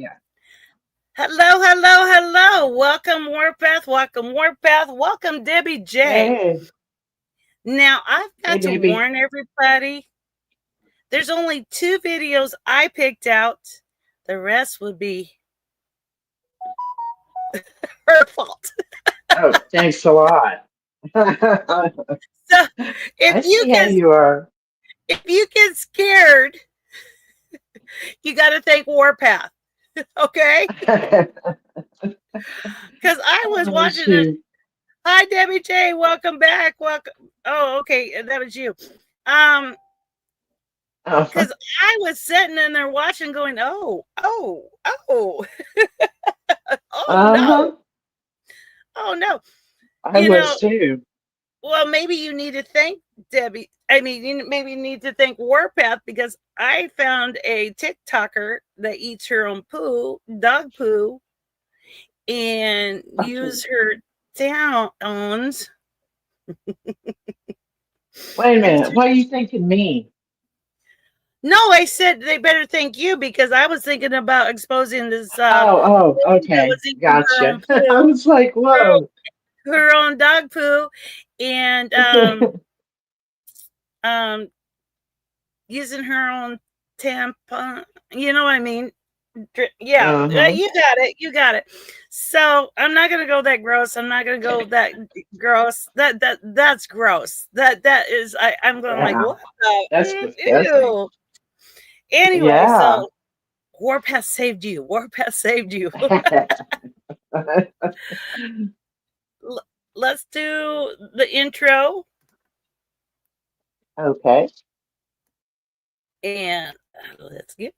Yeah. Hello, hello, hello. Welcome, Warpath. Welcome, Warpath. Welcome, Debbie J. Hey, Now, I've hey, got to Debbie. warn everybody there's only 2 videos I picked out. The rest would be her fault. Oh, thanks a lot. So if I you see how get you are. if you get scared, you got to thank Warpath, okay? Because I was Oh, watching it. shoot. Hi, Debbie J. Welcome back. Welcome. Oh, okay, that was you. Um, Uh-huh. because I was sitting in there watching, going, oh, oh, oh, oh no, oh no. I You know, was too. well, maybe you need to thank Debbie. I mean, maybe you need to thank Warpath because I found a TikToker that eats her own poo, dog poo, and use her downs. Wait a Use minute. What are you thinking me? No, I said they better thank you because I was thinking about exposing this lady that Okay. was eating her own Gotcha. I poo, was like, whoa. her own dog poo, and um using her own tampon. You know what I mean? Yeah, Uh-huh. you got it. You got it. So I'm not gonna go that gross. I'm not gonna go that gross. That's gross. That is. I'm going like Yeah. what the That's disgusting. ew. Anyway, Yeah. so Warpath saved you. Warpath saved you. Let's do the intro Okay. and let's go.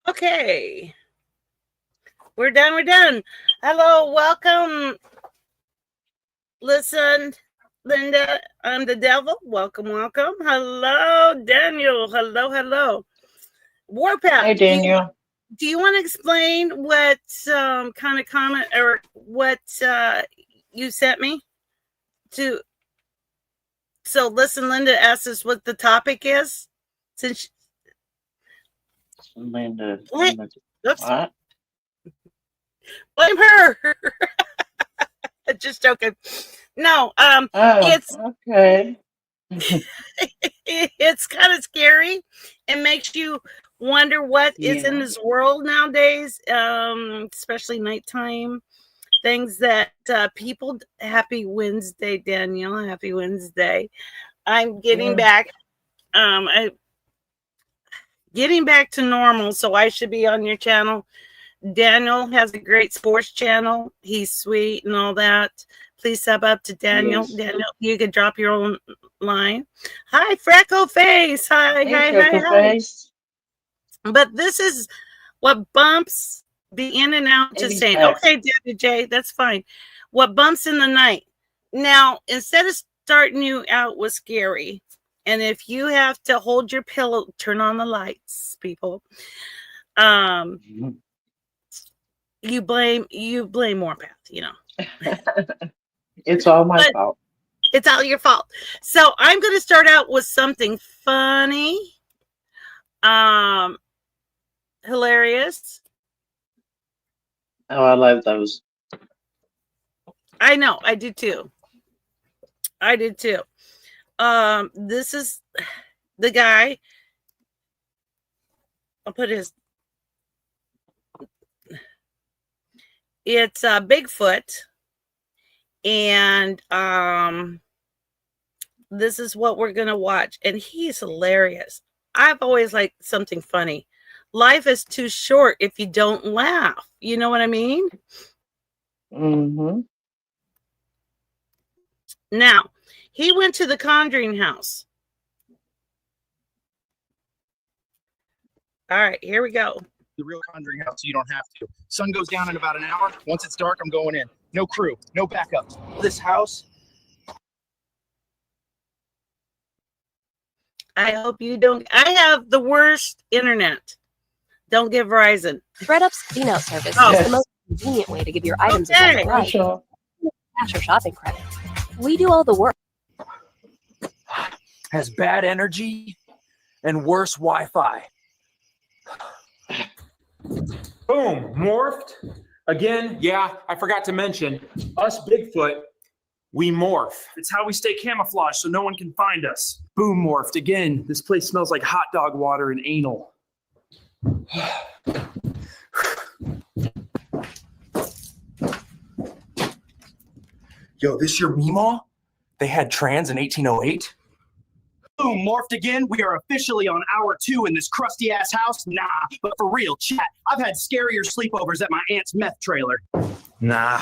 Okay. We're done. We're done. Hello. Welcome. Listen, Linda. I'm the devil. Welcome. Welcome. Hello, Daniel. Hello. Hello. Warpath. Hey, Daniel. Do you want to explain what kind of comment or what you sent me to? So listen, Linda asked us what the topic is. Since Linda. Oops, What? blame her. Just joking. No, Oh, it's okay. it's kind of scary. It makes you wonder what is in Yeah. this world nowadays, especially nighttime things that people. Happy Wednesday, Daniel. Happy Wednesday. I'm getting Yeah. back. Getting back to normal, so I should be on your channel. Daniel has a great sports channel. He's sweet and all that. Please sub up to Daniel. Yes. Daniel, you can drop your own line. Hi, Freckle Face. Hi, Hey, hi, hi, Freckle hi. Face. But this is what bumps the in and out to Maybe saying, back. okay, Debbie J, that's fine. What bumps in the night. Now, instead of starting you out with scary, and if you have to hold your pillow, turn on the lights, people. You blame Warpath, you know. It's all my But fault. it's all your fault. So I'm going to start out with something funny, hilarious. Oh, I love those. I know, I do too. I did too. This is the guy. I'll put his. It's Bigfoot, and this is what we're gonna watch, and he's hilarious. I've always liked something funny. Life is too short if you don't laugh. You know what I mean? Mm-hmm. Now, he went to the Conjuring house. All right, here we go. The real Conjuring house, so you don't have to. Sun goes down in about an hour. Once it's dark, I'm going in. No crew, no backup. This house. I hope you don't. I have the worst internet. Don't give Verizon. ThreadUp's cleanout service Oh. is the most convenient way to give your items a Okay. second life. Sure. Cash or shopping credit. We do all the work. Has bad energy and worse Wi-Fi. Boom, morphed. Again, yeah, I forgot to mention, us Bigfoot, we morph. It's how we stay camouflaged so no one can find us. Boom, morphed. Again, this place smells like hot dog water and anal. Yo, this your Meemaw? They had trans in 1808? Boom, morphed again. We are officially on hour 2 in this crusty ass house. Nah, but for real, chat. I've had scarier sleepovers at my aunt's meth trailer. Nah,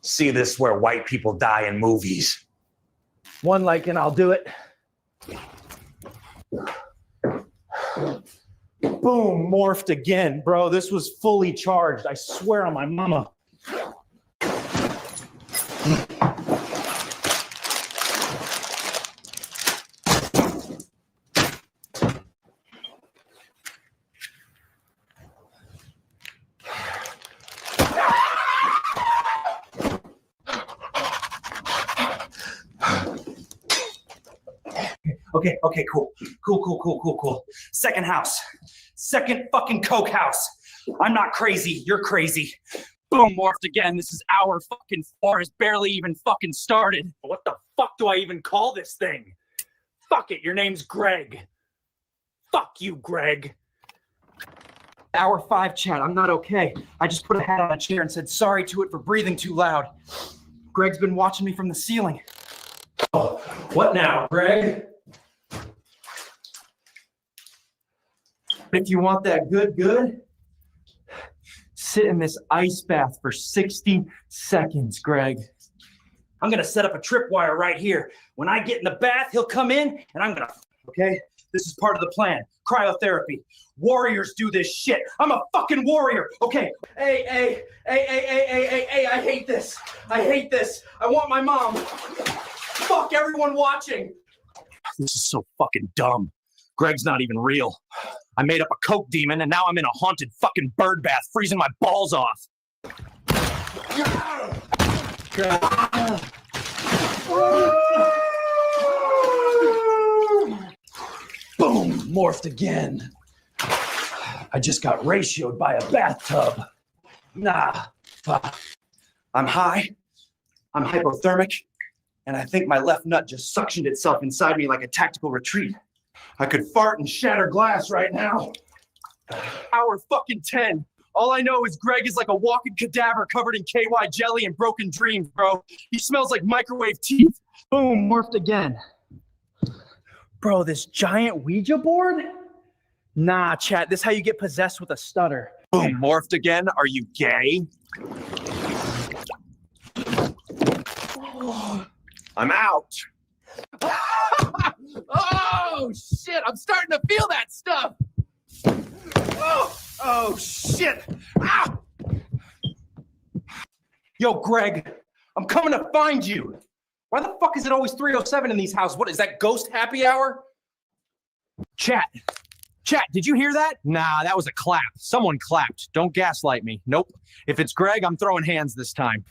see this where white people die in movies. One like and I'll do it. Boom, morphed again. Bro, this was fully charged. I swear on my mama. Okay, cool. Second house. Second fucking coke house. I'm not crazy. You're crazy. Boom, morphed again. This is our fucking 4. Has barely even fucking started. What the fuck do I even call this thing? Fuck it, your name's Greg. Fuck you, Greg. Hour 5, chat. I'm not okay. I just put a hat on a chair and said sorry to it for breathing too loud. Greg's been watching me from the ceiling. Oh, what now, Greg? If you want that good, sit in this ice bath for 60 seconds, Greg. I'm gonna set up a tripwire right here. When I get in the bath, he'll come in and I'm gonna, okay? This is part of the plan. Cryotherapy. Warriors do this shit. I'm a fucking warrior. Okay. Hey, I hate this. I hate this. I want my mom. Fuck everyone watching. This is so fucking dumb. Greg's not even real. I made up a coke demon and now I'm in a haunted fucking bird bath freezing my balls off. Boom, morphed again. I just got ratioed by a bathtub. Nah, fuck. I'm high, I'm hypothermic, and I think my left nut just suctioned itself inside me like a tactical retreat. I could fart and shatter glass right now. Hour fucking 10. All I know is Greg is like a walking cadaver covered in KY jelly and broken dreams, bro. He smells like microwave teeth. Boom, morphed again. Bro, this giant Ouija board? Nah, chat, this is how you get possessed with a stutter. Boom, morphed again? Are you gay? I'm out. Oh, shit. I'm starting to feel that stuff. Oh shit! Ah! Yo, Greg, I'm coming to find you. Why the fuck is it always 3:07 in these houses? What is that, ghost happy hour? Chat, did you hear that? Nah, that was a clap. Someone clapped. Don't gaslight me. Nope. If it's Greg, I'm throwing hands this time.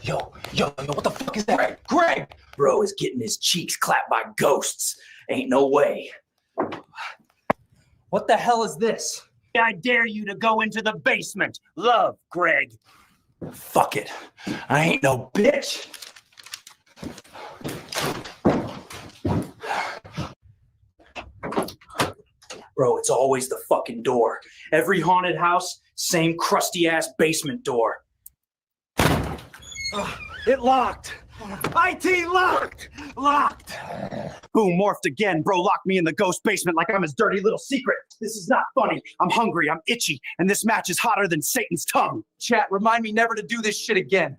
Yo, what the fuck is that? Greg! Bro is getting his cheeks clapped by ghosts. Ain't no way. What the hell is this? I dare you to go into the basement. Love, Greg. Fuck it. I ain't no bitch. Bro, it's always the fucking door. Every haunted house, same crusty ass basement door. It locked. IT locked. Locked. Boom, morphed again. Bro locked me in the ghost basement like I'm his dirty little secret. This is not funny. I'm hungry, I'm itchy, and this match is hotter than Satan's tongue. Chat, remind me never to do this shit again.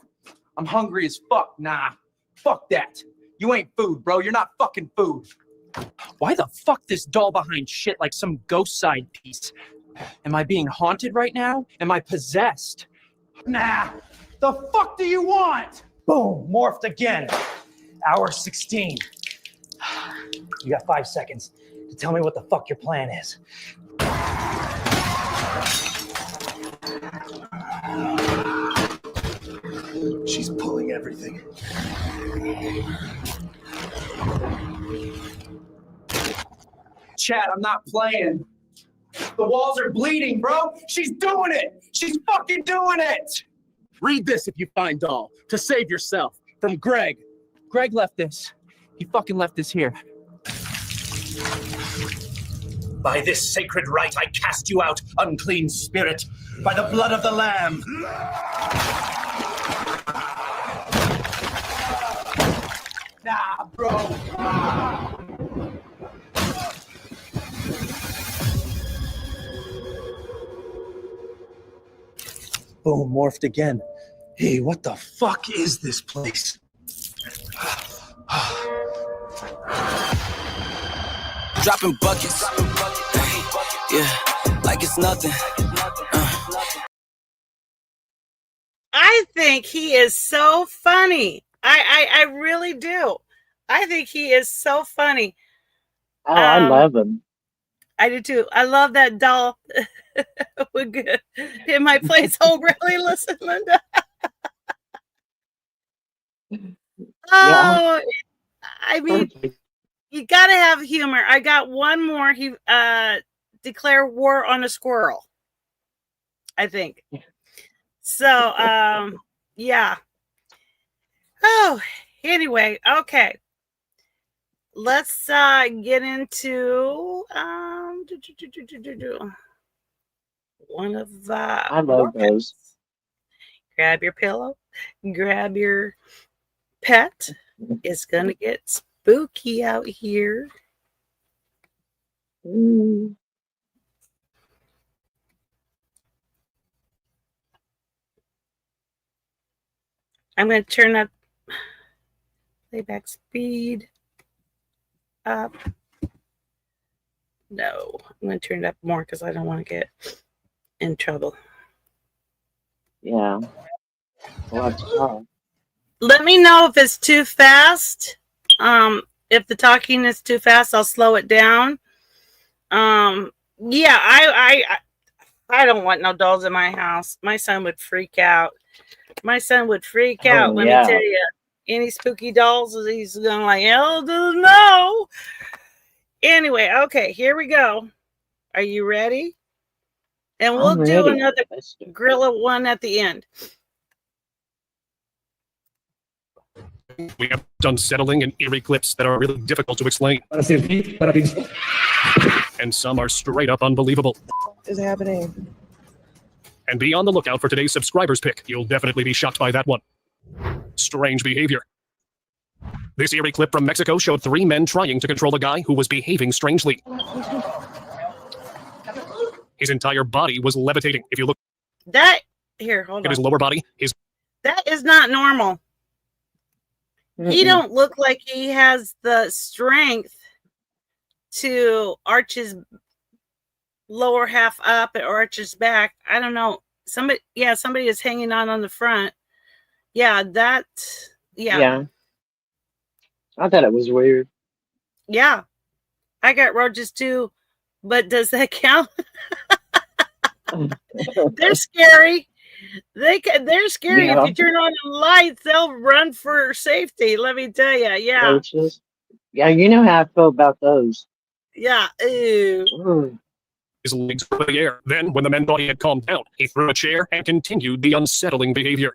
I'm hungry as fuck. Nah, fuck that. You ain't food, bro. You're not fucking food. Why the fuck this doll behind shit like some ghost side piece? Am I being haunted right now? Am I possessed? Nah. The fuck do you want? Boom, morphed again. Hour 16. You got 5 seconds to tell me what the fuck your plan is. She's pulling everything. Chat, I'm not playing. The walls are bleeding, bro. She's doing it. She's fucking doing it. Read this if you find doll. To save yourself. From Greg. Greg left this. He fucking left this here. By this sacred rite, I cast you out, unclean spirit, by the blood of the Lamb. Nah, bro. Boom, morphed again. Hey, what the fuck is this place? Dropping buckets. Yeah, like it's nothing. I think he is so funny. I really do. I think he is so funny. Oh, I love him. I do too. I love that doll. We're good. In my place, oh really? Listen, Linda. Oh, I mean, Perfect. you gotta have humor. I got one more. He declare war on a squirrel, I think. So yeah. Oh, anyway, okay. Let's get into one of the I love those. grab your pillow, grab your pet. It's gonna get spooky out here. Mm. I'm gonna turn up playback speed up No, I'm going to turn it up more because I don't want to get in trouble. Yeah. Well, that's tough. Let me know if it's too fast. If the talking is too fast, I'll slow it down. Yeah, I don't want no dolls in my house. My son would freak out. My son would freak out. Oh, Let me yeah. tell you. Any spooky dolls, he's going like, hell no. Anyway, okay, here we go. Are you ready? And we'll I'm do ready. another Let's do it. gorilla one at the end. We have unsettling and eerie clips that are really difficult to explain. And some are straight up unbelievable. Is happening? And be on the lookout for today's subscribers pick. You'll definitely be shocked by that one. Strange behavior. This eerie clip from Mexico showed 3 men trying to control a guy who was behaving strangely. His entire body was levitating. If you look That here, hold at his on. lower body, his That is not normal. He don't look like he has the strength to arch his lower half up or arch his back. I don't know. Somebody is hanging on the front. Yeah, that. Yeah. I thought it was weird. Yeah. I got roaches too, but does that count? They're scary. They're scary. Yeah. If you turn on the lights, they'll run for safety. Let me tell you. Yeah. Roaches. Yeah, you know how I feel about those. Yeah. Ew. Ooh. his legs were in the air. Then, when the men thought he had calmed down, he threw a chair and continued the unsettling behavior.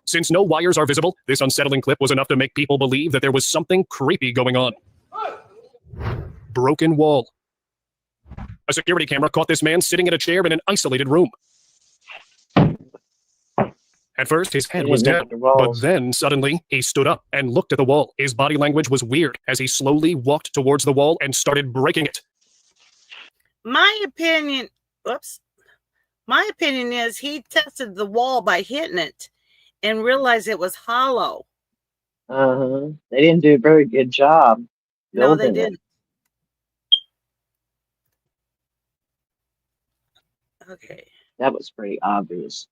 Since no wires are visible, this unsettling clip was enough to make people believe that there was something creepy going on. Broken wall. A security camera caught this man sitting in a chair in an isolated room. At first, his head was down, but then suddenly he stood up and looked at the wall. His body language was weird as he slowly walked towards the wall and started breaking it. My opinion is he tested the wall by hitting it and realized it was hollow. They didn't do a very good job. No, they building it. didn't. Okay. That was pretty obvious.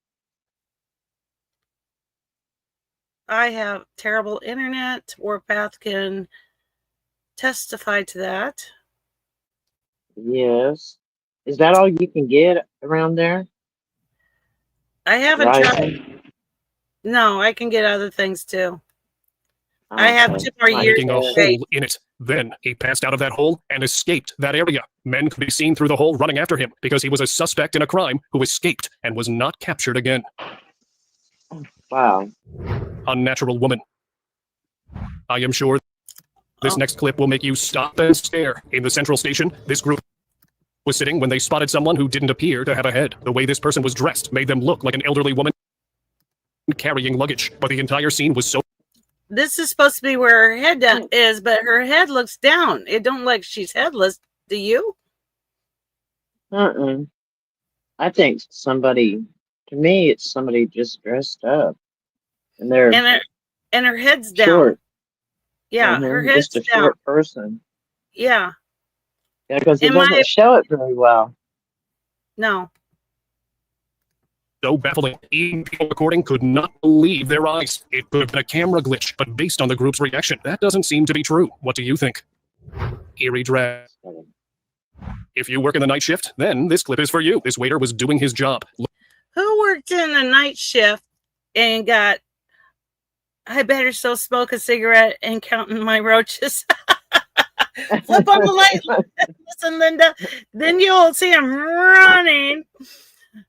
I have terrible internet. Warpath can testify to that. Yes. Is that all you can get around there? I haven't tried. Verizon? No, I can get other things too. I have Okay. 2 more Like years Making a to wait. hole in it. Then he passed out of that hole and escaped that area. Men could be seen through the hole running after him because he was a suspect in a crime who escaped and was not captured again. Wow. Unnatural woman. I am sure this next clip will make you stop and stare. In the central station, this group was sitting when they spotted someone who didn't appear to have a head. The way this person was dressed made them look like an elderly woman carrying luggage, but the entire scene was so... This is supposed to be where her head is, but her head looks down. It don't look like she's headless. Do you? I think somebody, to me, it's somebody just dressed up. And they're And her head's down. short. Yeah, her head's Just a down. short person. Yeah. Yeah, because it In my- doesn't show it very well. No. so baffling. Even people recording could not believe their eyes. It could have been a camera glitch, but based on the group's reaction, that doesn't seem to be true. What do you think? Eerie drag. If you work in the night shift, then this clip is for you. This waiter was doing his job. Who worked in the night shift and got, I better still smoke a cigarette and counting my roaches? Flip on the light. Listen, Linda. Then you'll see him running.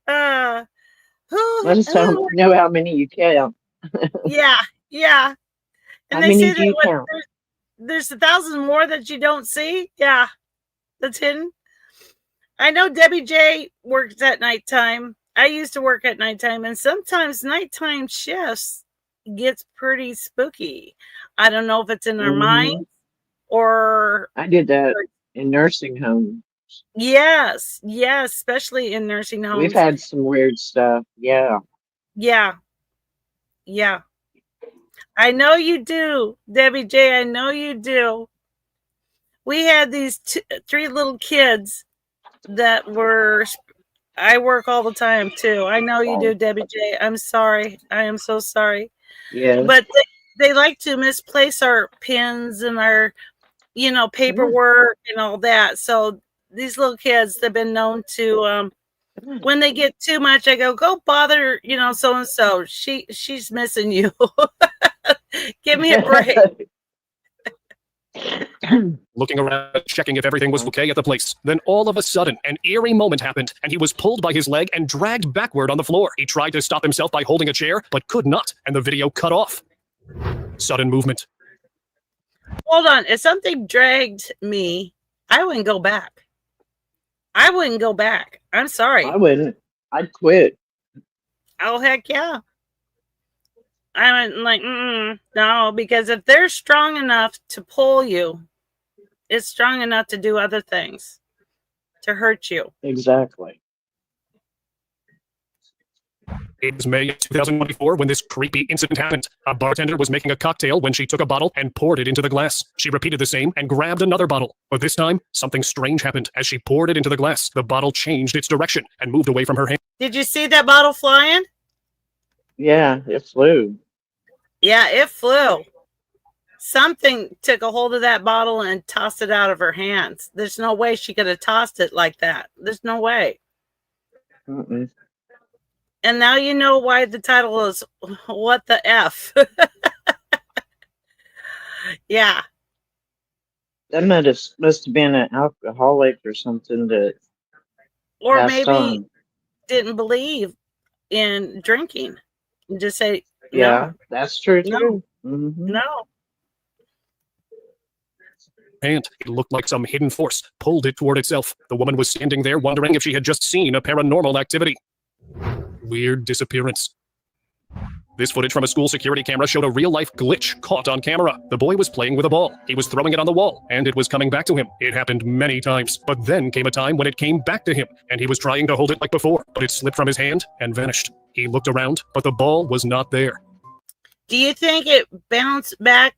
I just don't know how many you count. Yeah. How And many say do you that count? there's 1,000 more that you don't see. Yeah. That's hidden. I know Debbie J works at nighttime. I used to work at nighttime, and sometimes nighttime shifts gets pretty spooky. I don't know if it's in our mind or I did that in nursing homes. yes, especially in nursing homes. We've had some weird stuff. Yeah. Yeah. I know you do, Debbie J. I know you do. We had these three little kids that were. I work all the time too. I know you do, Debbie J. I'm sorry. I am so sorry. Yeah. But they like to misplace our pins and our, paperwork and all that. So these little kids, they've been known to, when they get too much, I go bother, so and so. She's missing you. Give me a break. Looking around, checking if everything was okay at the place. Then all of a sudden, an eerie moment happened, and he was pulled by his leg and dragged backward on the floor. He tried to stop himself by holding a chair, but could not, and the video cut off. Sudden movement. Hold on. If something dragged me, I wouldn't go back. I wouldn't go back. I'm sorry. I wouldn't. I'd quit. Oh, heck yeah. I'm like, no, because if they're strong enough to pull you, it's strong enough to do other things, to hurt you. Exactly. It was May 2024 when this creepy incident happened. A bartender was making a cocktail when she took a bottle and poured it into the glass. She repeated the same and grabbed another bottle. But this time, something strange happened. As she poured it into the glass, the bottle changed its direction and moved away from her hand. Did you see that bottle flying? Yeah, it flew. Yeah, it flew. Something took a hold of that bottle and tossed it out of her hands. There's no way she could have tossed it like that. There's no way. Mm-mm. And now you know why the title is What the F. Yeah. That must have been an alcoholic or something that Or passed maybe on. didn't believe in drinking. And just say, Yeah, that's true No. too. Mm-hmm. no. Hand. It looked like some hidden force pulled it toward itself. The woman was standing there wondering if she had just seen a paranormal activity. Weird disappearance. This footage from a school security camera showed a real-life glitch caught on camera. The boy was playing with a ball. He was throwing it on the wall, and it was coming back to him. It happened many times, but then came a time when it came back to him, and he was trying to hold it like before, but it slipped from his hand and vanished. He looked around, but the ball was not there. Do you think it bounced back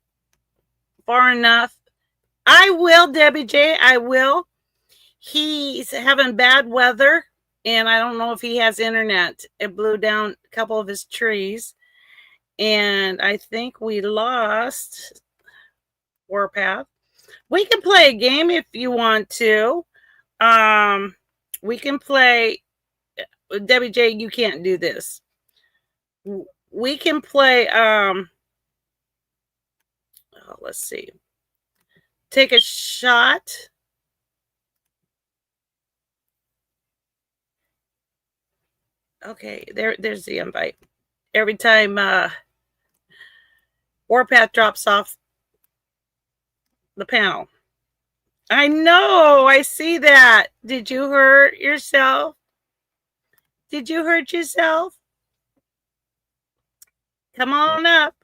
far enough? I will, Debbie J. I will. He's having bad weather, and I don't know if he has internet. It blew down a couple of his trees, and I think we lost Warpath. We can play a game if you want to. We can play. Debbie J, you can't do this. We can play. Let's see. Take a shot. Okay, there's the invite. Every time Warpath drops off the panel. I know, I see that. Did you hurt yourself? Did you hurt yourself? Come on up.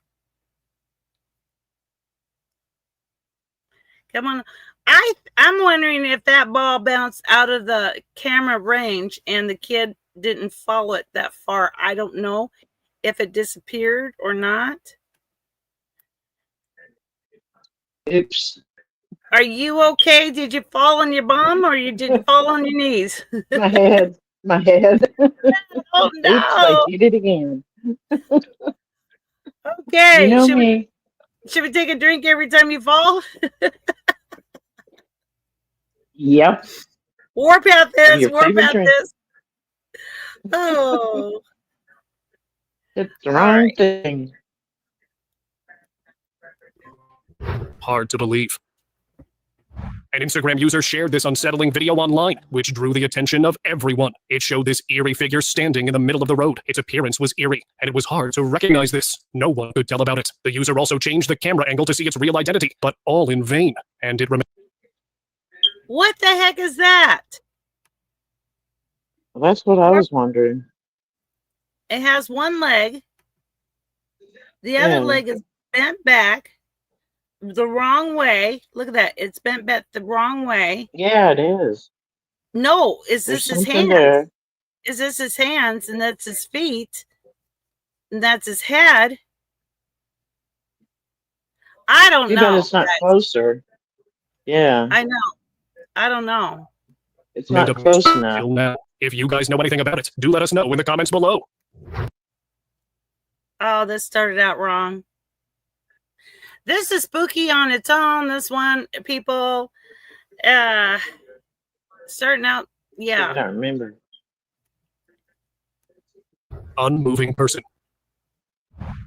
Come on. I'm wondering if that ball bounced out of the camera range and the kid didn't follow it that far. I don't know if it disappeared or not. Oops. Are you okay? Did you fall on your bum or did you fall on your knees? My head. My head. Oh, no. Oops, I did it again. Okay. You know me. Should we take a drink every time you fall? Yep. Warpath this. Your favorite Warpath drink. this. Oh. It's the wrong thing. Hard to believe. An Instagram user shared this unsettling video online, which drew the attention of everyone. It showed this eerie figure standing in the middle of the road. Its appearance was eerie, and it was hard to recognize this. No one could tell about it. The user also changed the camera angle to see its real identity, but all in vain, and it remained. What the heck is that? Well, that's what I was wondering. It has one leg. The other leg is bent back the wrong way. Look at that. It's bent back the wrong way. Yeah, it is. No, is There's this his something hands? there. Is this his hands? And that's his feet. And that's his head. I don't Too know. bad it's not guys. closer. Yeah, I know. I don't know. it's Made not up close enough. till now. If you guys know anything about it, do let us know in the comments below. Oh, this started out wrong. This is spooky on its own. This one, people, starting out, I yeah. don't remember. Unmoving person.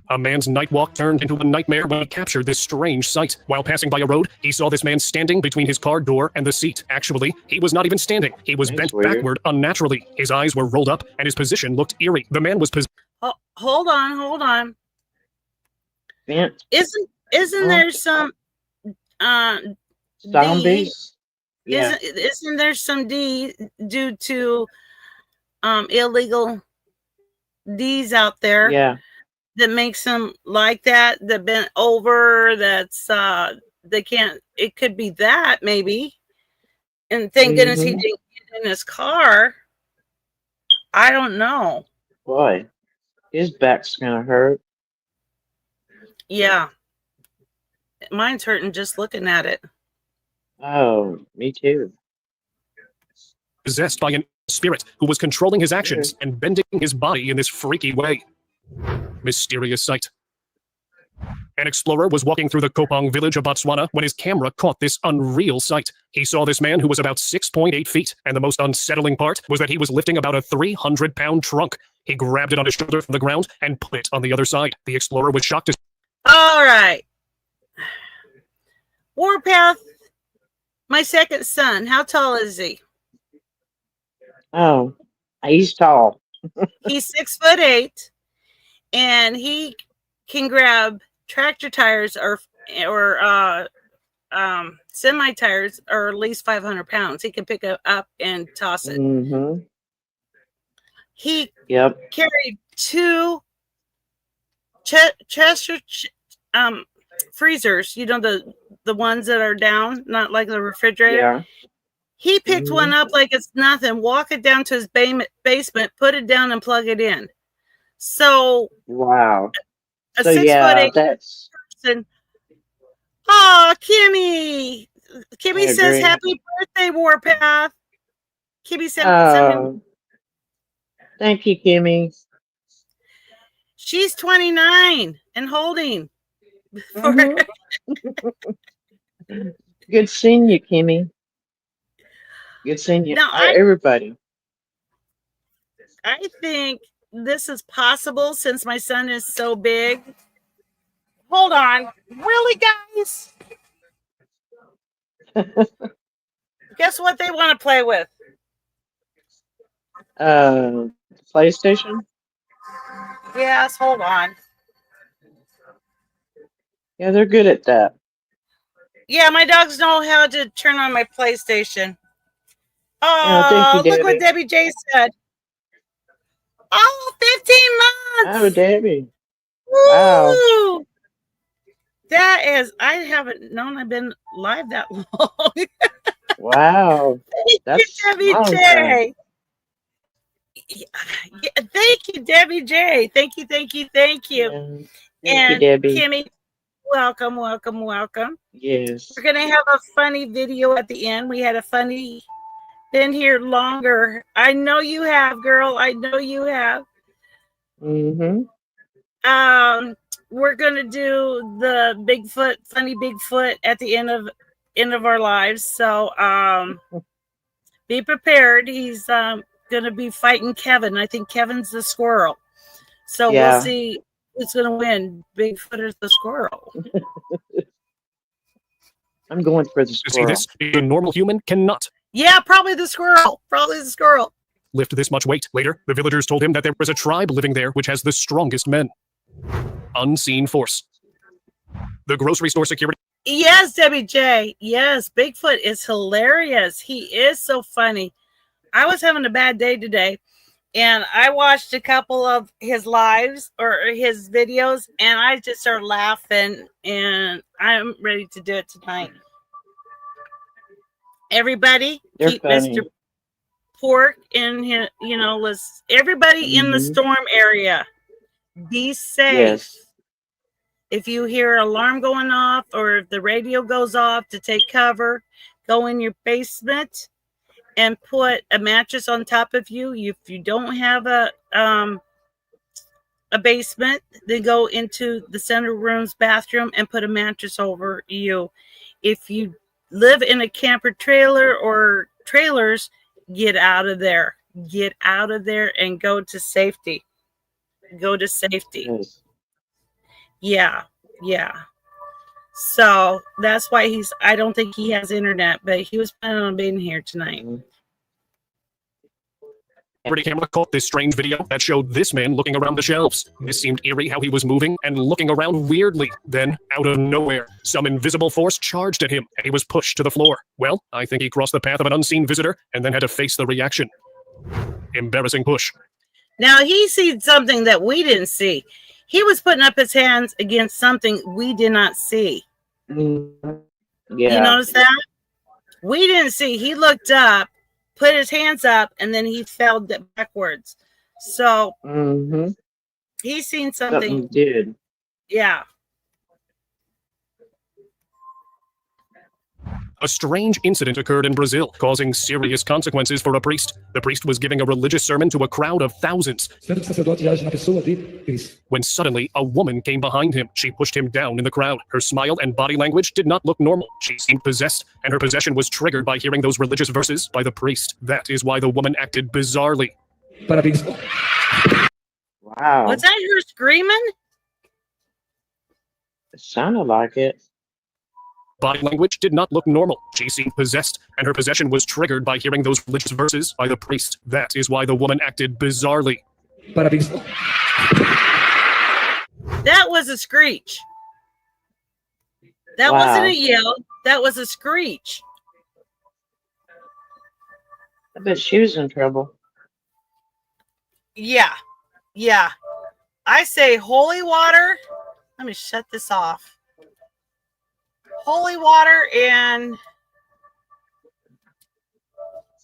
A man's night walk turned into a nightmare when he captured this strange sight. While passing by a road, he saw this man standing between his car door and the seat. Actually, he was not even standing. He was That's bent weird. backward unnaturally. His eyes were rolled up, and his position looked eerie. The man was Oh, hold on. Bent Isn't there some zombies? Yeah. isn't there some D due to illegal D's out there Yeah. that makes them like that bent over, that's they can't, it could be that maybe. And thank goodness he Mhm. didn't get in his car. I don't know. Boy, his back's gonna hurt. Yeah. Mine's hurting just looking at it. Oh, me too. possessed by an spirit who was controlling his actions and bending his body in this freaky way. Mysterious sight. An explorer was walking through the Kopang village of Botswana when his camera caught this unreal sight. He saw this man who was about 6.8 feet, and the most unsettling part was that he was lifting about a 300-pound trunk. He grabbed it on his shoulder from the ground and put it on the other side. The explorer was shocked to All right. Warpath, my second son, how tall is he? Oh, he's tall. He's 6'8", and he can grab tractor tires or semi tires, or at least 500 pounds. He can pick it up and toss it. Mm-hmm. He Yep. carried two Chester freezers. You know, the ones that are down, not like the refrigerator. Yeah. He picked one up like it's nothing, walk it down to his basement, put it down, and plug it in. So, Wow. a So 6'8" yeah, that's. person. Oh, Kimmy! Kimmy I says, agree. "Happy birthday, Warpath." Kimmy sent me. Oh, thank you, Kimmy. She's 29 and holding. Mhm. Good seeing you, Kimmy. Good seeing you. Now, Everybody. I think this is possible since my son is so big. Hold on. Really, guys? Guess what they want to play with? PlayStation? Yes, hold on. Yeah, they're good at that. Yeah, my dogs know how to turn on my PlayStation. Yeah, thank you, Oh, look what Debbie. Debbie J said. Oh, 15 months. Oh, Debbie. Woo! Wow. That is, I haven't known I've been live that long. Wow. Thank That's you, Debbie long time. J. Yeah, thank you, Debbie J. Thank you. Yeah. Thank you, And Debbie. Kimmy, welcome. Yes. We're gonna have a funny video at the end. We had a funny, been here longer. I know you have, girl. I know you have. Mm-hmm. We're gonna do the funny Bigfoot at the end of our lives. So be prepared. He's gonna be fighting Kevin. I think Kevin's the squirrel. So Yeah. we'll see who's gonna win, Bigfoot or the squirrel. I'm going for the see squirrel. this. A normal human cannot Yeah, probably the squirrel. lift this much weight. Later, the villagers told him that there was a tribe living there which has the strongest men. Unseen force. The grocery store security. Yes, Debbie J. Yes, Bigfoot is hilarious. He is so funny. I was having a bad day today, and I watched a couple of his lives or his videos, and I just started laughing, and I'm ready to do it tonight. Everybody, They're keep funny. Mr. Pork in his, let's everybody in the Mhm. storm area. Be safe. Yes. If you hear an alarm going off or if the radio goes off, to take cover, go in your basement and put a mattress on top of you. If you don't have a basement, then go into the center room's bathroom and put a mattress over you. If you live in a camper trailer or trailers, get out of there. Get out of there and go to safety. Go to safety. Yes. Yeah. So that's why I don't think he has internet, but he was planning on being here tonight. Security camera caught this strange video that showed this man looking around the shelves. This seemed eerie how he was moving and looking around weirdly. Then, out of nowhere, some invisible force charged at him, and he was pushed to the floor. Well, I think he crossed the path of an unseen visitor and then had to face the reaction. Embarrassing push. Now, he seen something that we didn't see. He was putting up his hands against something we did not see. Yeah. You notice that? We didn't see. He looked up, put his hands up, and then he fell backwards. So he's seen something. Dude. Yeah. A strange incident occurred in Brazil, causing serious consequences for a priest. The priest was giving a religious sermon to a crowd of thousands when suddenly a woman came behind him. She pushed him down in the crowd. Her smile and body language did not look normal. She seemed possessed, and her possession was triggered by hearing those religious verses by the priest. That is why the woman acted bizarrely. Wow. Was that her screaming? It sounded like it. Body language did not look normal. She seemed possessed, and her possession was triggered by hearing those religious verses by the priest. That is why the woman acted bizarrely. That was a screech. That wasn't a yell. That was a screech. I bet she was in trouble. Yeah. I say holy water. Let me shut this off. Holy water, and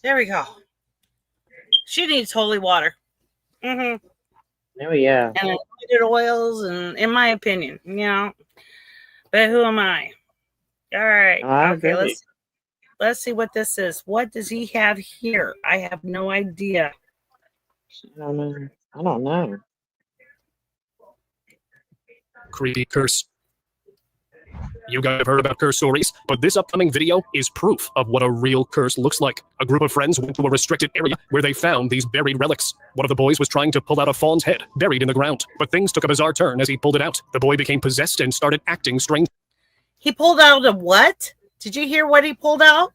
there we go. She needs holy water. Oh yeah. And anointed oils, and in my opinion, But who am I? All right. Okay, let's see what this is. What does he have here? I have no idea. I don't know. Creepy curse. You guys have heard about curse stories, but this upcoming video is proof of what a real curse looks like. A group of friends went to a restricted area where they found these buried relics. One of the boys was trying to pull out a fawn's head, buried in the ground, but things took a bizarre turn as he pulled it out. The boy became possessed and started acting strange. He pulled out a what? Did you hear what he pulled out?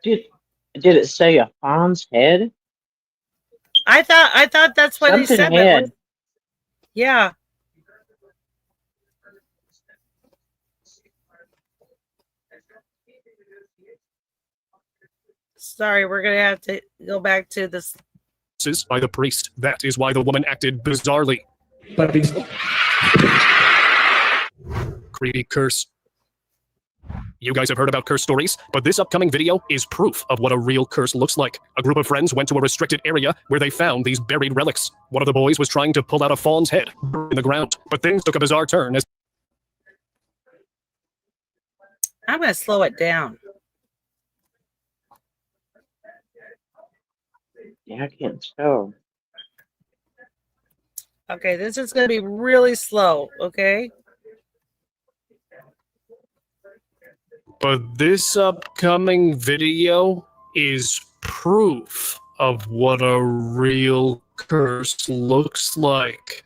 Did it say a fawn's head? I thought that's what he said. Head. Yeah. Sorry, we're going to have to go back to this. By the priest. That is why the woman acted bizarrely. Creepy curse. You guys have heard about curse stories, but this upcoming video is proof of what a real curse looks like. A group of friends went to a restricted area where they found these buried relics. One of the boys was trying to pull out a fawn's head in the ground, but things took a bizarre turn as... I'm going to slow it down. Yeah, I can't tell. Okay, this is going to be really slow, okay? But this upcoming video is proof of what a real curse looks like.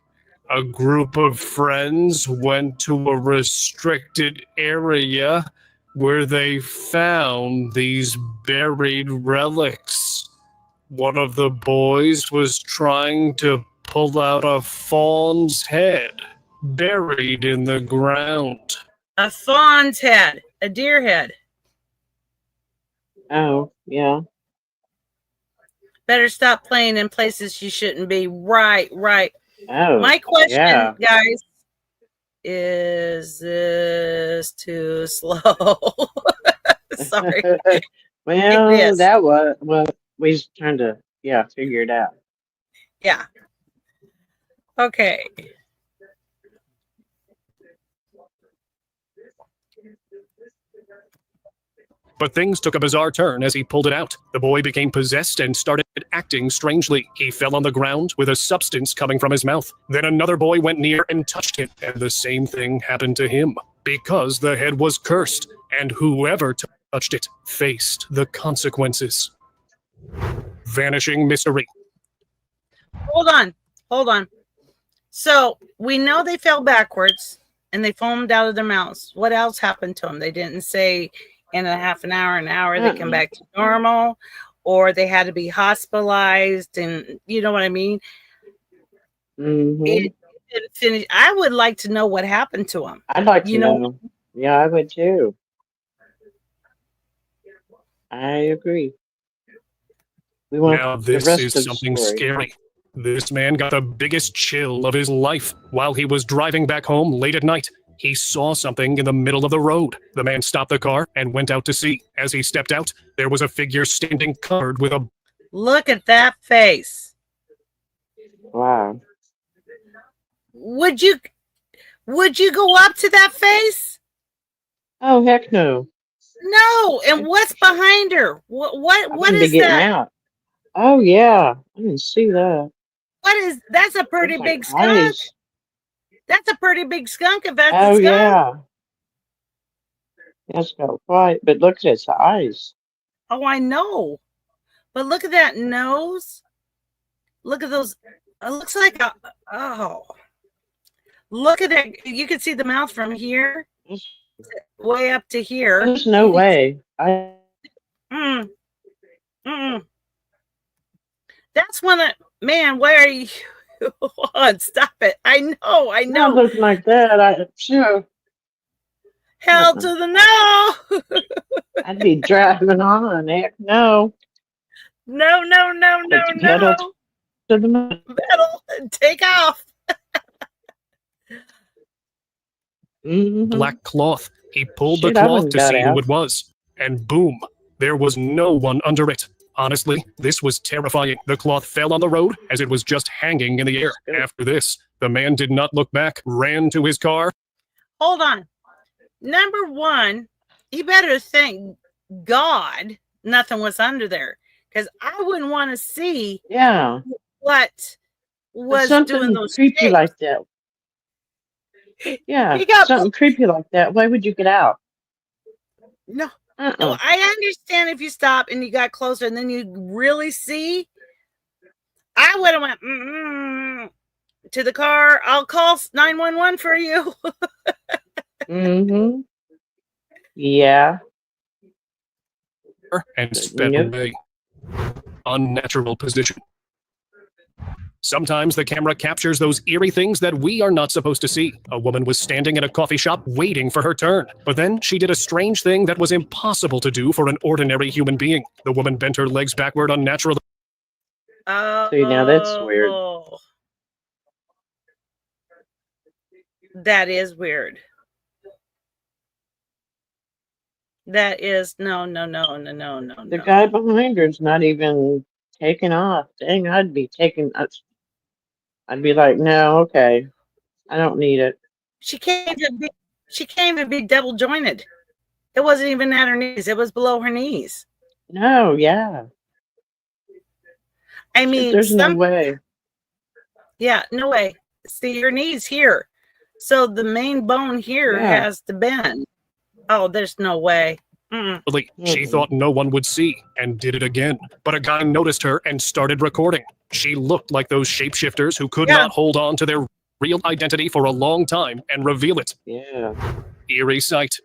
A group of friends went to a restricted area where they found these buried relics. One of the boys was trying to pull out a fawn's head, buried in the ground. A fawn's head, a deer head. Oh, yeah. Better stop playing in places you shouldn't be. Right. Oh, My question, yeah. guys, is this too slow? Sorry. Well, that was... Well, we just trying to, figure it out. Yeah. Okay. But things took a bizarre turn as he pulled it out. The boy became possessed and started acting strangely. He fell on the ground with a substance coming from his mouth. Then another boy went near and touched him, and the same thing happened to him. Because the head was cursed, and whoever touched it faced the consequences. Vanishing mystery. Hold on. So we know they fell backwards and they foamed out of their mouths. What else happened to them? They didn't say in a half an hour, they come back to normal, or they had to be hospitalized, and you know what I mean? It didn't finish. I would like to know what happened to them. I'd like to know. Yeah, I would too. I agree. We want Now the this rest is of the something story. scary. This man got the biggest chill of his life. While he was driving back home late at night, he saw something in the middle of the road. The man stopped the car and went out to see. As he stepped out, there was a figure standing covered with a... Look at that face. Wow. Would you go up to that face? Oh, heck no. No. And what's behind her? What is that? Out. Oh, yeah. I didn't see that. That's a pretty Looks big like skunk. eyes. That's a pretty big skunk if that's a Oh, skunk. yeah. That's about right. But look at its eyes. Oh, I know. But look at that nose. Look at those. It looks like a, oh. Look at that. You can see the mouth from here way up to here. There's no way. That's one of, man, where are you? On, stop it. I know. Not looking like that. Sure. Hell to the no. I'd be driving on. Heck no. No. Pedal to the metal. Metal and take off. black cloth. He pulled the Shit, I cloth wouldn't to got see out. who it was, and boom, there was no one under it. Honestly, this was terrifying. The cloth fell on the road as it was just hanging in the air. After this, the man did not look back, ran to his car. Hold on. Number one, you better thank God nothing was under there, because I wouldn't want to see what was something doing those creepy things. like that. Yeah, He got something creepy like that. Why would you get out? No, I understand if you stop and you got closer and then you really see. I would have went to the car. I'll call 911 for you. Yeah. And sped away. Unnatural position. Sometimes the camera captures those eerie things that we are not supposed to see. A woman was standing in a coffee shop waiting for her turn, but then she did a strange thing that was impossible to do for an ordinary human being. The woman bent her legs backward unnaturally. See, now that's weird. That is weird. That is no. The guy behind her is not even taking off. Dang, I'd be like, no, okay, I don't need it. She can't even be double jointed. It wasn't even at her knees. It was below her knees. No, yeah. I mean, there's no way. Yeah, no way. See, her knees here. So the main bone here has to bend. Oh, there's no way. She thought no one would see and did it again. But a guy noticed her and started recording. She looked like those shapeshifters who could not hold on to their real identity for a long time and reveal it. Yeah. Eerie sight.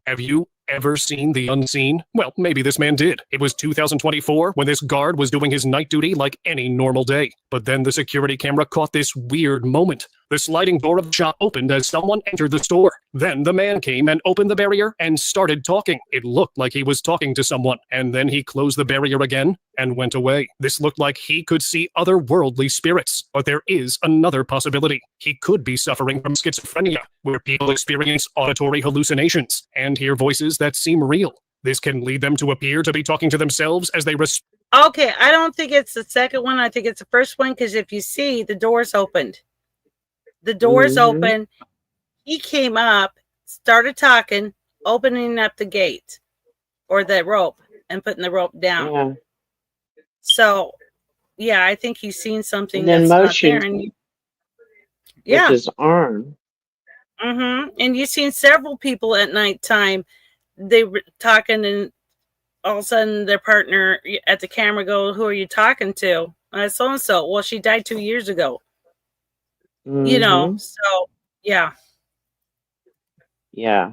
Have you ever seen the unseen? Well, maybe this man did. It was 2024 when this guard was doing his night duty like any normal day. But then the security camera caught this weird moment. The sliding door of the shop opened as someone entered the store. Then the man came and opened the barrier and started talking. It looked like he was talking to someone, and then he closed the barrier again and went away. This looked like he could see otherworldly spirits, but there is another possibility. He could be suffering from schizophrenia, where people experience auditory hallucinations and hear voices that seem real. This can lead them to appear to be talking to themselves as they Okay, I don't think it's the second one. I think it's the first one, because if you see, the door's opened. The door's open. He came up, started talking, opening up the gate or the rope and putting the rope down. Yeah. So, yeah, I think he's seen something And then that's not motion there. And with yeah, his arm. and you've seen several people at nighttime. They were talking, and all of a sudden their partner at the camera go, "Who are you talking to?" So and so. Well, she died 2 years ago. You know, so yeah. Yeah.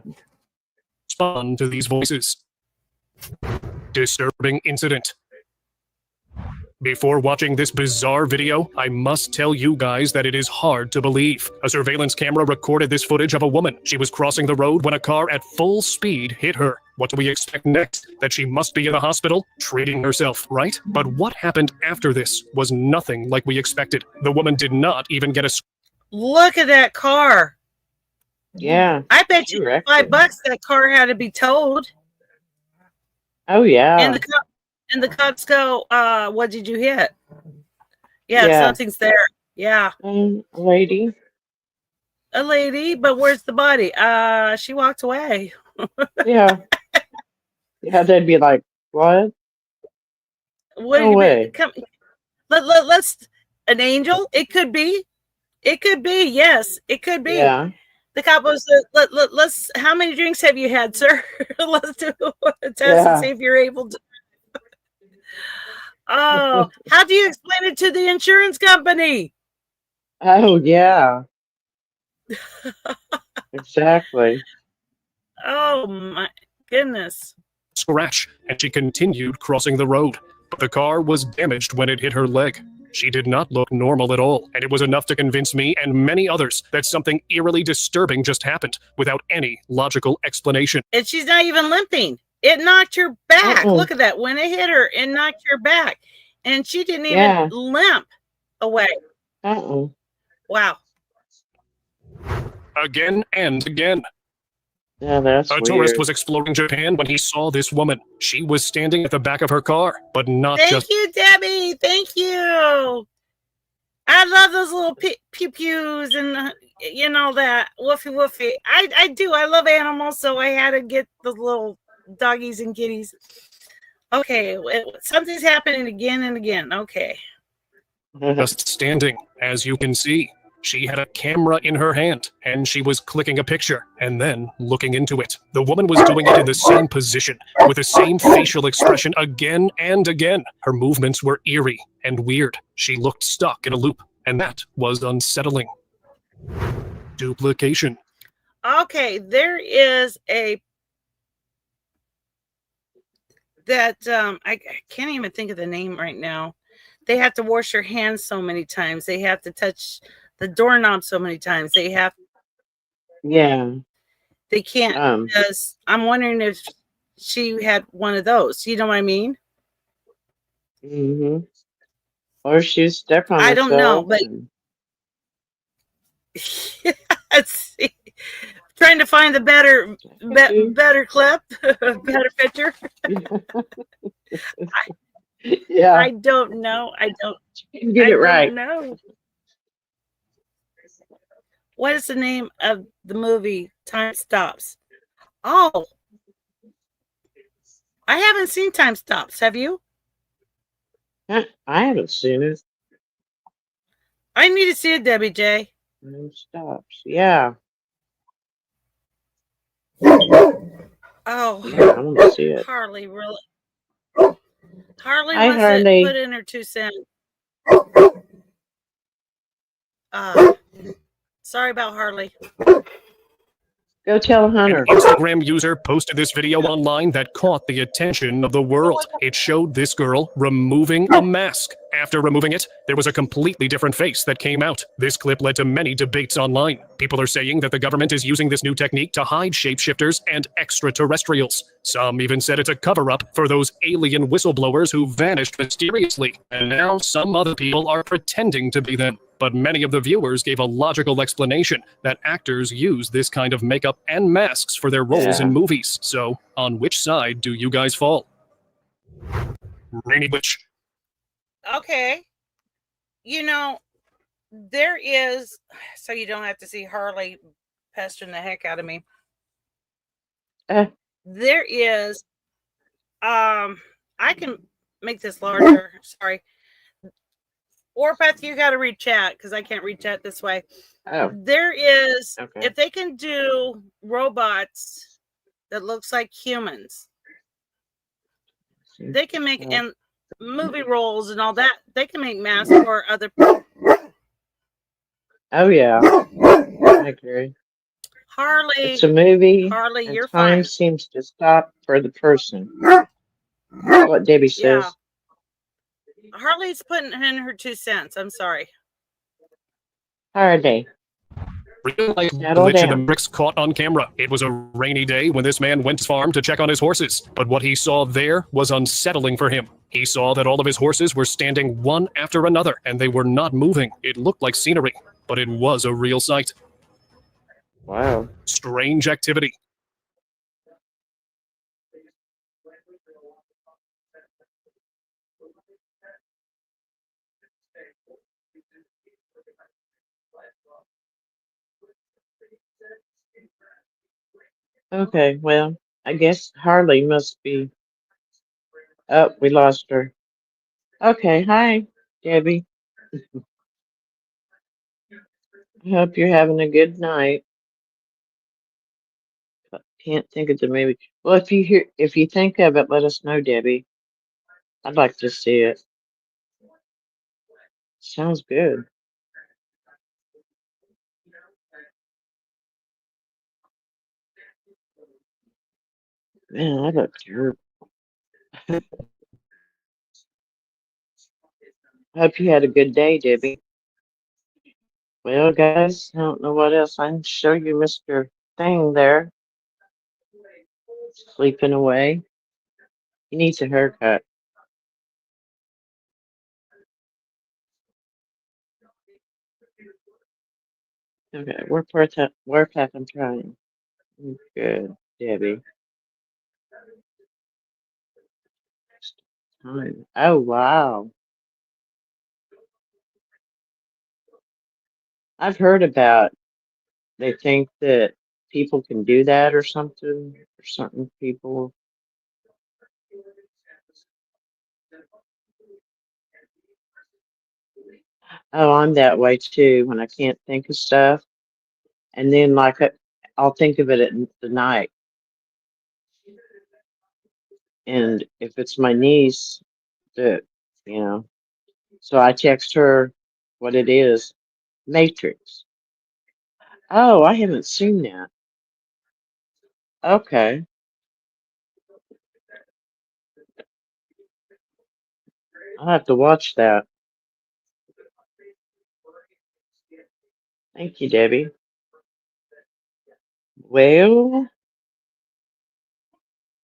Respond to these voices. Disturbing incident. Before watching this bizarre video, I must tell you guys that it is hard to believe. A surveillance camera recorded this footage of a woman. She was crossing the road when a car at full speed hit her. What do we expect next? That she must be in the hospital, treating herself, right? But what happened after this was nothing like we expected. The woman did not even get a... Look at that car. Yeah. I bet She you wrecked $5 it. that car had to be towed. Oh yeah. And the cops go, what did you hit? Yeah, Yeah. something's there. Yeah. A lady. A lady, but where's the body? She walked away. Yeah. Yeah, they'd be like, what? What No do you way. mean? Come, let's an angel? It could be. It could be, yes. It could be. Yeah. The cop was let's how many drinks have you had, sir? Let's do a test Yeah. and see if you're able to. Oh, how do you explain it to the insurance company? Oh yeah. Exactly. Oh my goodness. scratch, and she continued crossing the road. But the car was damaged when it hit her leg. She did not look normal at all, and it was enough to convince me and many others that something eerily disturbing just happened without any logical explanation. And she's not even limping. It knocked her back. Uh-oh. Look at that. When it hit her, it knocked her back. And she didn't even Yeah. limp away. Uh-oh. Wow. Again and again. Yeah, that's A weird. tourist was exploring Japan when he saw this woman. She was standing at the back of her car, but not Thank just... you, Debbie. Thank you. I love those little pew-pews and you know that woofy woofy. I do. I love animals, so I had to get the little doggies and kitties. Okay, something's happening again and again. Okay. just standing, as you can see. She had a camera in her hand, and she was clicking a picture, and then looking into it. The woman was doing it in the same position, with the same facial expression again and again. Her movements were eerie and weird. She looked stuck in a loop, and that was unsettling. Duplication. Okay, there is I can't even think of the name right now. They have to wash their hands so many times. They have to touch the doorknob so many times. They Yeah. can't because I'm wondering if she had one of those. You know what I mean? Mm-hmm. Or she stepped on I don't know, herself but and- let's see. Trying to find the better clip, better picture. Yeah. I don't know. You get it right. No. What is the name of the movie Time Stops? Oh. I haven't seen Time Stops. Have you? I haven't seen it. I need to see it, Debbie J. Time stops. Yeah. Oh. Yeah, I want to see it. Harley, really? Harley Hi, wants Harley. to put in her 2 cents. Sorry about Harley. Go tell An Hunter. Instagram user posted this video online that caught the attention of the world. It showed this girl removing a mask. After removing it, there was a completely different face that came out. This clip led to many debates online. People are saying that the government is using this new technique to hide shapeshifters and extraterrestrials. Some even said it's a cover-up for those alien whistleblowers who vanished mysteriously. And now some other people are pretending to be them. But many of the viewers gave a logical explanation that actors use this kind of makeup and masks for their roles in movies. So, on which side do you guys fall? Rainy Witch. Okay. You know, there is, so you don't have to see Harley pestering the heck out of me. Uh, There is, I can make this larger. Sorry. Warpath, you got to read chat because I can't read chat this way. oh, There is, okay. if they can do robots that looks like humans, they can make, and movie roles and all that, they can make masks for other people. Oh yeah, I agree. Harley, It's a movie, Harley, and you're time fine. seems to stop for the person. What Debbie Yeah. says. Harley's putting in her 2 cents. I'm sorry. Harley, Real life settle glitch in the down. bricks caught on camera. It was a rainy day when this man went to his farm to check on his horses. But what he saw there was unsettling for him. He saw that all of his horses were standing one after another, and they were not moving. It looked like scenery, but it was a real sight. Wow. Strange activity. Okay, well, I guess Harley must be. Oh, we lost her. Okay, hi, Debbie. I hope you're having a good night. Can't think of the movie. Well, if you think of it, let us know, Debbie. I'd like to see it. Sounds good. Man, I look terrible. Hope you had a good day, Debbie. Well, guys, I don't know what else I can show you, Mr. Thing there, sleeping away. He needs a haircut. Okay, Warpath I'm trying. Good, Debbie. Time. Oh, wow. I've heard about they think that people can do that or something, or certain people. Oh, I'm that way too when I can't think of stuff. And then, like, I'll think of it at the night. And if it's my niece, that, you know, so I text her what it is. Matrix. Oh, I haven't seen that. Okay. I'll have to watch that. Thank you, Debbie. Well,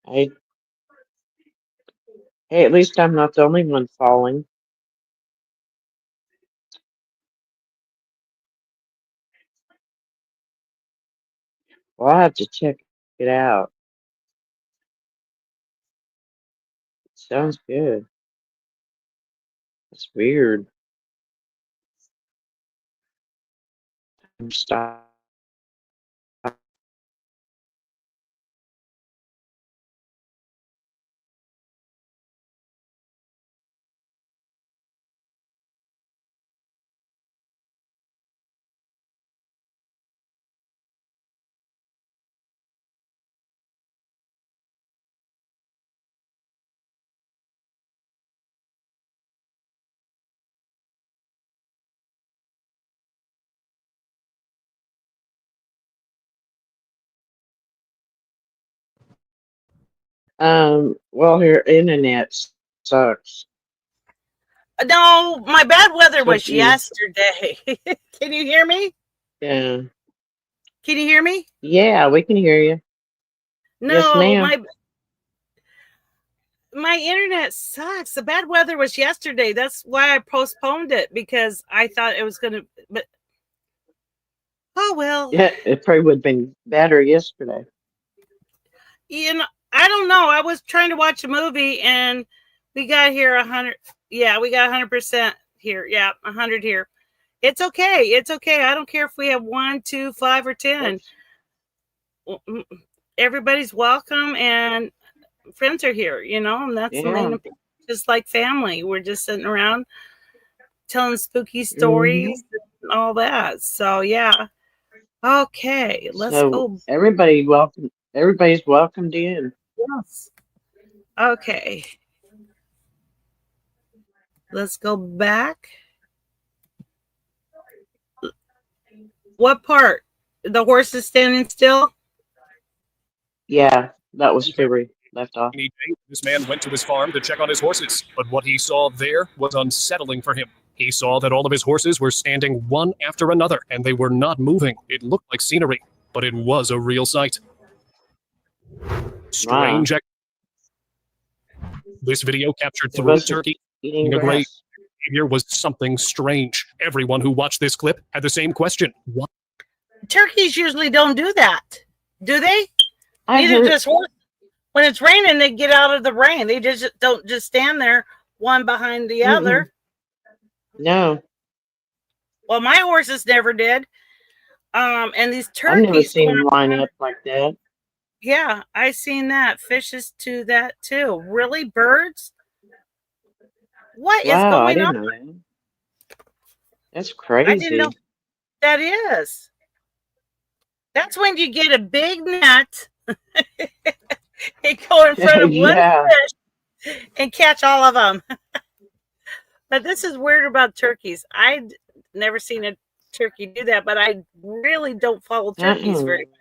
I, hey, at least I'm not the only one falling. Well, I'll have to check it out. Sounds good. It's weird. Stop. Well, your internet sucks. No, my bad weather was Except you. yesterday. Can you hear me? Yeah. Can you hear me? Yeah, we can hear you. Yes, No, ma'am. my internet sucks. The bad weather was yesterday. That's why I postponed it because I thought it was gonna. But oh well. Yeah, it probably would have been better yesterday. You know, I don't know. I was trying to watch a movie and we got here 100. Yeah, we got 100% here. Yeah, 100 here. It's okay. It's okay. I don't care if we have 1, 2, 5, or 10. Whoops. everybody's welcome and friends are here, and that's the main Yeah. just like family. We're just sitting around telling spooky Hmm. stories and all that. So yeah. Okay, let's So go. everybody's welcomed in. Yes. Okay. Let's go back. What part? The horse is standing still? Yeah, that was where we left off. Any day, this man went to his farm to check on his horses, but what he saw there was unsettling for him. He saw that all of his horses were standing one after another, and they were not moving. It looked like scenery, but it was a real sight. Strange. This video captured It 3 wasn't turkeys eating eating a grape. grass. Behavior was something strange. Everyone who watched this clip had the same question. Why Turkeys usually don't do that, do they? I Neither heard. just horse. When it's raining, they get out of the rain. They just don't just stand there one behind the Mm-mm. other. No, Well, my horses never did. And these I've never turkeys seen going them line up like that. yeah, I seen that. Fishes do that too. Really, birds? What is Wow, I going didn't on? know that. That's I didn't know crazy. that is. That's when you get a big net and go in front of one Yeah. fish and catch all of them. But this is weird about turkeys. I'd never seen a turkey do that, but I really don't follow turkeys Uh-uh. very much.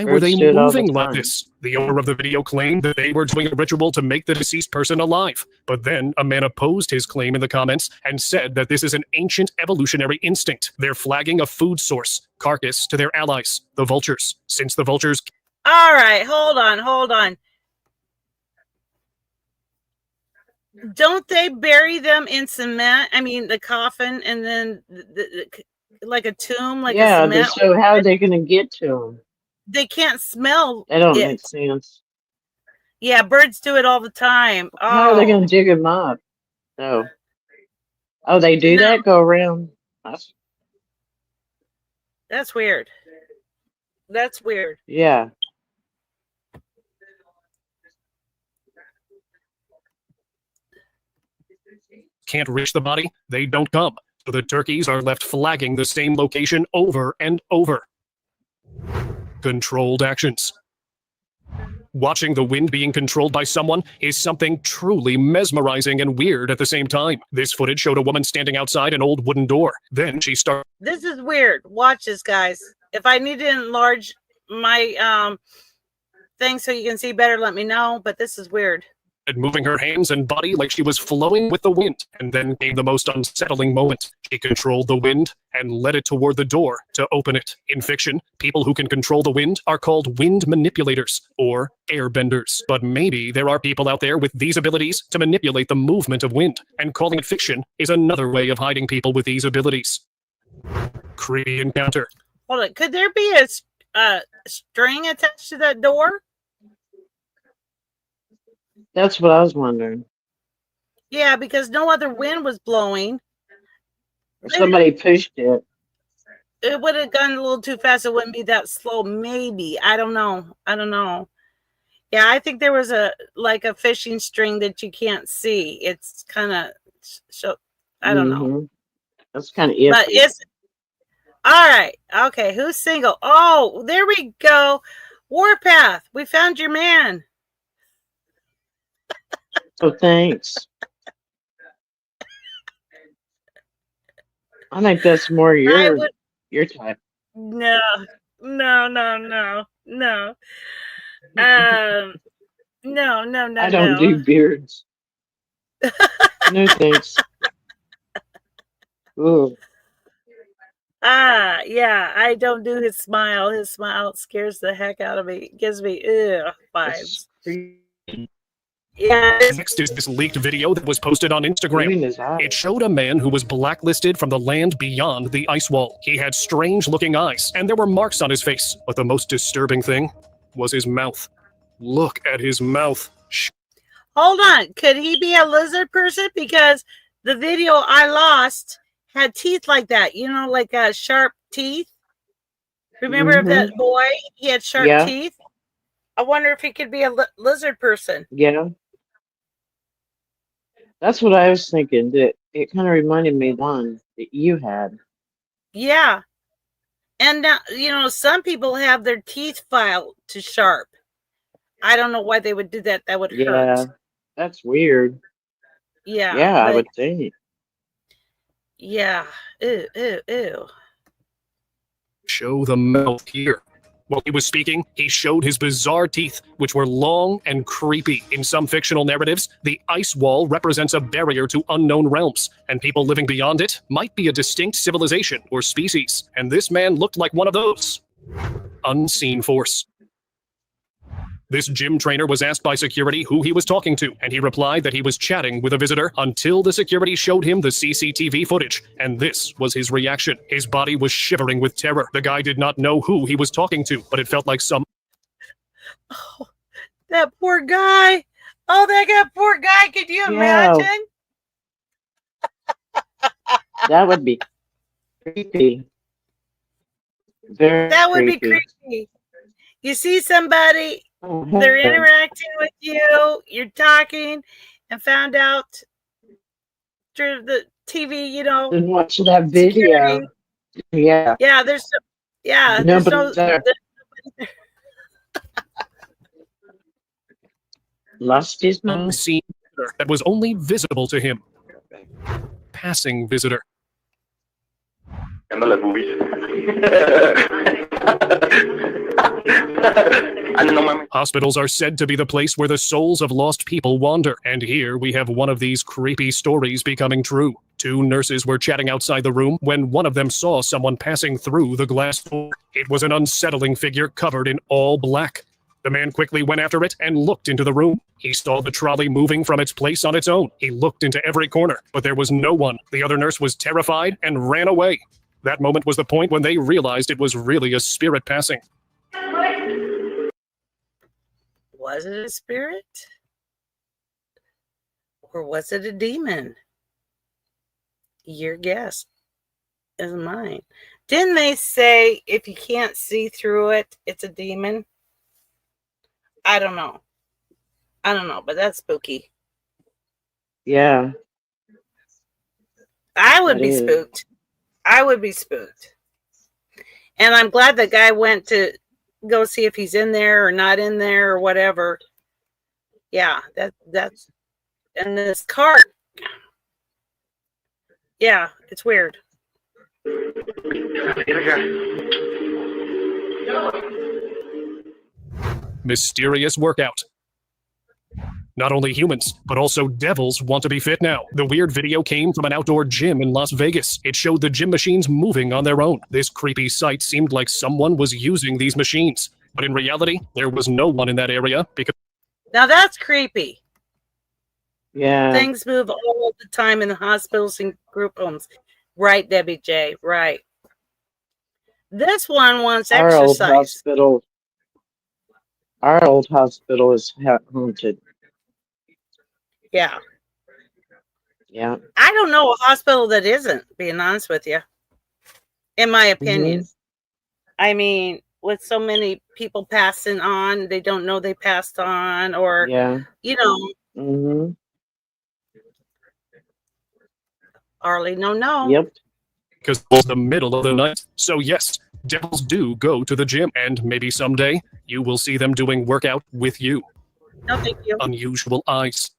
were Birds they do it all the moving like time. this? The owner of the video claimed that they were doing a ritual to make the deceased person alive. But then a man opposed his claim in the comments and said that this is an ancient evolutionary instinct. They're flagging a food source, carcass, to their allies, the vultures. Since the vultures All right, hold on. Don't they bury them in cement? I mean, the coffin, and then like a tomb, like a Yeah, cement. so how are they going to get to them? They can't smell That don't it. make sense. Yeah, birds do it all the time. How are they going Oh, to dig them up? Oh, oh, they do no, that? Go around? That's, that's weird. That's weird. yeah. can't reach the body, they don't come. So the turkeys are left flagging the same location over and over. Controlled actions. Watching the wind being controlled by someone is something truly mesmerizing and weird at the same time. This footage showed a woman standing outside an old wooden door. Then she started This is weird. Watch this, guys. If I need to enlarge my thing so you can see better, let me know. But this is weird. moving her hands and body like she was flowing with the wind. And then came the most unsettling moment. She controlled the wind and led it toward the door to open it. In fiction, people who can control the wind are called wind manipulators or airbenders. But maybe there are people out there with these abilities to manipulate the movement of wind, and calling it fiction is another way of hiding people with these abilities. Creepy encounter. Hold on. Could there be a string attached to that door? That's what I was wondering. Yeah, because no other wind was blowing. Or somebody pushed it. It would have gone a little too fast. It wouldn't be that slow. Maybe. I don't know. Yeah, I think there was a fishing string that you can't see. It's kind of so. I don't know. Mhm. That's kind of iffy. But it's all right. Okay, who's single? Oh, there we go. Warpath. We found your man. So thanks. I think that's more your type. No. No. No. I don't do beards. No thanks. Ooh. Yeah, I don't do his smile. His smile scares the heck out of me. It gives me vibes. Yeah. Next is this leaked video that was posted on Instagram. It showed a man who was blacklisted from the land beyond the ice wall. He had strange-looking eyes, and there were marks on his face. But the most disturbing thing was his mouth. Look at his mouth. Hold on. Could he be a lizard person? Because the video I lost had teeth like that. You know, like sharp teeth. Remember that boy? He had sharp Yeah. teeth. I wonder if he could be a lizard person. Yeah. That's what I was thinking. That it kind of reminded me of one that you had. Yeah. And now, you know, some people have their teeth filed to sharp. I don't know why they would do that. That would Yeah. hurt. That's weird. Yeah. Yeah, I but would think. yeah. Ew, ew, ew. Show the mouth here. While he was speaking, he showed his bizarre teeth, which were long and creepy. In some fictional narratives, the ice wall represents a barrier to unknown realms, and people living beyond it might be a distinct civilization or species. And this man looked like one of those. Unseen force. This gym trainer was asked by security who he was talking to, and he replied that he was chatting with a visitor until the security showed him the CCTV footage, and this was his reaction. His body was shivering with terror. The guy did not know who he was talking to, but it felt like some... Oh, that poor guy. Oh, that poor guy. Could you Yeah. imagine? That would be creepy. Very That would be creepy. creepy. You see somebody, Oh, they're heavens. interacting with you, you're talking, and found out through the TV, you know, Then watch that video. security. Yeah. Yeah, there's there's Nobody's there. Lost his mind. unseen visitor that was only visible to him. Passing visitor. Hospitals are said to be the place where the souls of lost people wander, and here we have one of these creepy stories becoming true. Two nurses were chatting outside the room when one of them saw someone passing through the glass door. It was an unsettling figure covered in all black. The man quickly went after it and looked into the room. He saw the trolley moving from its place on its own. He looked into every corner, but there was no one. The other nurse was terrified and ran away. That moment was the point when they realized it was really a spirit passing. Was it a spirit? Or was it a demon? Your guess is mine. Didn't they say if you can't see through it, it's a demon? I don't know. But that's spooky. Yeah. I would That be is. spooked. I would be spooked. And I'm glad the guy went to go see if he's in there or not in there or whatever. Yeah, that's and this cart. Yeah, it's weird. Mysterious workout. Not only humans, but also devils want to be fit now. The weird video came from an outdoor gym in Las Vegas. It showed the gym machines moving on their own. This creepy sight seemed like someone was using these machines. But in reality, there was no one in that area because... Now that's creepy. Yeah. Things move all the time in the hospitals and group homes. Right, Debbie J. Right. This one wants Our old exercise. hospital. Our old hospital is haunted. Yeah. Yeah. I don't know a hospital that isn't, being honest with you. In my opinion. I mean, with so many people passing on, they don't know they passed on, or, Yeah. you know, Mm-hmm. Arlie, no. Yep. because it was the middle of the night. So yes, devils do go to the gym, and maybe someday you will see them doing workout with you. No, thank you. Unusual eyes.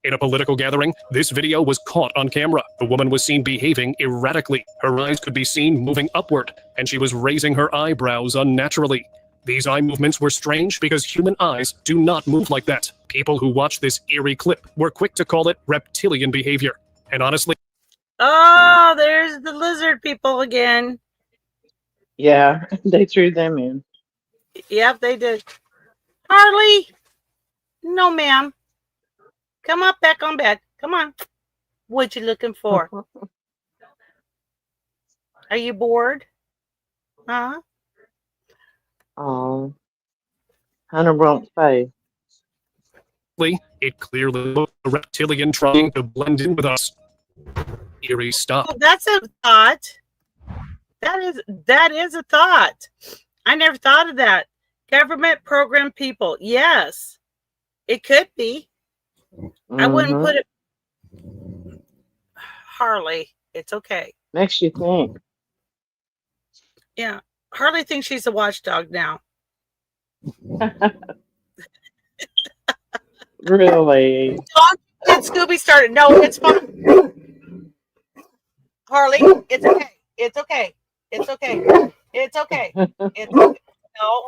In a political gathering, this video was caught on camera. The woman was seen behaving erratically. Her eyes could be seen moving upward, and she was raising her eyebrows unnaturally. These eye movements were strange because human eyes do not move like that. People who watched this eerie clip were quick to call it reptilian behavior. And honestly, Oh, there's the lizard people again. Yeah, they threw them in. Yep, they did. Harley, no, ma'am. Come up back on bed. Come on. What you looking for? Are you bored? Huh? Oh, Hunter won't say. it clearly looked a reptilian trying to blend in with us. Eerie stop. Oh, that's a thought. That is a thought. I never thought of that. Government program people. Yes, it could be. I wouldn't put it. Harley, it's okay. Makes you think. Yeah, Harley thinks she's a watchdog now. Really? Don't get Scooby started. No, it's fine. Harley, it's okay. It's okay. It's okay. It's okay. It's okay. No.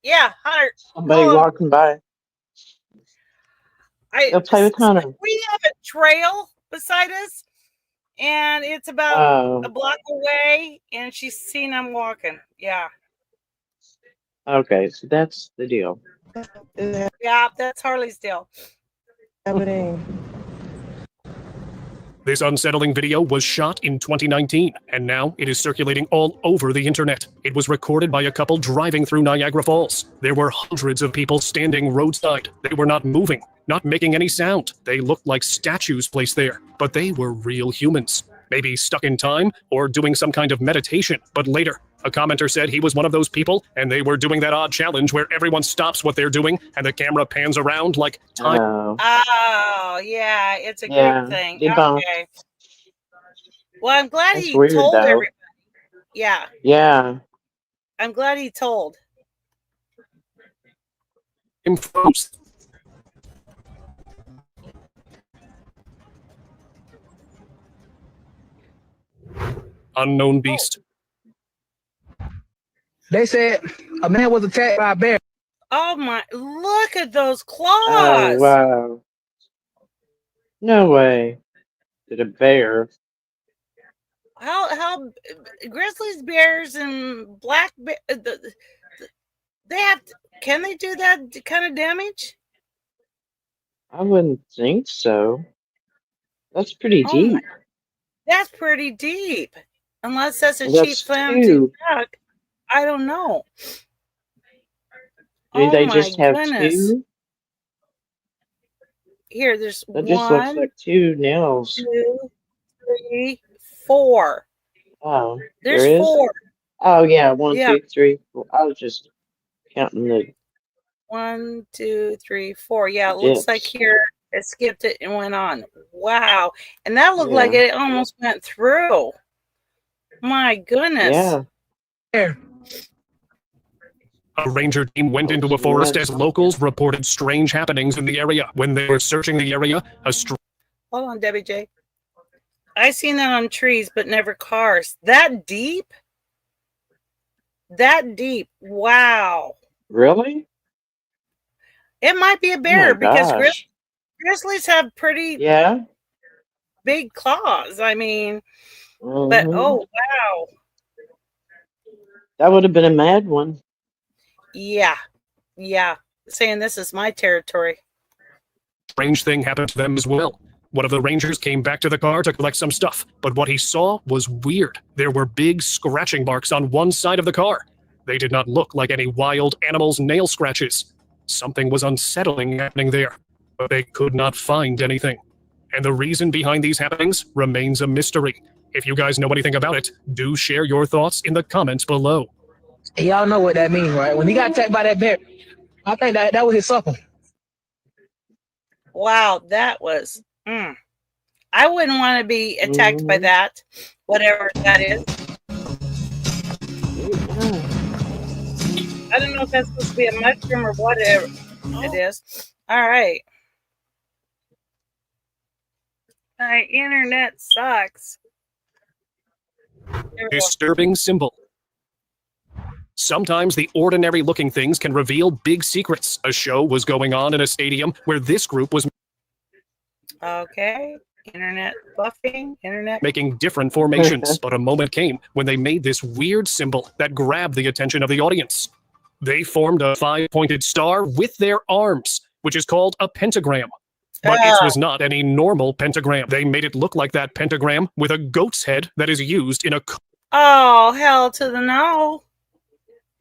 Yeah, Hunter. Somebody walking by. Go play with Hunter. We have a trail beside us, and it's about a block away, and she's seen I'm walking. Yeah. Okay, so that's the deal. Yeah, that's Harley's deal. This unsettling video was shot in 2019, and now it is circulating all over the internet. It was recorded by a couple driving through Niagara Falls. There were hundreds of people standing roadside. They were not moving, not making any sound. They looked like statues placed there, but they were real humans. Maybe stuck in time or doing some kind of meditation. But later, a commenter said he was one of those people, and they were doing that odd challenge where everyone stops what they're doing and the camera pans around like time. Oh, yeah, it's a good thing. Okay. Well, I'm glad he told everybody. Yeah. Yeah. I'm glad he told. Unknown beast. They said a man was attacked by a bear. Oh my, look at those claws. Oh, wow. No way. Did a bear? How grizzlies, bears, and black bear, they have to, can they do that kind of damage? I wouldn't think so. That's pretty deep. That's pretty deep. Unless that's a Well, cheap that's flimsy two. truck. I don't know. Do they just have two? Here, there's That just looks like two nails. 2, 3, 4. Oh, There's there is? 4. Oh, yeah. 1, Yeah. 2, 3, 4. I was just counting the 1, 2, 3, 4. Yeah, it looks like here it skipped it and went on. Wow. And that looked like it almost went through. My goodness. Yeah. A ranger team went into a forest as locals reported strange happenings in the area. When they were searching the area, Hold on, Debbie J. I seen that on trees, but never cars. That deep? That deep. Wow. Really? It might be a bear because grizzlies have pretty big claws. I mean, but oh, wow. That would have been a mad one. Yeah. Yeah. Saying this is my territory. strange thing happened to them as well. One of the rangers came back to the car to collect some stuff, but what he saw was weird. There were big scratching marks on one side of the car. They did not look like any wild animal's nail scratches. Something was unsettling happening there, but they could not find anything. And the reason behind these happenings remains a mystery. If you guys know anything about it, do share your thoughts in the comments below. Y'all know what that means, right? When he got attacked by that bear, I think that was his supper. Wow, that was... I wouldn't want to be attacked by that, whatever that is. I don't know if that's supposed to be a mushroom or whatever it is. All right. My internet sucks. Disturbing symbol. Sometimes the ordinary looking things can reveal big secrets. A show was going on in a stadium where this group was okay. Internet buffing, internet making different formations, but a moment came when they made this weird symbol that grabbed the attention of the audience. They formed a 5-pointed star with their arms, which is called a pentagram. But it was not any normal pentagram. They made it look like that pentagram with a goat's head that is used in a... Oh, hell to the no.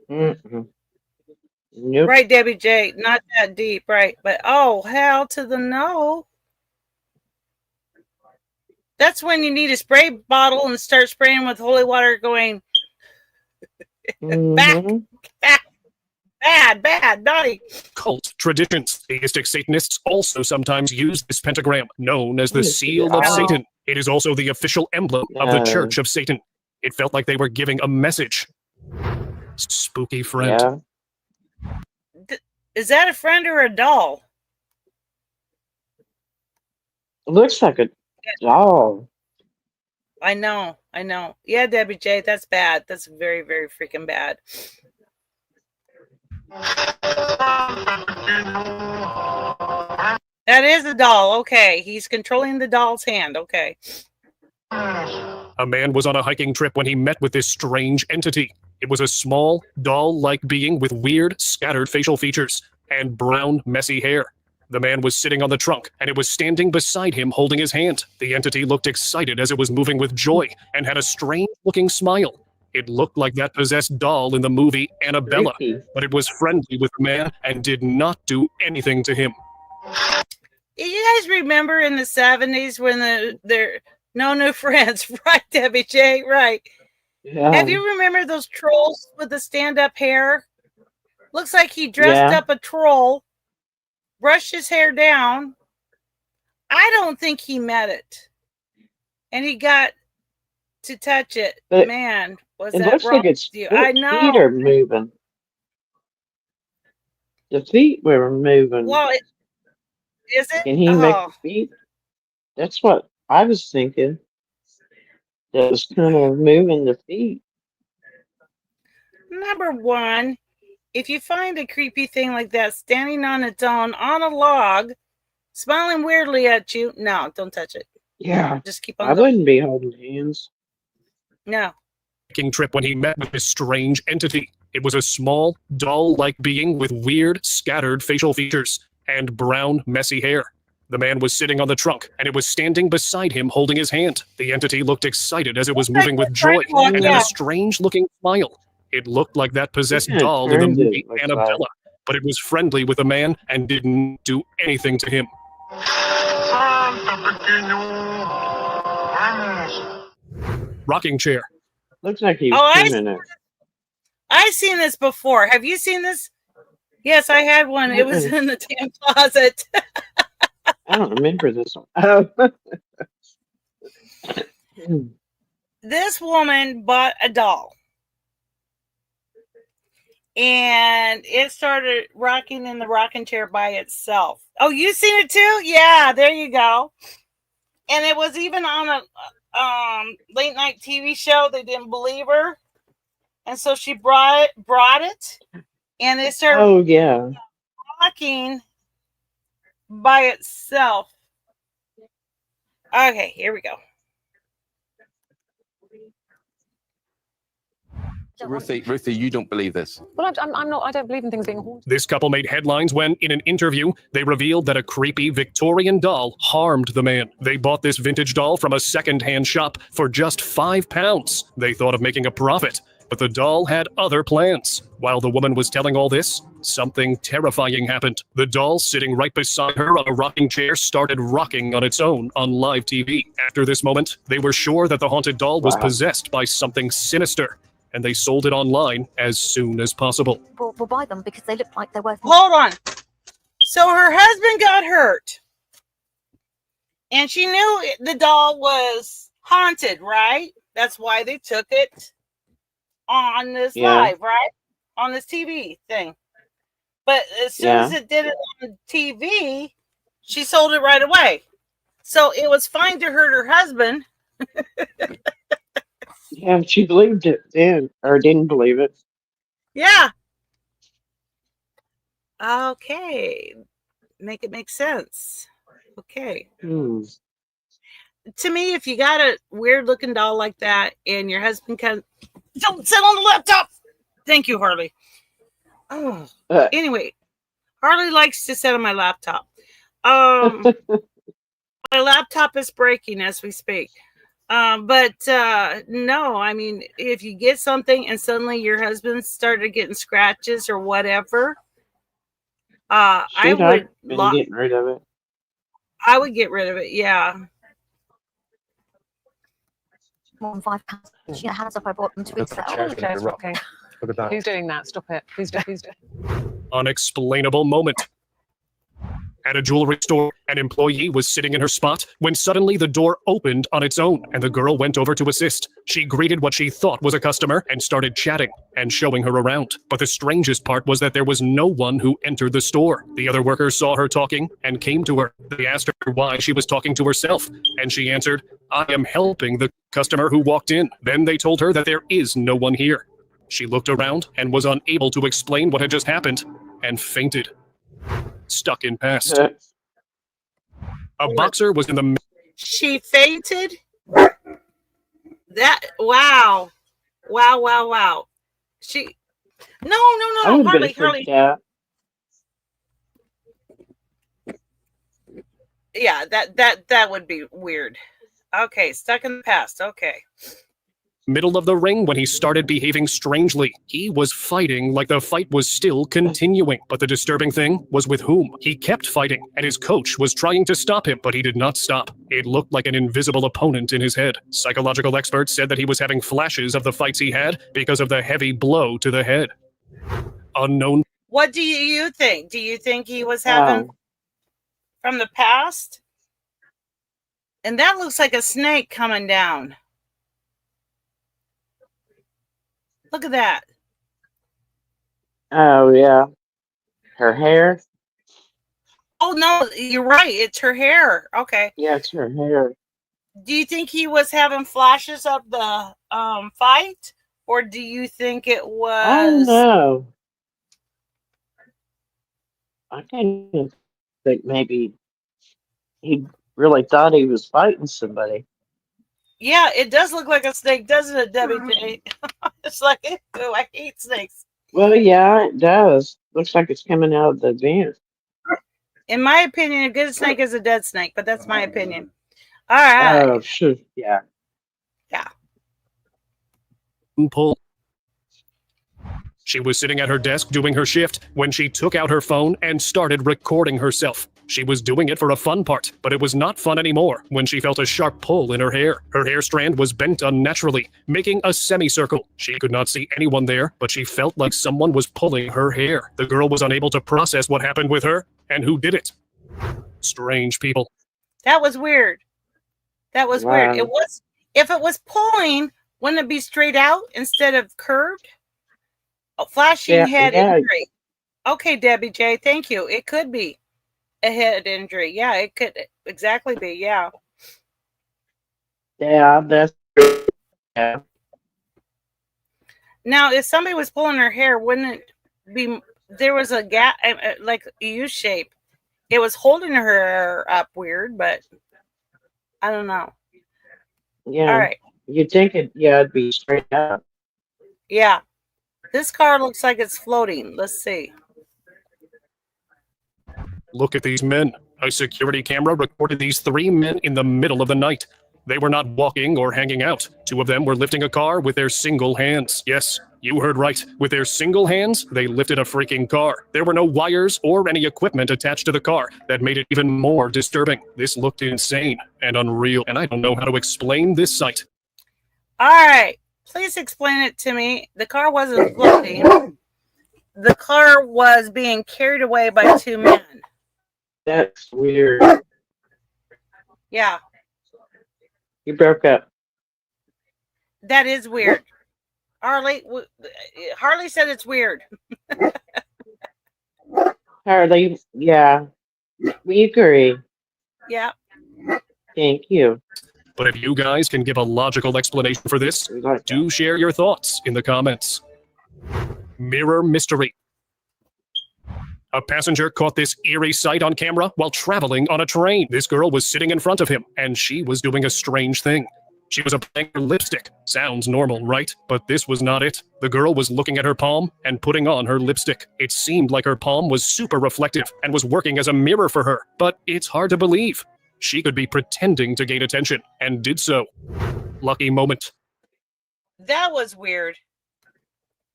Nope. Right, Debbie J. Not that deep, right? But oh, hell to the no. That's when you need a spray bottle and start spraying with holy water, going back, Mm-hmm. bad, naughty. Cult traditions. Theistic Satanists also sometimes use this pentagram, known as the Let me see. seal of Oh, Satan. It is also the official emblem of the no. Church of Satan. It felt like they were giving a message. Spooky friend. Yeah. Is that a friend or a doll? It looks like a doll. I know. Yeah, Debbie J, that's bad. That's very, very freaking bad. That is a doll. Okay. He's controlling the doll's hand. Okay. A man was on a hiking trip when he met with this strange entity. It was a small, doll-like being with weird, scattered facial features and brown, messy hair. The man was sitting on the trunk, and it was standing beside him holding his hand. The entity looked excited as it was moving with joy and had a strange-looking smile. It looked like that possessed doll in the movie Annabella, Creepy. but it was friendly with the man and did not do anything to him. You guys remember in the 70s when they're no new friends, right, Debbie J? Right. Yeah. Have you remember those trolls with the stand-up hair? Looks like he dressed Yeah. up a troll, brushed his hair down. I don't think he met it. And he got to touch it. But Man, was it that looks wrong like its with you? I feet know. are moving. The feet were moving. Well, is it? Can he make Oh, the feet? That's what I was thinking. That was kind of moving the feet. number one, if you find a creepy thing like that standing on its own on a log, smiling weirdly at you, no, don't touch it. Yeah. Just keep I on going. wouldn't be holding hands. No. Hiking trip when he met with this strange entity. It was a small, doll-like being with weird, scattered facial features and brown, messy hair. The man was sitting on the trunk, and it was standing beside him holding his hand. The entity looked excited as it was moving with joy and had Yeah. a strange-looking smile. It looked like that possessed What kind of doll in the turns it movie looks Annabella, like? but it was friendly with the man and didn't do anything to him. Rocking chair. Looks like he Oh, was turning it. I've seen this before. Have you seen this? Yes, I had one. It was in the damn closet. I don't remember this one. Oh. This woman bought a doll. And it started rocking in the rocking chair by itself. Oh, you seen it too? Yeah, there you go. And it was even on a late night TV show. They didn't believe her, and so she brought it, and it started Oh, yeah. rocking by itself. Okay, here we go. Ruthie, you don't believe this. Well, I'm not. I don't believe in things being haunted. This couple made headlines when, in an interview, they revealed that a creepy Victorian doll harmed the man. They bought this vintage doll from a second-hand shop for just £5. They thought of making a profit, but the doll had other plans. While the woman was telling all this, something terrifying happened. The doll sitting right beside her on a rocking chair started rocking on its own on live TV. After this moment, they were sure that the haunted doll was possessed by something sinister, and they sold it online as soon as possible. We'll buy them because they look like they're worth. Hold on. So her husband got hurt, and she knew the doll was haunted, right? That's why they took it on this live, right? On this TV thing. But as soon as it did it on TV, she sold it right away. So it was fine to hurt her husband. Yeah, she believed it then, or didn't believe it. Yeah. Okay. Make it make sense. Okay. Hmm. To me, if you got a weird looking doll like that and your husband can don't sit on the laptop. Thank you, Harley. Oh, anyway, Harley likes to sit on my laptop. My laptop is breaking as we speak. But no, I mean, if you get something and suddenly your husband started getting scratches or whatever, I would been getting rid of it. I would get rid of it. Yeah. more than £5. She hands up, I bought them 2 weeks ago. chair's gonna be rocked. Look at that. Who's doing that? Stop it. Who's doing Unexplainable moment. At a jewelry store, an employee was sitting in her spot when suddenly the door opened on its own and the girl went over to assist. She greeted what she thought was a customer and started chatting and showing her around. But the strangest part was that there was no one who entered the store. The other workers saw her talking and came to her. They asked her why she was talking to herself, and she answered, "I am helping the customer who walked in." Then they told her that there is no one here. She looked around and was unable to explain what had just happened and fainted. Stuck in past. A boxer was in the... She fainted? That, wow. Wow. She, no, Harley. Yeah, that would be weird. Okay, stuck in the past. Okay. Middle of the ring when he started behaving strangely. He was fighting like the fight was still continuing. But the disturbing thing was with whom. He kept fighting, and his coach was trying to stop him, but he did not stop. It looked like an invisible opponent in his head. Psychological experts said that he was having flashes of the fights he had because of the heavy blow to the head. Unknown. What do you think? Do you think he was having from the past? And that looks like a snake coming down. Look at that. Oh, yeah. Her hair? Oh, no, you're right. It's her hair. Okay. Yeah, it's her hair. Do you think he was having flashes of the fight? Or do you think it was... I don't know. I kind of think maybe he really thought he was fighting somebody. Yeah, it does look like a snake, doesn't it, Debbie J? It's like, ew, I hate snakes. Well, yeah, it does. Looks like it's coming out of the vent. In my opinion, a good snake is a dead snake, but that's my opinion. All right. Oh, sure. Yeah. Yeah. Pull. She was sitting at her desk doing her shift when she took out her phone and started recording herself. She was doing it for a fun part, but it was not fun anymore when she felt a sharp pull in her hair. Her hair strand was bent unnaturally, making a semicircle. She could not see anyone there, but she felt like someone was pulling her hair. The girl was unable to process what happened with her and who did it. Strange people. That was weird. That was weird. It was, if it was pulling, wouldn't it be straight out instead of curved? A flashing head injury. Okay, Debbie J, thank you. It could be a head injury. Yeah, it could exactly be. Yeah. Yeah, that's yeah. Now, if somebody was pulling her hair, wouldn't it be, there was a gap, like a U shape. It was holding her hair up weird, but I don't know. Yeah. All right. You'd think it'd be straight up. Yeah. This car looks like it's floating. Let's see. Look at these men. A security camera recorded these 3 men in the middle of the night. They were not walking or hanging out. 2 of them were lifting a car with their single hands. Yes, you heard right. With their single hands, they lifted a freaking car. There were no wires or any equipment attached to the car. That made it even more disturbing. This looked insane and unreal, and I don't know how to explain this sight. All right. Please explain it to me. The car wasn't floating. The car was being carried away by 2 men. That's weird. Yeah. You broke up. That is weird. Harley said it's weird. Harley, yeah. We agree. Yeah. Thank you. But if you guys can give a logical explanation for this, do share your thoughts in the comments. Mirror mystery. A passenger caught this eerie sight on camera while traveling on a train. This girl was sitting in front of him, and she was doing a strange thing. She was applying her lipstick. Sounds normal, right? But this was not it. The girl was looking at her palm and putting on her lipstick. It seemed like her palm was super reflective and was working as a mirror for her, but it's hard to believe. She could be pretending to gain attention, and did so. Lucky moment. That was weird.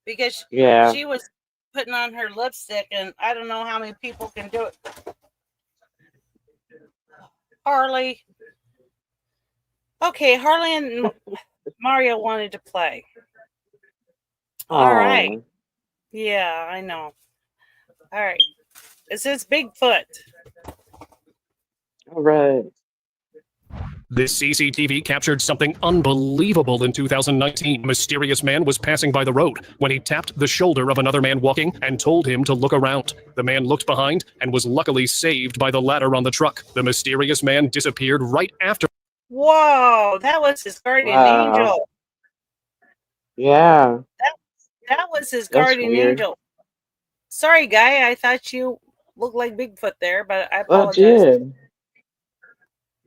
Because she was putting on her lipstick, and I don't know how many people can do it. Harley. Okay, Harley and Mario wanted to play. All right. Oh, Yeah, I know. All right. It says Bigfoot. all right. This CCTV captured something unbelievable in 2019. A mysterious man was passing by the road when he tapped the shoulder of another man walking and told him to look around. The man looked behind and was luckily saved by the ladder on the truck. The mysterious man disappeared right after. Whoa, that was his guardian Wow. angel. Yeah, That was his that's guardian weird. angel. Sorry, guy. I thought you looked like Bigfoot there, but I Well, it apologize. did.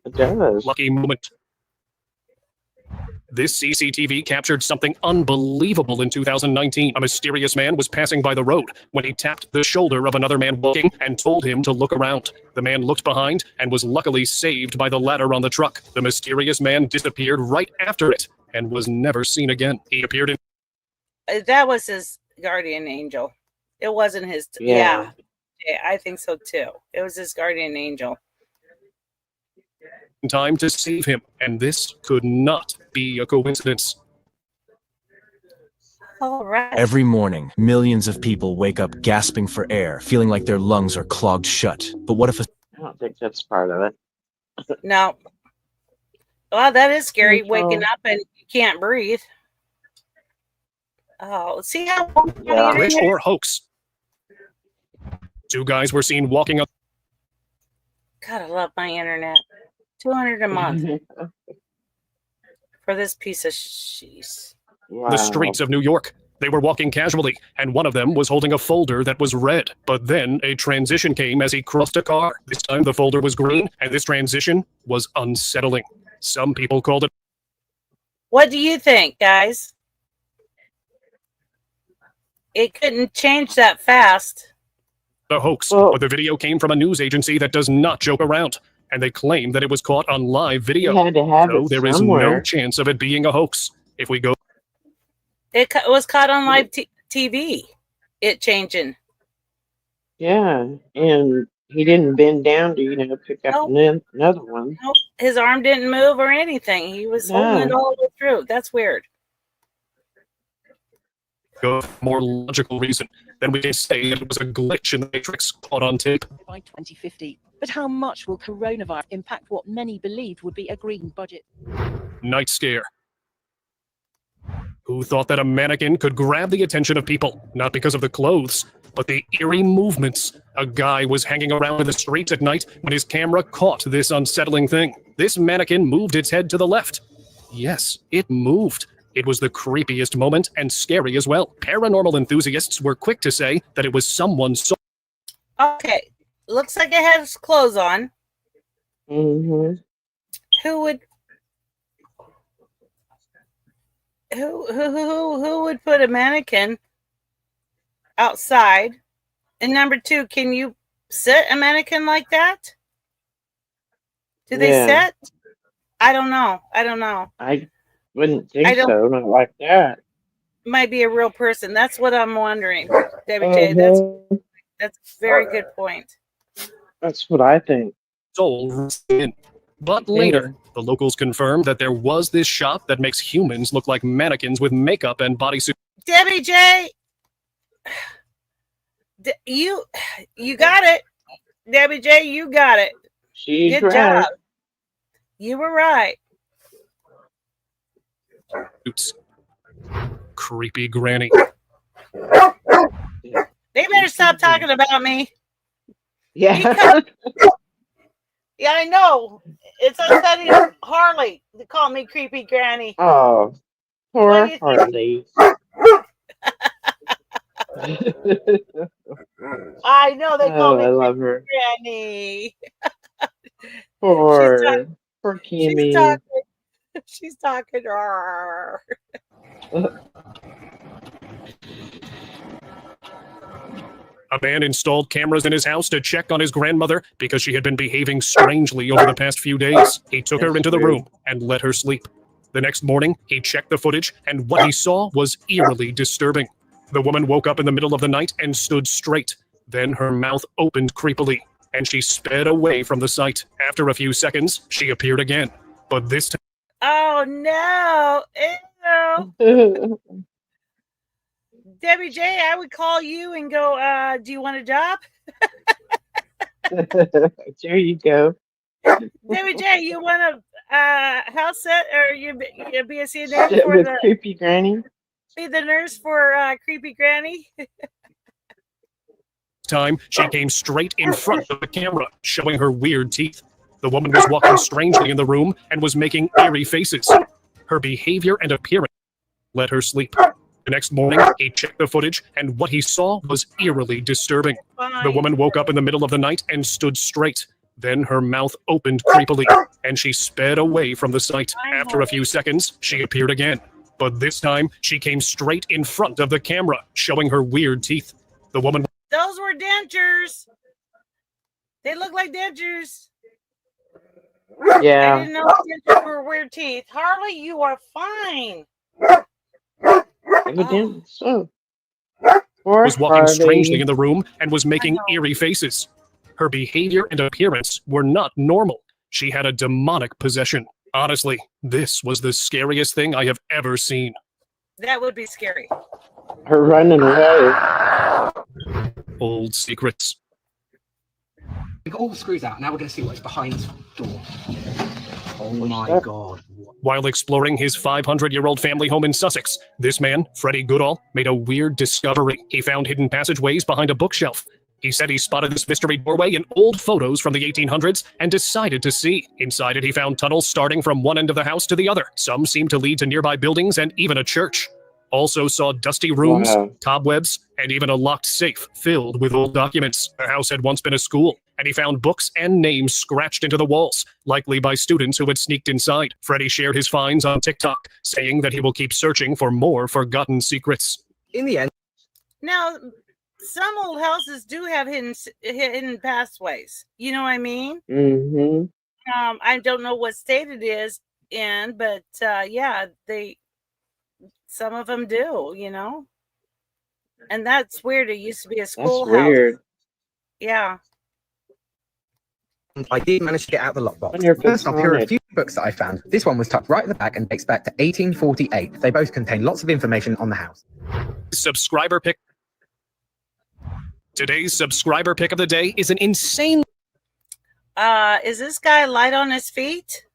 It does. Lucky moment. This CCTV captured something unbelievable in 2019. A mysterious man was passing by the road when he tapped the shoulder of another man walking and told him to look around. The man looked behind and was luckily saved by the ladder on the truck. The mysterious man disappeared right after it and was never seen again. He appeared in That was his guardian angel. It wasn't his. Yeah. Yeah, I think so too. It was his guardian angel. time to save him, and this could not be a coincidence. All right. Every morning, millions of people wake up gasping for air, feeling like their lungs are clogged shut. But what if a I don't think that's part of it. No. Well, that is scary, Okay. waking up and you can't breathe. Oh, see how Yeah. Glitch or hoax? Two guys were seen walking up God, I love my internet. $200 a month for this piece of cheese. Wow. the streets of New York. They were walking casually, and one of them was holding a folder that was red. But then a transition came as he crossed a car. This time the folder was green, and this transition was unsettling. Some people called it What do you think, guys? It couldn't change that fast. a hoax, Well- but the video came from a news agency that does not joke around, and they claim that it was caught on live You video. had to have So it there is somewhere. no chance of it being a hoax. If we go It was caught on live TV. It changing. Yeah, and he didn't bend down to, pick up Nope. another one. Nope. His arm didn't move or anything. He was holding it No. all the way through. That's weird. go for a more logical reason, then we can say that it was a glitch in the Matrix caught on tape. by 2050. But how much will coronavirus impact what many believed would be a green budget? Night scare. Who thought that a mannequin could grab the attention of people, not because of the clothes, but the eerie movements? A guy was hanging around in the streets at night when his camera caught this unsettling thing. This mannequin moved its head to the left. Yes, it moved. It was the creepiest moment and scary as well. Paranormal enthusiasts were quick to say that it was someone's soul. Okay. Looks like it has clothes on. Mm-hmm. Who would who would put a mannequin outside? And number two, can you set a mannequin like that? Do they Yeah. set? I don't know. I wouldn't think I don't- so, not like that. Might be a real person. That's what I'm wondering, Debbie J. That's Mhm. a very good point. That's what I think. Soul in. But later, the locals confirmed that there was this shop that makes humans look like mannequins with makeup and bodysuits. Debbie J. You got it. Debbie J, you got it. She's Good right. job. You were right. Creepy granny. They better stop talking about me. Yeah. Yeah, I know. It's upsetting Harley to call me creepy granny. Oh, poor What do you Harley. I know they call Oh, me I love her. granny. Poor She's Kimmy. talking. She's talking to her. A man installed cameras in his house to check on his grandmother because she had been behaving strangely over the past few days. He took her That's into the weird. room and let her sleep. The next morning, he checked the footage, and what he saw was eerily disturbing. The woman woke up in the middle of the night and stood straight. Then her mouth opened creepily, and she sped away from the sight. After a few seconds, she appeared again. But this time, Oh no! Ew. Debbie J, I would call you and go, do you want a job? There you go. Debbie J, you want a house set or you be a CNA Sit for with the creepy granny. be the nurse for creepy granny? Time, she came straight in front of the camera, showing her weird teeth. The woman was walking strangely in the room and was making eerie faces. Her behavior and appearance let her sleep. The next morning, he checked the footage, and what he saw was eerily disturbing. The woman woke up in the middle of the night and stood straight. Then her mouth opened creepily, and she sped away from the site. After a few seconds, she appeared again. But this time, she came straight in front of the camera, showing her weird teeth. The woman... Those were dentures. They look like dentures. Yeah. I didn't know dentures were weird teeth. Harley, you are fine. Evidently so. Was walking strangely in the room and was making eerie faces. Her behavior and appearance were not normal. She had a demonic possession. Honestly, this was the scariest thing I have ever seen. That would be scary. Her running away. Old secrets. We got all the screws out. Now we're going to see what's behind this door. Oh my God. While exploring his 500-year-old family home in Sussex, this man, Freddie Goodall, made a weird discovery. He found hidden passageways behind a bookshelf. He said he spotted this mystery doorway in old photos from the 1800s and decided to see. Inside it, he found tunnels starting from one end of the house to the other. Some seemed to lead to nearby buildings and even a church. Also saw dusty rooms, cobwebs, and even a locked safe filled with old documents. The house had once been a school, and he found books and names scratched into the walls, likely by students who had sneaked inside. Freddie shared his finds on TikTok, saying that he will keep searching for more forgotten secrets. In the end. Now, some old houses do have hidden pathways. You know what I mean? Mm-hmm. I don't know what state it is in, but yeah, some of them do, you know? And that's weird. It used to be a schoolhouse. That's weird. Yeah. I did manage to get out the lockbox. First off, here are a few books that I found. This one was tucked right at the back and dates back to 1848. They both contain lots of information on the house. Subscriber pick. Today's subscriber pick of the day is an insane... Is this guy light on his feet?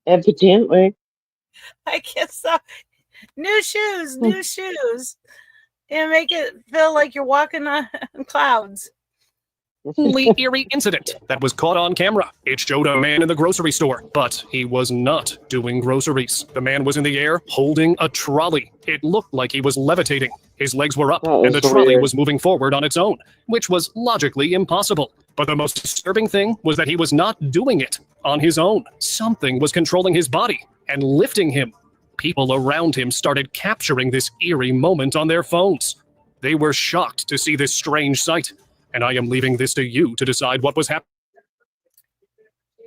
Evidently. I guess so. New shoes. And make it feel like you're walking on clouds. Only eerie incident that was caught on camera. It showed a man in the grocery store, but he was not doing groceries. The man was in the air holding a trolley. It looked like he was levitating. His legs were up, and the trolley was moving forward on its own, which was logically impossible. But the most disturbing thing was that he was not doing it on his own. Something was controlling his body and lifting him. People around him started capturing this eerie moment on their phones. They were shocked to see this strange sight. And I am leaving this to you to decide what was happening.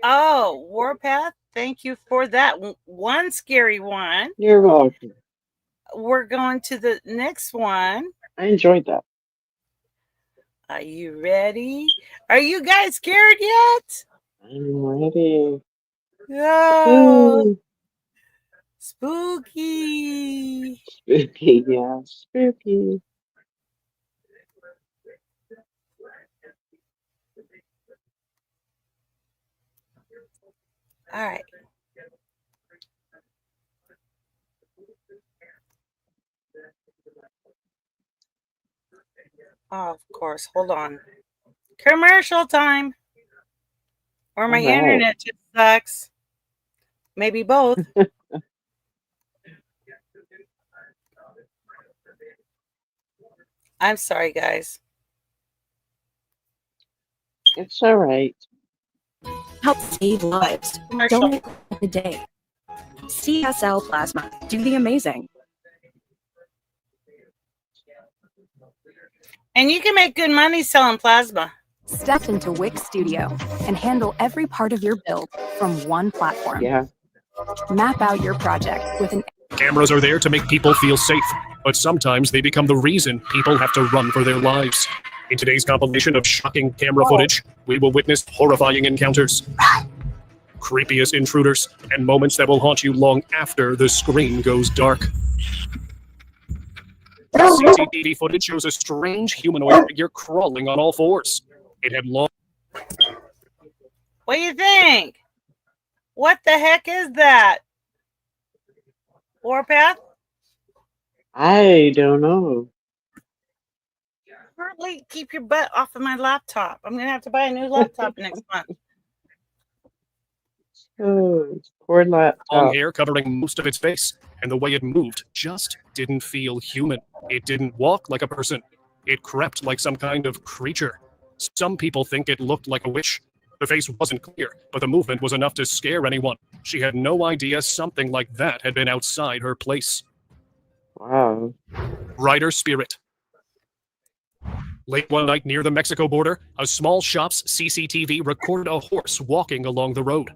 Oh, Warpath, thank you for that one scary one. You're welcome. We're going to the next one. I enjoyed that. Are you ready? Are you guys scared yet? I'm ready. Oh, spooky. Spooky, yeah, spooky. All right. Oh, of course. Hold on. Commercial time. Or my internet just sucks. Maybe both. I'm sorry, guys. It's all right. Help save lives. Donate a day. CSL Plasma. Do the amazing. And you can make good money selling plasma. Step into Wix Studio and handle every part of your build from one platform. Yeah. Map out your project with an... Cameras are there to make people feel safe, but sometimes they become the reason people have to run for their lives. In today's compilation of shocking camera footage, we will witness horrifying encounters. creepiest intruders, and moments that will haunt you long after the screen goes dark. CCTV footage shows a strange humanoid figure crawling on all fours. It had long... What do you think? What the heck is that? Warpath? I don't know. Hardly keep your butt off of my laptop. I'm going to have to buy a new laptop next month. Oh, poor laptop. Long hair covering most of its face, and the way it moved just didn't feel human. It didn't walk like a person. It crept like some kind of creature. Some people think it looked like a witch. The face wasn't clear, but the movement was enough to scare anyone. She had no idea something like that had been outside her place. Wow. Rider spirit. Late one night near the Mexico border, a small shop's CCTV recorded a horse walking along the road.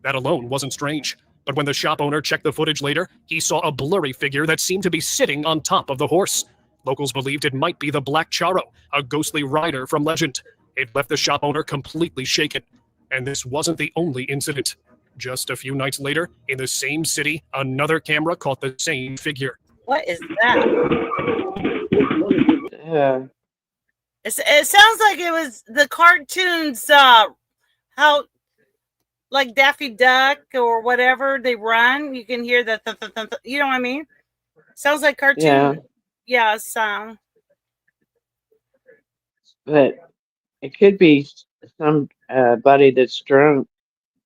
That alone wasn't strange, but when the shop owner checked the footage later, he saw a blurry figure that seemed to be sitting on top of the horse. Locals believed it might be the Black Charro, a ghostly rider from legend. It left the shop owner completely shaken. And this wasn't the only incident. Just a few nights later, in the same city, another camera caught the same figure. What is that? Yeah. It sounds like it was the cartoons, how, like Daffy Duck or whatever, they run. You can hear the you know what I mean? Sounds like cartoon. Yeah, sound. But it could be some buddy that's drunk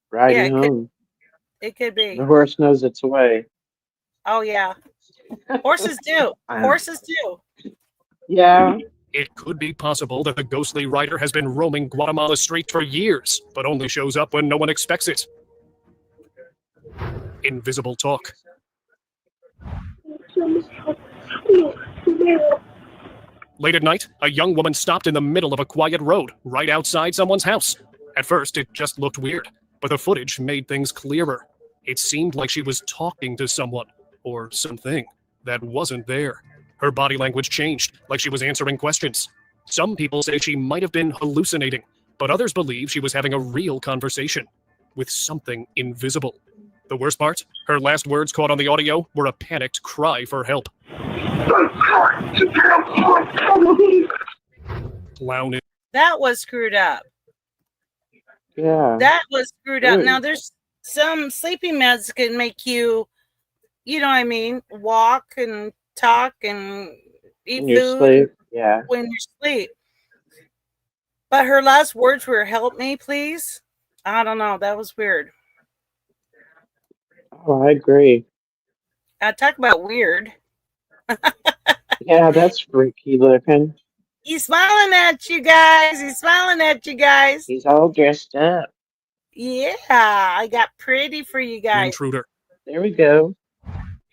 riding home. It could be. The horse knows its way. Oh, yeah. Horses do. Horses do. Yeah. It could be possible that the ghostly rider has been roaming Guatemala streets for years, but only shows up when no one expects it. Invisible talk. Late at night, a young woman stopped in the middle of a quiet road, right outside someone's house. At first, it just looked weird, but the footage made things clearer. It seemed like she was talking to someone, or something, that wasn't there. Her body language changed, like she was answering questions. Some people say she might have been hallucinating, but others believe she was having a real conversation with something invisible. The worst part? Her last words caught on the audio were a panicked cry for help. Clown. That was screwed up. Yeah. That was screwed up. Now, there's some sleeping meds can make you, you know what I mean, walk and talk and eat food sleep. Yeah. when you sleep. But her last words were, "Help me, please." I don't know. That was weird. Oh, I agree. Talk about weird. Yeah, that's freaky looking. He's smiling at you guys. He's smiling at you guys. He's all dressed up. Yeah, I got pretty for you guys. Intruder. There we go.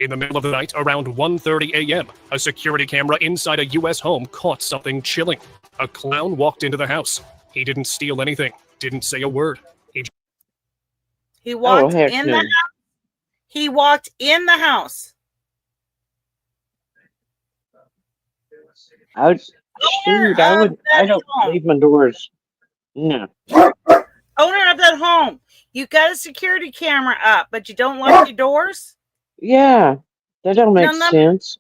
In the middle of the night, around 1:30 a.m., a security camera inside a U.S. home caught something chilling. A clown walked into the house. He didn't steal anything, didn't say a word. He walked in the house. He walked in the house. I don't leave my doors. No. Owner of that home, you got a security camera up, but you don't lock your doors? Yeah, that don't make sense.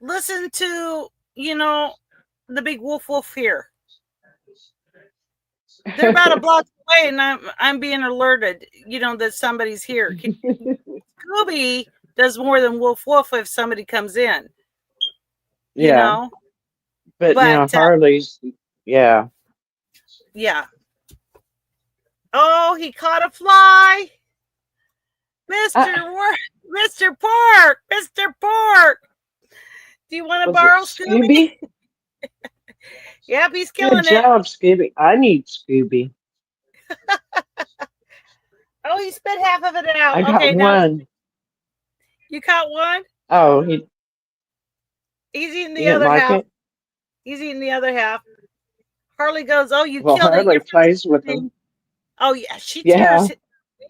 Listen to, the big woof here. They're about a block away, and I'm being alerted, that somebody's here. Scooby does more than woof if somebody comes in. You know? But now Harley's, yeah. Yeah. Oh, he caught a fly. Mr. Pork. Do you want to borrow Scooby? Yep, he's killing it. Good job, Scooby. I need Scooby. Oh, he spit half of it out. I got one. You caught one? Oh, he's eating the other half. He's eating the other half. Harley goes, "Oh, you killed it." Harley plays with him. Oh yeah, she tears his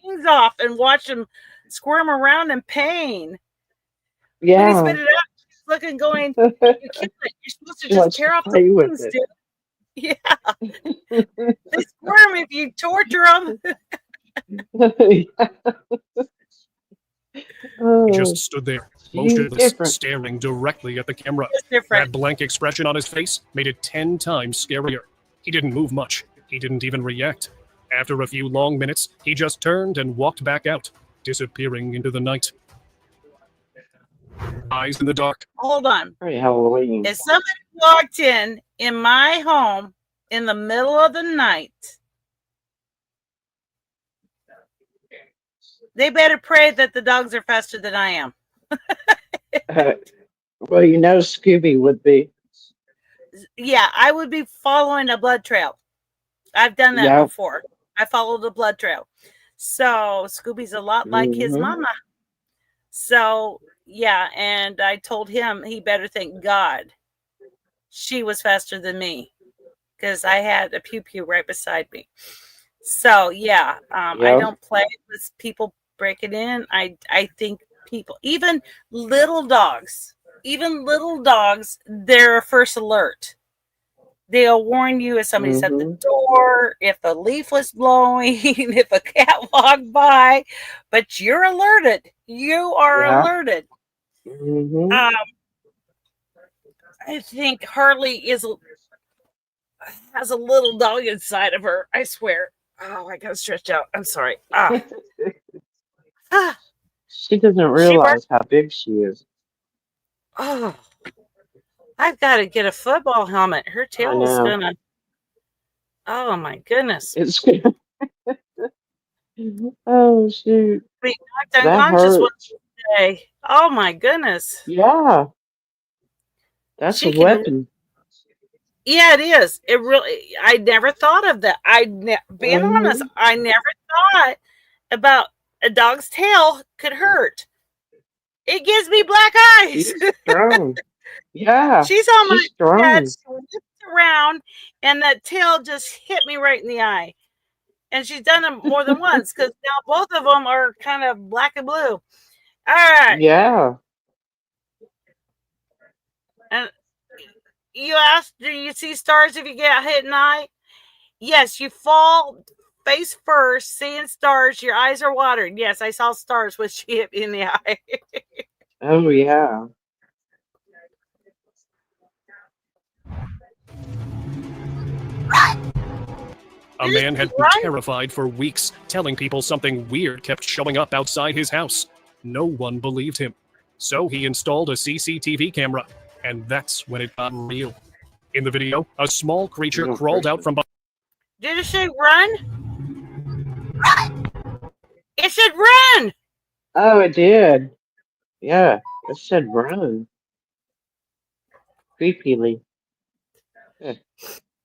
wings off and watch him squirm around in pain. Yeah. When he spit it out, she's looking, going, "You killed it. You're supposed to just tear off the wings, dude." Yeah. They squirm if you torture them. He Oh, just stood there, she's motionless, different. staring directly at the camera. It's different. That blank expression on his face made it 10 times scarier. He didn't move much. He didn't even react. After a few long minutes, he just turned and walked back out, disappearing into the night. Eyes in the dark. Hold on. Very Halloween. If somebody walked in my home in the middle of the night, they better pray that the dogs are faster than I am. Well, you know, Scooby would be. Yeah, I would be following a blood trail. I've done that Yep. before. I followed a blood trail. So Scooby's a lot like his Mhm. mama. So yeah, and I told him he better thank God she was faster than me because I had a pew pew right beside me. So yeah, I Yep. don't play with people breaking in. I think people, even little dogs, they're a first alert. They'll warn you if somebody's at the Mhm. door, if a leaf was blowing, if a cat walked by, but you're alerted. You are Yeah. alerted. Mhm. I think Harley has a little dog inside of her. I swear. Oh, I got stretched out. I'm sorry. She doesn't She realize how big she is. Oh, I've got to get a football helmet. Her I tail is know. gonna. Oh my goodness. It's oh shoot. Be knocked That unconscious one hurts. day. Oh my goodness. Yeah. That's a She can. weapon. Yeah, it is. It really. I never thought of that. Being honest, Mhm. I never thought about a dog's tail could hurt. It gives me black eyes. She's strong. Yeah. She's on my She's strong. head. She whipped around, and that tail just hit me right in the eye. And she's done it more than once because now both of them are kind of black and blue. All right. Yeah. And you asked, do you see stars if you get hit at night? Yes, you fall face first, seeing stars. Your eyes are watered. Yes, I saw stars when she hit me in the eye. Oh yeah. A man had been terrified for weeks, telling people something weird kept showing up outside his house. No one believed him. So he installed a CCTV camera, and that's when it got real. In the video, a small creature crawled out from behind. Did it say run? Run! It said run! Oh, it did. Yeah. It said run. Creepily. Yeah.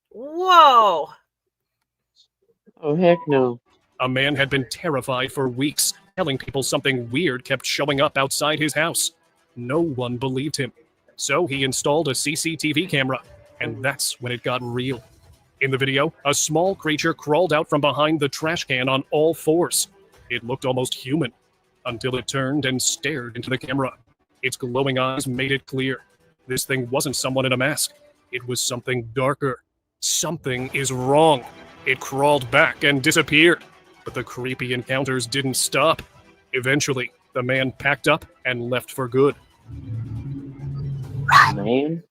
Whoa. Oh heck no. A man had been terrified for weeks, telling people something weird kept showing up outside his house. No one believed him. So he installed a CCTV camera, and that's when it got real. In the video, a small creature crawled out from behind the trash can on all fours. It looked almost human, until it turned and stared into the camera. Its glowing eyes made it clear. This thing wasn't someone in a mask. It was something darker. Something is wrong. It crawled back and disappeared. But the creepy encounters didn't stop. Eventually, the man packed up and left for good. Man.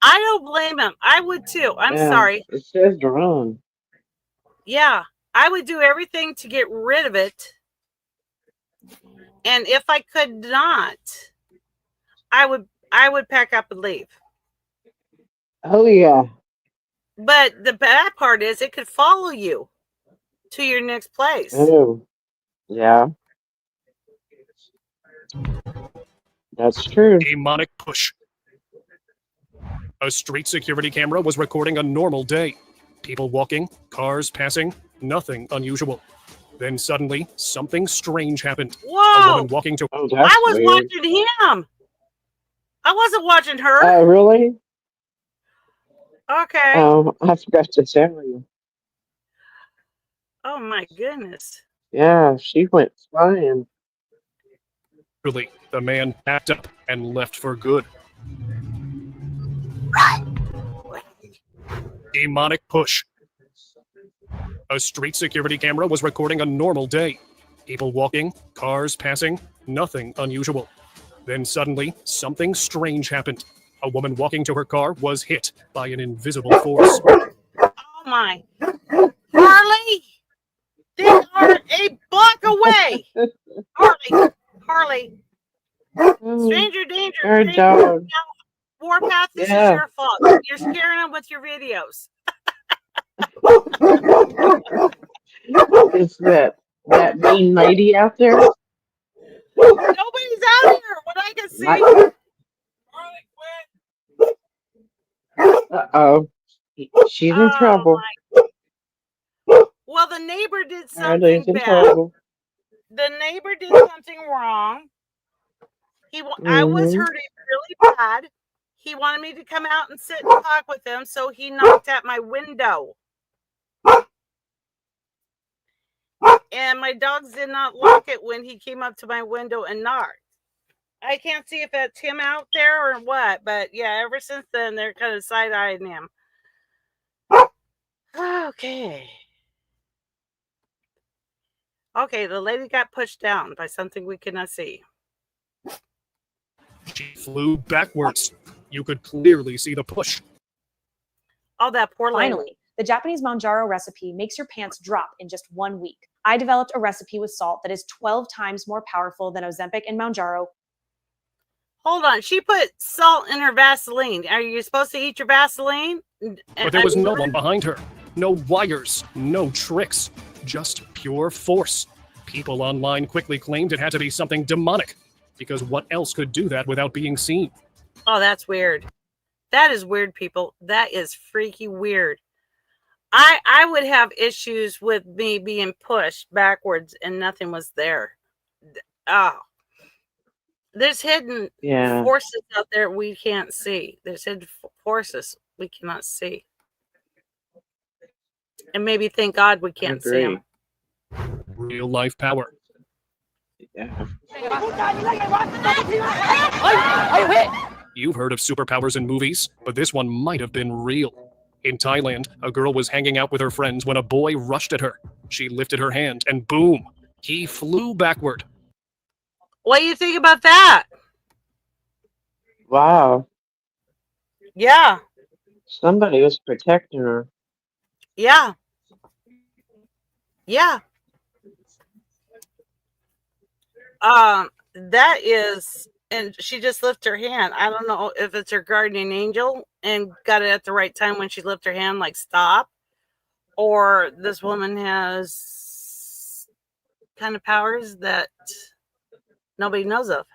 I don't blame him. I would too. I'm Yeah, sorry. It says run. Yeah, I would do everything to get rid of it. And if I could not, I would pack up and leave. Oh yeah. But the bad part is it could follow you to your next place. Oh. Yeah. That's true. Demonic push. A street security camera was recording a normal day. People walking, cars passing, nothing unusual. Then suddenly, something strange happened. A Whoa! woman walking to. Oh, that's I was weird. watching him. I wasn't watching her. Oh, really? Okay. Oh, I forgot to tell you. Oh my goodness. Yeah, she went flying. Really, the man packed up and left for good. Demonic push. A street security camera was recording a normal day. People walking, cars passing, nothing unusual. Then suddenly, something strange happened. A woman walking to her car was hit by an invisible force. Oh my. Harley! They are a block away! Harley! Stranger danger! Our Stranger dog. Warpath, this is Yeah. your fault. You're scaring them with your videos. Is that mean lady out there? Nobody's out here. What I can see. Uh-oh. She's in trouble. Well, the neighbor did Harley's something in bad. trouble. The neighbor did something wrong. I was hurting really bad. He wanted me to come out and sit and talk with him, so he knocked at my window. And my dogs did not lock it when he came up to my window and knocked. I can't see if that's him out there or what, but yeah, ever since then, they're kind of side-eyeing him. Okay. Okay, the lady got pushed down by something we cannot see. She flew backwards. You could clearly see the push. Oh, that poor lady. Finally, the Japanese Manjaro recipe makes your pants drop in just 1 week. I developed a recipe with salt that is 12 times more powerful than Ozempic and Manjaro. Hold on, she put salt in her Vaseline. Are you supposed to eat your Vaseline? But there was no one behind her. No wires, no tricks, just pure force. People online quickly claimed it had to be something demonic, because what else could do that without being seen? Oh, that's weird. That is weird, people. That is freaky weird. I would have issues with me being pushed backwards and nothing was there. Oh. There's hidden forces out there we can't see. There's hidden forces we cannot see. And maybe thank God we can't see them. Real life power. Yeah. You've heard of superpowers in movies, but this one might have been real. In Thailand, a girl was hanging out with her friends when a boy rushed at her. She lifted her hand and boom, he flew backward. What do you think about that? Wow. Yeah. Somebody was protecting her. Yeah. Yeah. That is, and she just lifted her hand. I don't know if it's her guardian angel and got it at the right time when she lifted her hand, like stop, or this woman has kind of powers that nobody knows of,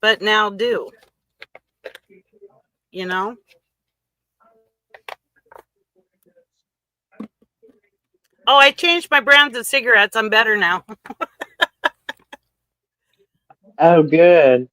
but now do. You know? Oh, I changed my brands of cigarettes. I'm better now. Oh, good.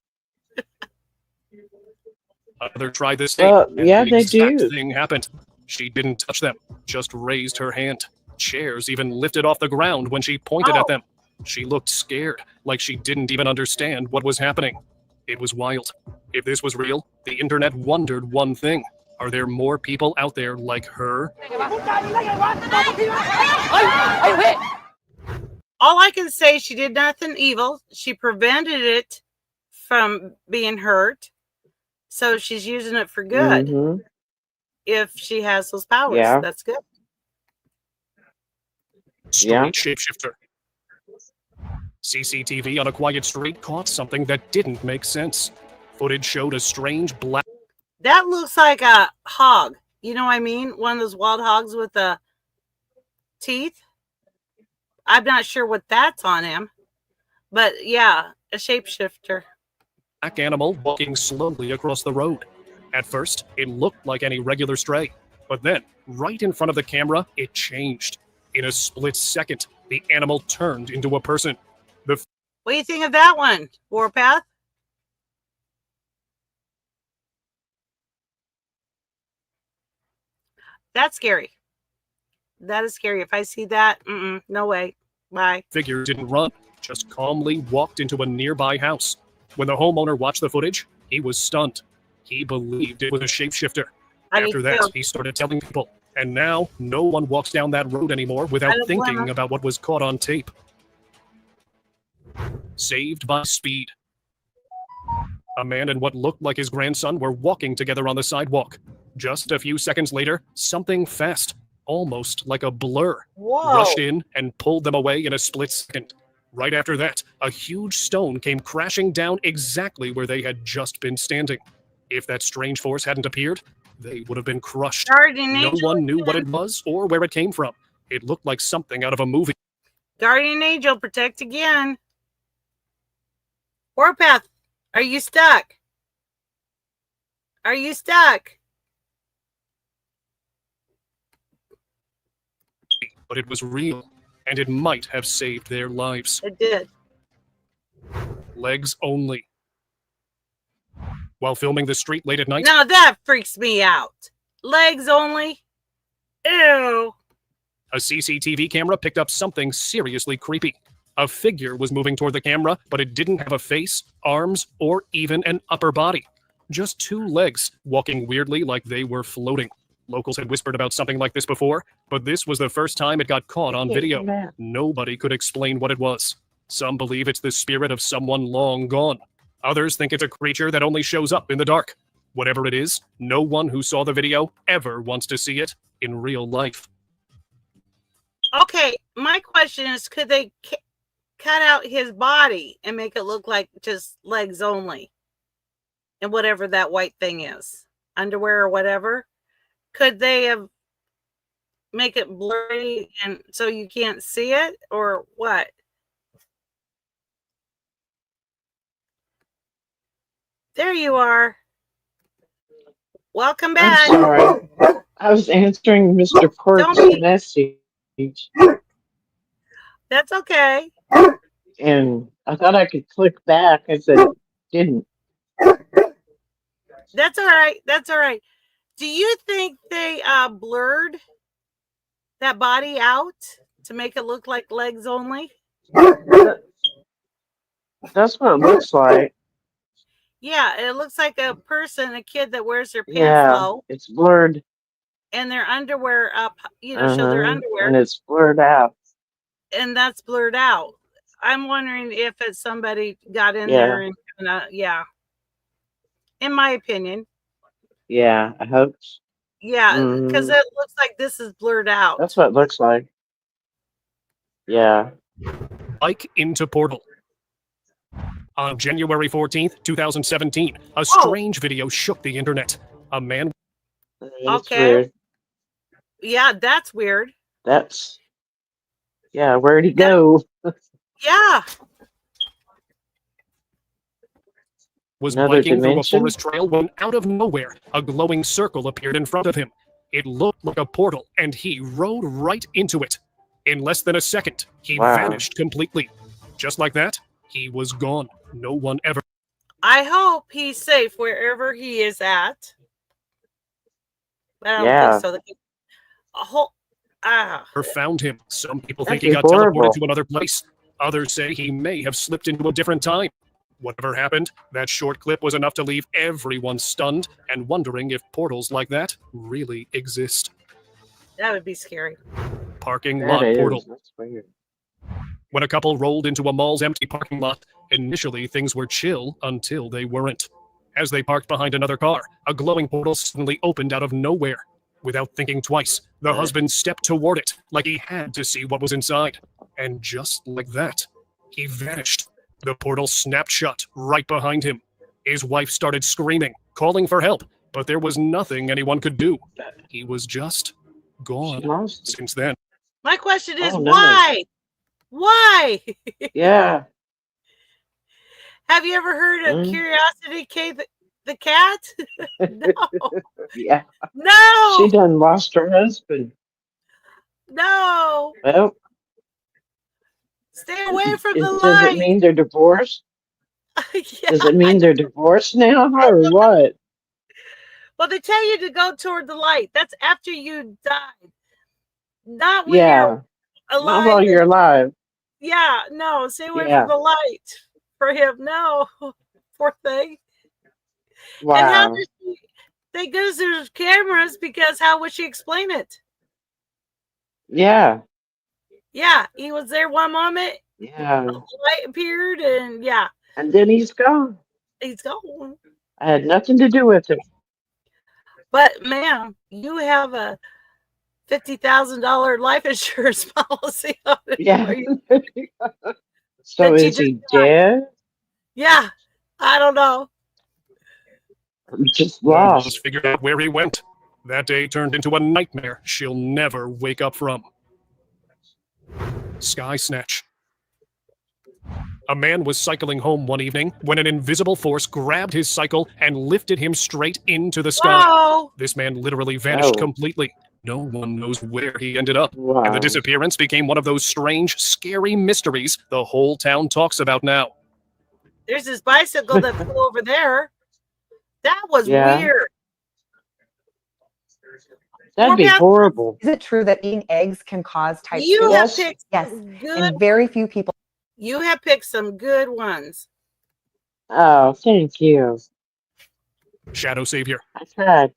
Another tried this thing. Yeah, the they exact do. thing happened. She didn't touch them, just raised her hand. Chairs even lifted off the ground when she pointed at them. She looked scared, like she didn't even understand what was happening. It was wild. If this was real, the internet wondered one thing. Are there more people out there like her? All I can say, she did nothing evil. She prevented it from being hurt. So she's using it for good. Mm-hmm. If she has those powers, Yeah. that's good. Street shapeshifter. CCTV on a quiet street caught something that didn't make sense. Footage showed a strange black... That looks like a hog. You know what I mean? One of those wild hogs with the teeth. I'm not sure what that's on him. But yeah, a shapeshifter. black animal walking slowly across the road. At first, it looked like any regular stray. But then, right in front of the camera, it changed. In a split second, the animal turned into a person. What do you think of that one, Warpath? That's scary. That is scary. If I see that, no way. Bye. Figure didn't run, just calmly walked into a nearby house. When the homeowner watched the footage, he was stunned. He believed it was a shapeshifter. After that, he started telling people, And now, no one walks down that road anymore without thinking about what was caught on tape. Saved by speed. A man and what looked like his grandson were walking together on the sidewalk. Just a few seconds later, something fast, almost like a blur, rushed in and pulled them away in a split second. Right after that, a huge stone came crashing down exactly where they had just been standing. If that strange force hadn't appeared, they would have been crushed. No one knew what it was or where it came from. It looked like something out of a movie. Guardian Angel, protect again. Warpath, are you stuck? Are you stuck? But it was real, and it might have saved their lives. It did. Legs only. While filming the street late at night. Now that freaks me out. Legs only? Ew. A CCTV camera picked up something seriously creepy. A figure was moving toward the camera, but it didn't have a face, arms, or even an upper body. Just two legs, walking weirdly like they were floating. Locals had whispered about something like this before, but this was the first time it got caught on video. Nobody could explain what it was. Some believe it's the spirit of someone long gone. Others think it's a creature that only shows up in the dark. Whatever it is, no one who saw the video ever wants to see it in real life. Okay, my question is, could they cut out his body and make it look like just legs only? And whatever that white thing is, underwear or whatever, could they have make it blurry and so you can't see it, or what? There you are. Welcome back. I'm sorry. I was answering Mr. Port's message. That's okay. And I thought I could click back. I said, didn't. That's all right. That's all right. Do you think they blurred that body out to make it look like legs only? That's what it looks like. Yeah, it looks like a person, a kid that wears their pants low. It's blurred. And their underwear up, show their underwear. And it's blurred out. And that's blurred out. I'm wondering if it's somebody got in there and in my opinion. Yeah, I hope. Yeah, because it looks like this is blurred out. That's what it looks like. Yeah. Ike into portal. On January 14th, 2017, a strange video shook the internet. A man. Weird. Yeah, that's weird. Yeah, where'd he go? Yeah. Was biking through a forest trail when out of nowhere, a glowing circle appeared in front of him. It looked like a portal, and he rode right into it. In less than a second, he vanished completely. Just like that, he was gone. No one ever. I hope he's safe wherever he is at. But I don't think so. Found him. Some people think he got teleported to another place. Others say he may have slipped into a different time. Whatever happened, that short clip was enough to leave everyone stunned and wondering if portals like that really exist. That would be scary. Parking lot portal. That's weird. When a couple rolled into a mall's empty parking lot, initially things were chill until they weren't. As they parked behind another car, a glowing portal suddenly opened out of nowhere. Without thinking twice, the husband stepped toward it like he had to see what was inside. And just like that, he vanished. The portal snapped shut right behind him. His wife started screaming, calling for help, but there was nothing anyone could do. He was just gone since then. My question is, why? Why? Yeah. Have you ever heard of Curiosity Cave the cat? No. Yeah. No. She done lost her husband. No. Well. Stay away from the light. Does it mean they're divorced? Does it mean they're divorced now or what? Well, they tell you to go toward the light. That's after you died. Not when you're alive. Not while you're alive. Yeah, no. Stay away from the light for him. No. Poor thing. Wow. And how does she, thank goodness there's cameras, because how would she explain it? Yeah. Yeah, he was there one moment, Yeah. a light appeared, and yeah, And then he's gone. he's gone. I had nothing to do with it. But ma'am, you have a $50,000 life insurance policy on it. Yeah. You, So that you is just he dead? yeah, I don't know. I'm just None of us lost. figured out where he went. That day turned into a nightmare she'll never wake up from. Sky Snatch. A man was cycling home one evening when an invisible force grabbed his cycle and lifted him straight into the sky. Whoa. This man literally vanished Oh. completely. No one knows where he ended up. Wow. And the disappearance became one of those strange, scary mysteries the whole town talks about now. There's this bicycle that flew over there. That was Yeah. weird. That'd be horrible. Is it true that eating eggs can cause type 2? You have picked Yes. good. And very few people. You have picked some good ones. Oh, thank you. Shadow Savior. I tried.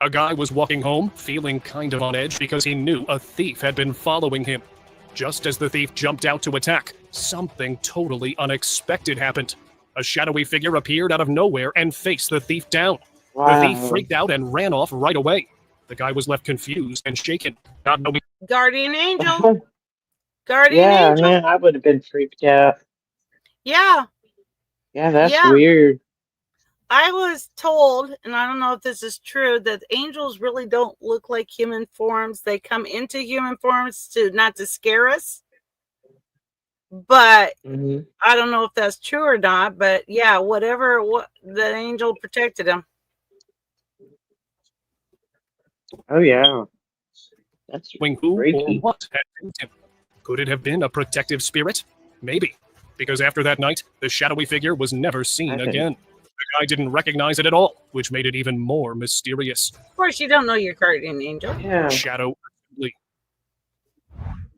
A guy was walking home, feeling kind of on edge because he knew a thief had been following him. Just as the thief jumped out to attack, something totally unexpected happened. A shadowy figure appeared out of nowhere and faced the thief down. Wow. The thief freaked out and ran off right away. The guy was left confused and shaken, not knowing. Guardian Angel. Guardian Yeah, Angel. man, I would have been freaked out. Yeah. Yeah, that's Yeah. weird. I was told, and I don't know if this is true, that angels really don't look like human forms. They come into human forms not to scare us. But Mhm. I don't know if that's true or not. But yeah, whatever the angel protected him. Oh yeah. That's Who or freaky. what had saved him. Could it have been a protective spirit? Maybe. Because after that night, the shadowy figure was never seen Okay. again. The guy didn't recognize it at all, which made it even more mysterious. Of course, you don't know your guardian angel. Yeah. Shadow Assembly.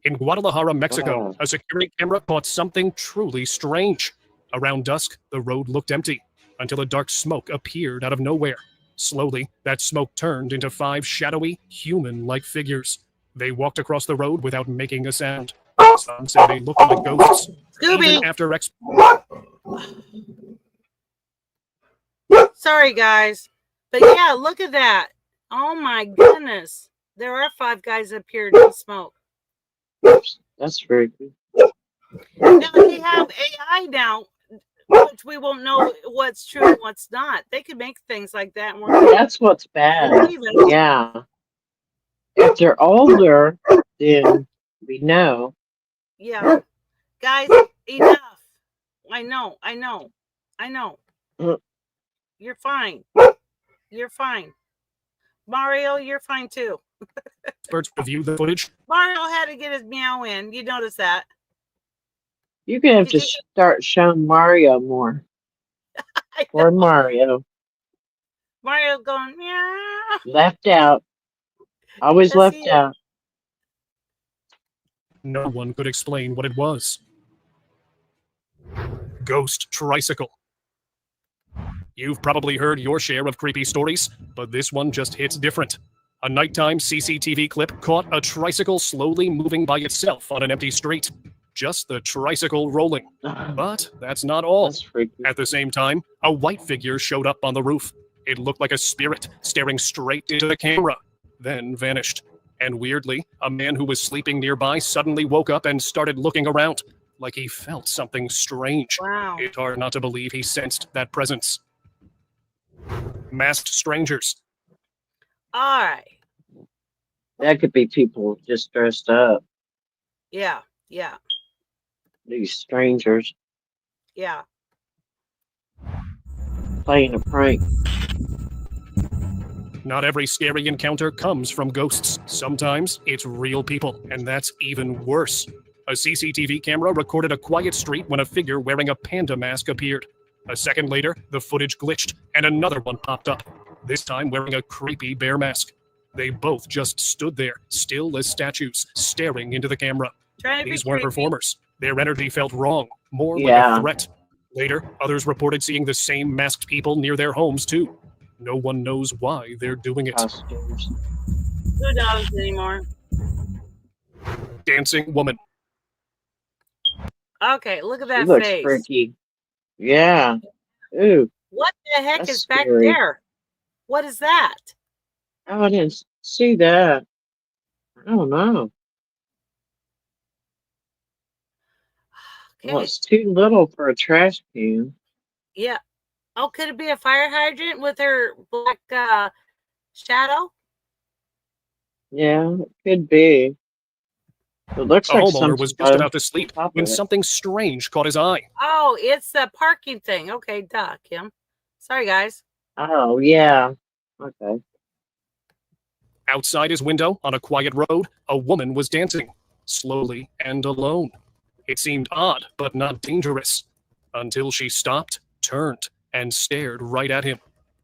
In Guadalajara, Mexico, Wow. a security camera caught something truly strange. Around dusk, the road looked empty until a dark smoke appeared out of nowhere. Slowly, that smoke turned into 5 shadowy, human-like figures. They walked across the road without making a sound. Some said they looked like ghosts. Scooby. Even after Sorry, guys. But yeah, look at that. Oh my goodness. There are 5 guys that appeared in smoke. That's freaky. Now they have AI now, which we won't know what's true and what's not. They could make things like that. And we're That's what's bad. believe it. Yeah. If they're older, then we know. Yeah. Guys, enough. I know. Mm. You're fine. You're fine. Mario, you're fine too. experts reviewed the footage, Mario had to get his meow in. You notice that? You're gonna have to start showing Mario more. Poor Mario. Mario going meow. Left out. Always Yes, left he is. out. no one could explain what it was. Ghost tricycle. You've probably heard your share of creepy stories, but this one just hits different. A nighttime CCTV clip caught a tricycle slowly moving by itself on an empty street. Just the tricycle rolling. But that's not all. That's freaky. At the same time, a white figure showed up on the roof. It looked like a spirit staring straight into the camera, then vanished. And weirdly, a man who was sleeping nearby suddenly woke up and started looking around, like he felt something strange. Wow. It's hard not to believe he sensed that presence. Masked strangers. All right. That could be people just dressed up. Yeah. Yeah. These strangers Yeah. playing a prank. Not every scary encounter comes from ghosts. Sometimes it's real people, and that's even worse. A CCTV camera recorded a quiet street when a figure wearing a panda mask appeared. A second later, the footage glitched, and another one popped up, this time wearing a creepy bear mask. They both just stood there, still as statues, staring into the camera. Trying to be These weren't creepy. performers. Their energy felt wrong, more Yeah. like a threat. Later, others reported seeing the same masked people near their homes, too. No one knows why they're doing it. Costumes. Who knows anymore? dancing woman. Okay, look at She that looks face. freaky. Yeah. Ooh, What the heck that's is back scary. there? What is that? Oh, I didn't see that. I don't know. Well, Okay. it's too little for a trash can. Yeah. Oh, could it be a fire hydrant with her black shadow? Yeah, it could be. It looks A like homeowner was something's just on about to sleep top when of it. something strange caught his eye. Oh, it's the parking thing. Okay, duh, Kim. Sorry, guys. Oh, yeah. Okay. Outside his window, on a quiet road, a woman was dancing, slowly and alone. It seemed odd, but not dangerous, until she stopped, turned, and stared right at him.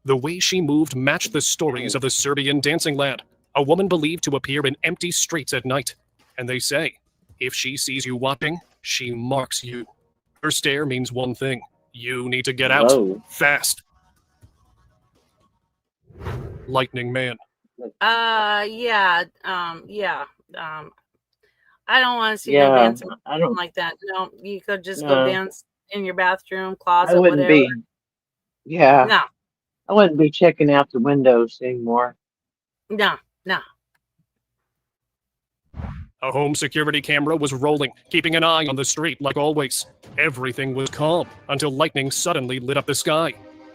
The way she moved matched the stories of the Serbian dancing lad, a woman believed to appear in empty streets at night. And they say, if she sees you watching, she marks you. Her stare means one thing: you need to get out, Whoa. fast. Lightning Man. Yeah. I don't want to see no Yeah, dancing I don't. like that. No, you could just go No, dance in your bathroom, I closet, wouldn't whatever. be. Yeah, No, I wouldn't be checking out the windows anymore. no. A home security camera was rolling, keeping an eye on the street like always. Everything was calm until lightning suddenly lit up the sky.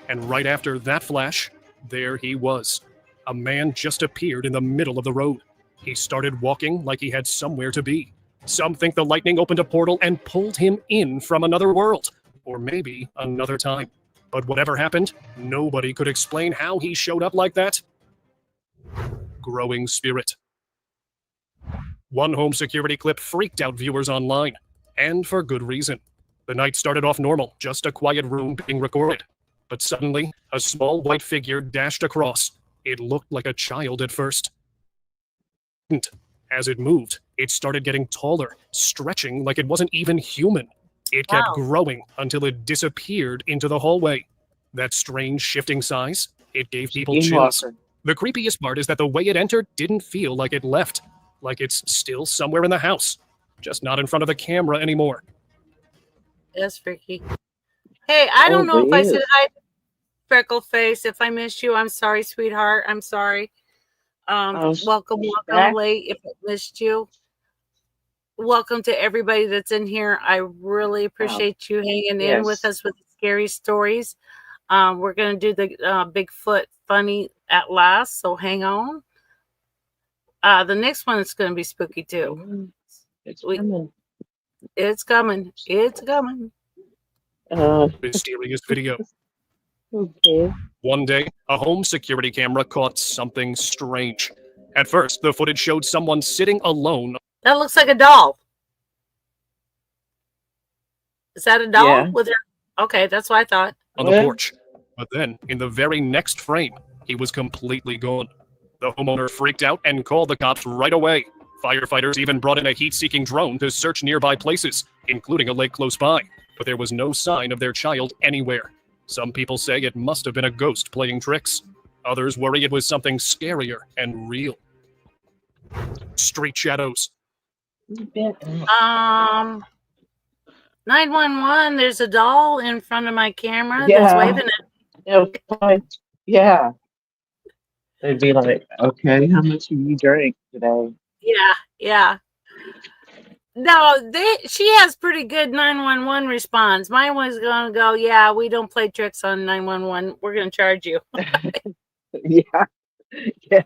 And right after that flash, there he was. A man just appeared in the middle of the road. He started walking like he had somewhere to be. Some think the lightning opened a portal and pulled him in from another world, or maybe another time. But whatever happened, nobody could explain how he showed up like that. Growing spirit. One home security clip freaked out viewers online, and for good reason. The night started off normal, just a quiet room being recorded. But suddenly, a small white figure dashed across. It looked like a child at first. As it moved, it started getting taller, stretching like it wasn't even human. It kept growing until it disappeared into the hallway. That strange shifting size, it gave people chills. Skinwalker. The creepiest part is that the way it entered didn't feel like it left. Like it's still somewhere in the house, just not in front of the camera anymore. That's freaky. Hey, I don't know if Probably I said is. hi, Freckle Face. If I missed you, I'm sorry, sweetheart. I'm sorry. Oh, Welcome she's welcome back. late if I missed you. Welcome to everybody that's in here. I really Oh, appreciate you hanging in with yes. us with the scary stories. We're going to do the Bigfoot funny at last, so hang on. The next one is going to be spooky too. It's coming. It's coming. It's coming. Mysterious video. Okay. One day, a home security camera caught something strange. At first, the footage showed someone sitting alone. That looks like a doll. Is that a doll Yeah. with her? Okay, that's what I thought. On the porch. But then, in the very next frame, he was completely gone. The homeowner freaked out and called the cops right away. Firefighters even brought in a heat-seeking drone to search nearby places, including a lake close by. But there was no sign of their child anywhere. Some people say it must have been a ghost playing tricks. Others worry it was something scarier and real. Street shadows. 911, there's a doll in front of my camera that's Yeah. waving at Yeah. They'd be like, okay, how much have you drank today? Yeah. No, she has pretty good 911 response. Mine was gonna go, yeah, we don't play tricks on 911. We're gonna charge you. Yeah. Yeah.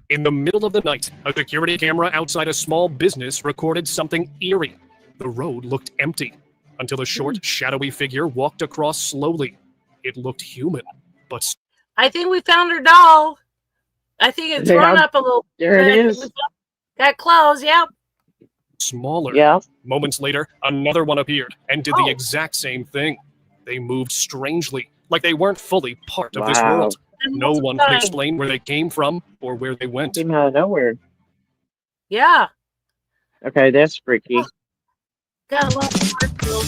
In the middle of the night, a security camera outside a small business recorded something eerie. The road looked empty until a short, shadowy figure walked across slowly. It looked human, but I think we found her doll. I think it's run up a little. There it is. Got clothes, yep. smaller. Yeah. Moments later, another one appeared and did the exact same thing. They moved strangely, like they weren't fully part of this Wow. world. No one could explain where they came from or where they went. Came out of nowhere. Yeah. Okay, that's freaky. Got a lot of heart, girl.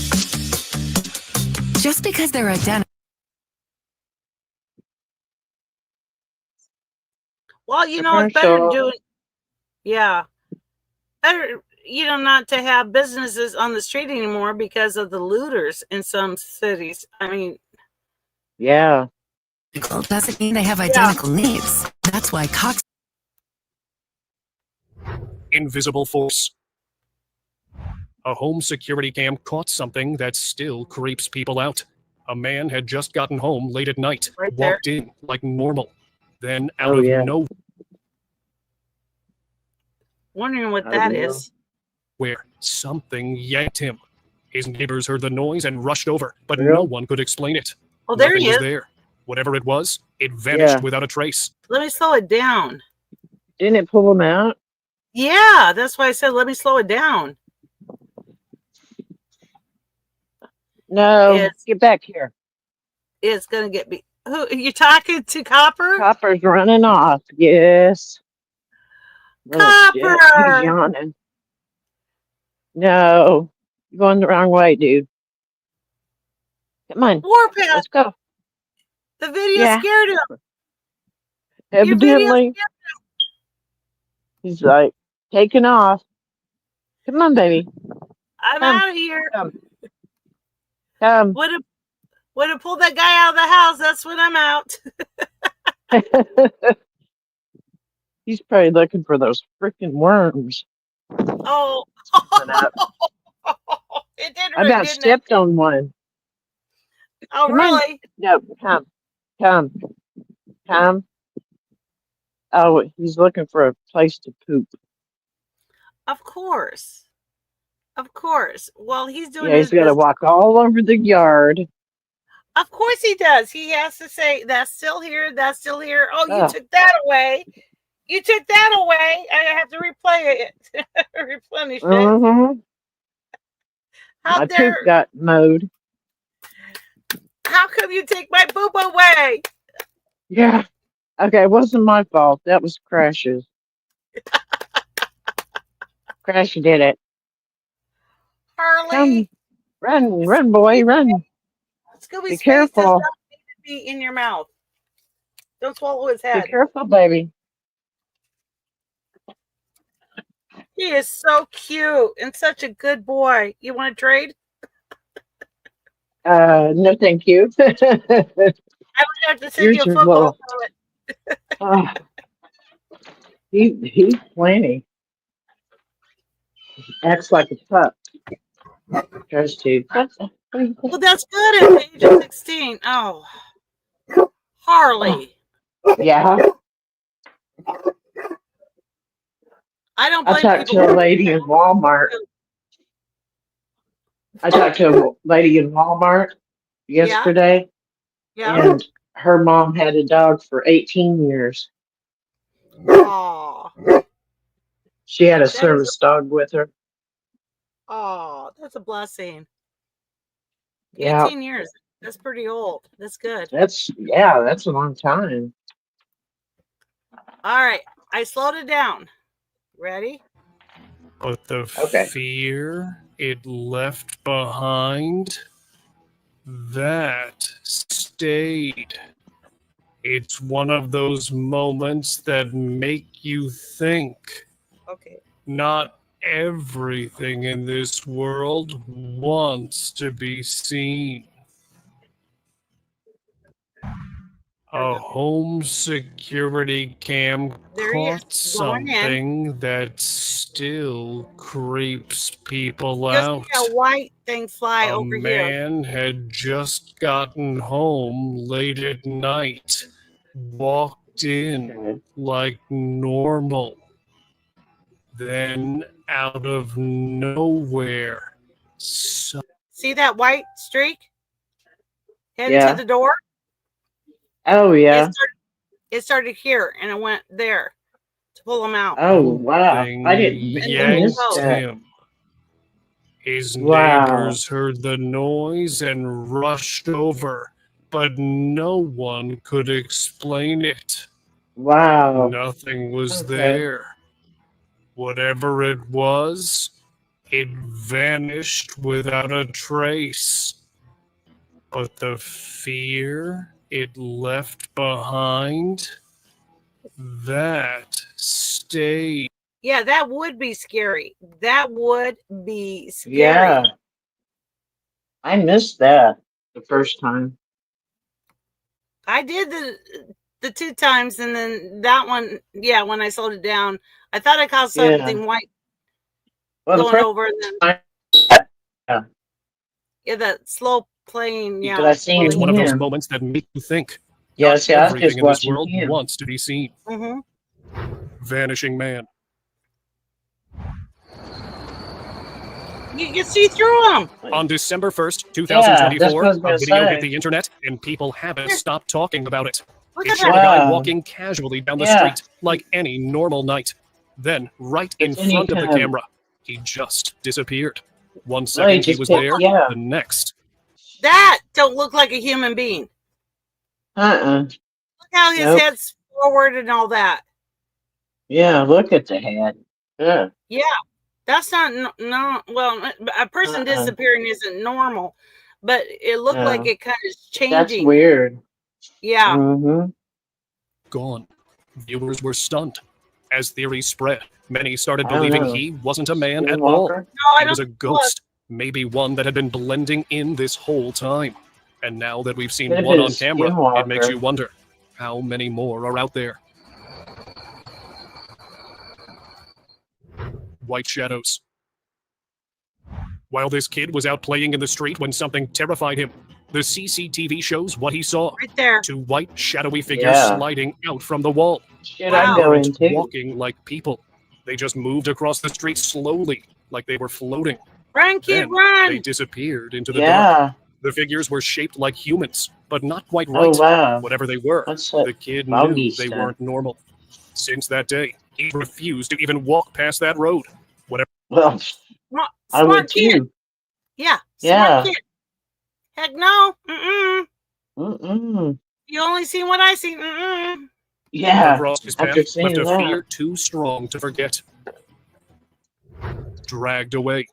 Just because they're identical. Well, it's better Commercial. doing. Yeah, better not to have businesses on the street anymore because of the looters in some cities. I mean, Yeah. Doesn't mean they have identical needs. That's why Cox. Invisible force. A home security cam caught something that still creeps people out. A man had just gotten home late at night, Right there. walked in like normal. Then out Oh, of yeah. nowhere, wondering what I that don't know. is. something yanked him. His neighbors heard the noise and rushed over, but no Real? one could explain it. Oh, there Nothing he was is. there. Whatever it was, it vanished Yeah. without a trace. Let me slow it down. Didn't it pull him out? Yeah, that's why I said let me slow it down. No. It's Get back here. it's gonna get me. Who you talking to, Copper? Copper's running off. Yes. Little shit. He's Copper. yawning. No. You're going the wrong way, dude. Come on. Warpath. Let's go. The video Yeah. scared him. Your video Evidently, scared he's like taking off. Come on, baby. I'm Come. out of here. Come. Would have pulled that guy out of the house. That's when I'm out. He's probably looking for those freaking worms. Oh, Coming up. it did I hurt, about didn't it? stepped on one. Oh, Come on. really? No, come. Come. Come. Oh, he's looking for a place to poop. Of course. Of course. Well, he's doing Yeah, his he's got to business. walk all over the yard. Of course he does. He has to say, that's still here. That's still here. Oh, you Ugh. took that away. You took that away. I have to replay it. Replenish it. Mm-hmm. How My dare, poop got mowed. how come you take my poop away? Yeah. Okay, it wasn't my fault. That was Crash's. Crash did it. Harley, Come. Run, boy, run. Scooby Be Space does careful. not need to be in your mouth. Don't swallow his Be head. careful, baby. He is so cute and such a good boy. You want to trade? No, thank you. I would have to send Yours you a is football little. from it. Oh, he's plenty. Acts like a pup. Tries to. Well, that's good at the age of 16. Oh, Harley. Yeah. I don't I blame talked people. to a lady in Walmart. Yesterday, Yeah. and her mom had a dog for 18 years. Oh, She had a that is. service dog with her. Oh, that's a blessing. Yeah, 18 years. That's pretty old. That's good. that's a long time. All right. I slowed it down. Ready? But the Okay. fear it left behind, that stayed. It's one of those moments that make you think. Okay. Not everything in this world wants to be seen. A home security cam There he caught is. Going in. something that still creeps people You'll out. see a white thing fly A over here. man had just gotten home late at night, walked in like normal. Then, out of nowhere, See that white streak heading Yeah. to the door? Oh yeah. It started here and it went there to pull him out. Oh wow. I didn't. I missed yanked that. him. His Wow. neighbors heard the noise and rushed over, but no one could explain it. Wow. Nothing was Okay. there. Whatever it was, it vanished without a trace. But the fear it left behind, That stayed. Yeah, that would be scary. That would be scary. Yeah. I missed that the first time. I did the 2 times, and then that one, yeah, when I slowed it down, I thought I caught something white going over, and then yeah, that slow playing, yeah. Because I seen It's one of those him. moments that make you think. Yeah, Not see, I was everything just in this watching world him. wants to be seen. Mm-hmm. Vanishing man. You can see through them. On December 1st, 2024, that's what I was a gonna video say. hit the internet, and people haven't stopped talking about it. Look It at showed a that. guy Wow. walking casually down the Yeah. street like any normal night. Then, right in then he front of the kind of- camera, he just disappeared. One No, he second he just was picked- there, yeah. the next. That don't look like a human being. Uh-uh. Look how his Nope. head's forward and all that. Yeah, look at the head. Yeah. Yeah, that's not no. Well, a person disappearing isn't normal, but it looked No. like it kind of changing. That's weird. Yeah. Mm-hmm. Gone. Viewers were stunned. As theories spread, many started I don't believing know. he wasn't a man at all. Skinwalker? No, I He was a don't think it was. ghost, maybe one that had been blending in this whole time. And now that we've seen Could have one been on a camera, it skinwalker. makes you wonder how many more are out there. White shadows. While this kid was out playing in the street when something terrified him, the CCTV shows what he saw. Right there. 2 white, shadowy figures Yeah. sliding out from the wall. Should Wow. I go Weren't into? walking like people. They just moved across the street slowly, like they were floating. Run, kid, Then run. they disappeared into the dark. Yeah. The figures were shaped like humans, but not quite Oh, right. wow. Whatever they were, What's that the kid foggy knew they stuff? weren't normal. Since that day, he refused to even walk past that road. Whatever. Well, Smart, I would kid. too. Yeah. Yeah. Smart kid. Heck no. Mm-mm. Mm-mm. You only seen what I seen. Mm-mm. Yeah. Crossed his After path, seeing left a that. fear too strong to forget. Dragged away.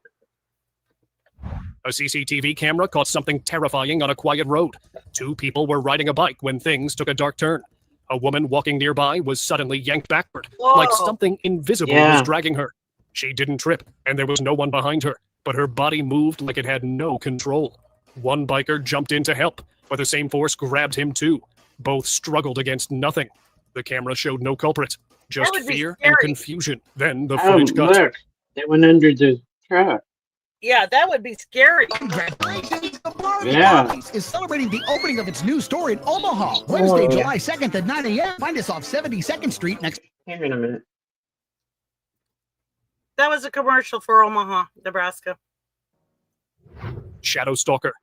A CCTV camera caught something terrifying on a quiet road. 2 people were riding a bike when things took a dark turn. A woman walking nearby was suddenly yanked backward, like Whoa. something invisible Yeah. was dragging her. She didn't trip, and there was no one behind her, but her body moved like it had no control. One biker jumped in to help, but the same force grabbed him too. Both struggled against nothing. The camera showed no culprit, just would be fear and scary. confusion. Then the Oh, footage cut. look. They went under the truck. Yeah, that would be scary. Yeah. is celebrating the opening of its new store in Omaha, Wednesday, Oh. July 2nd at 9 a.m. Find us off 72nd Street next. Hang on a minute. That was a commercial for Omaha, Nebraska. Shadow Stalker.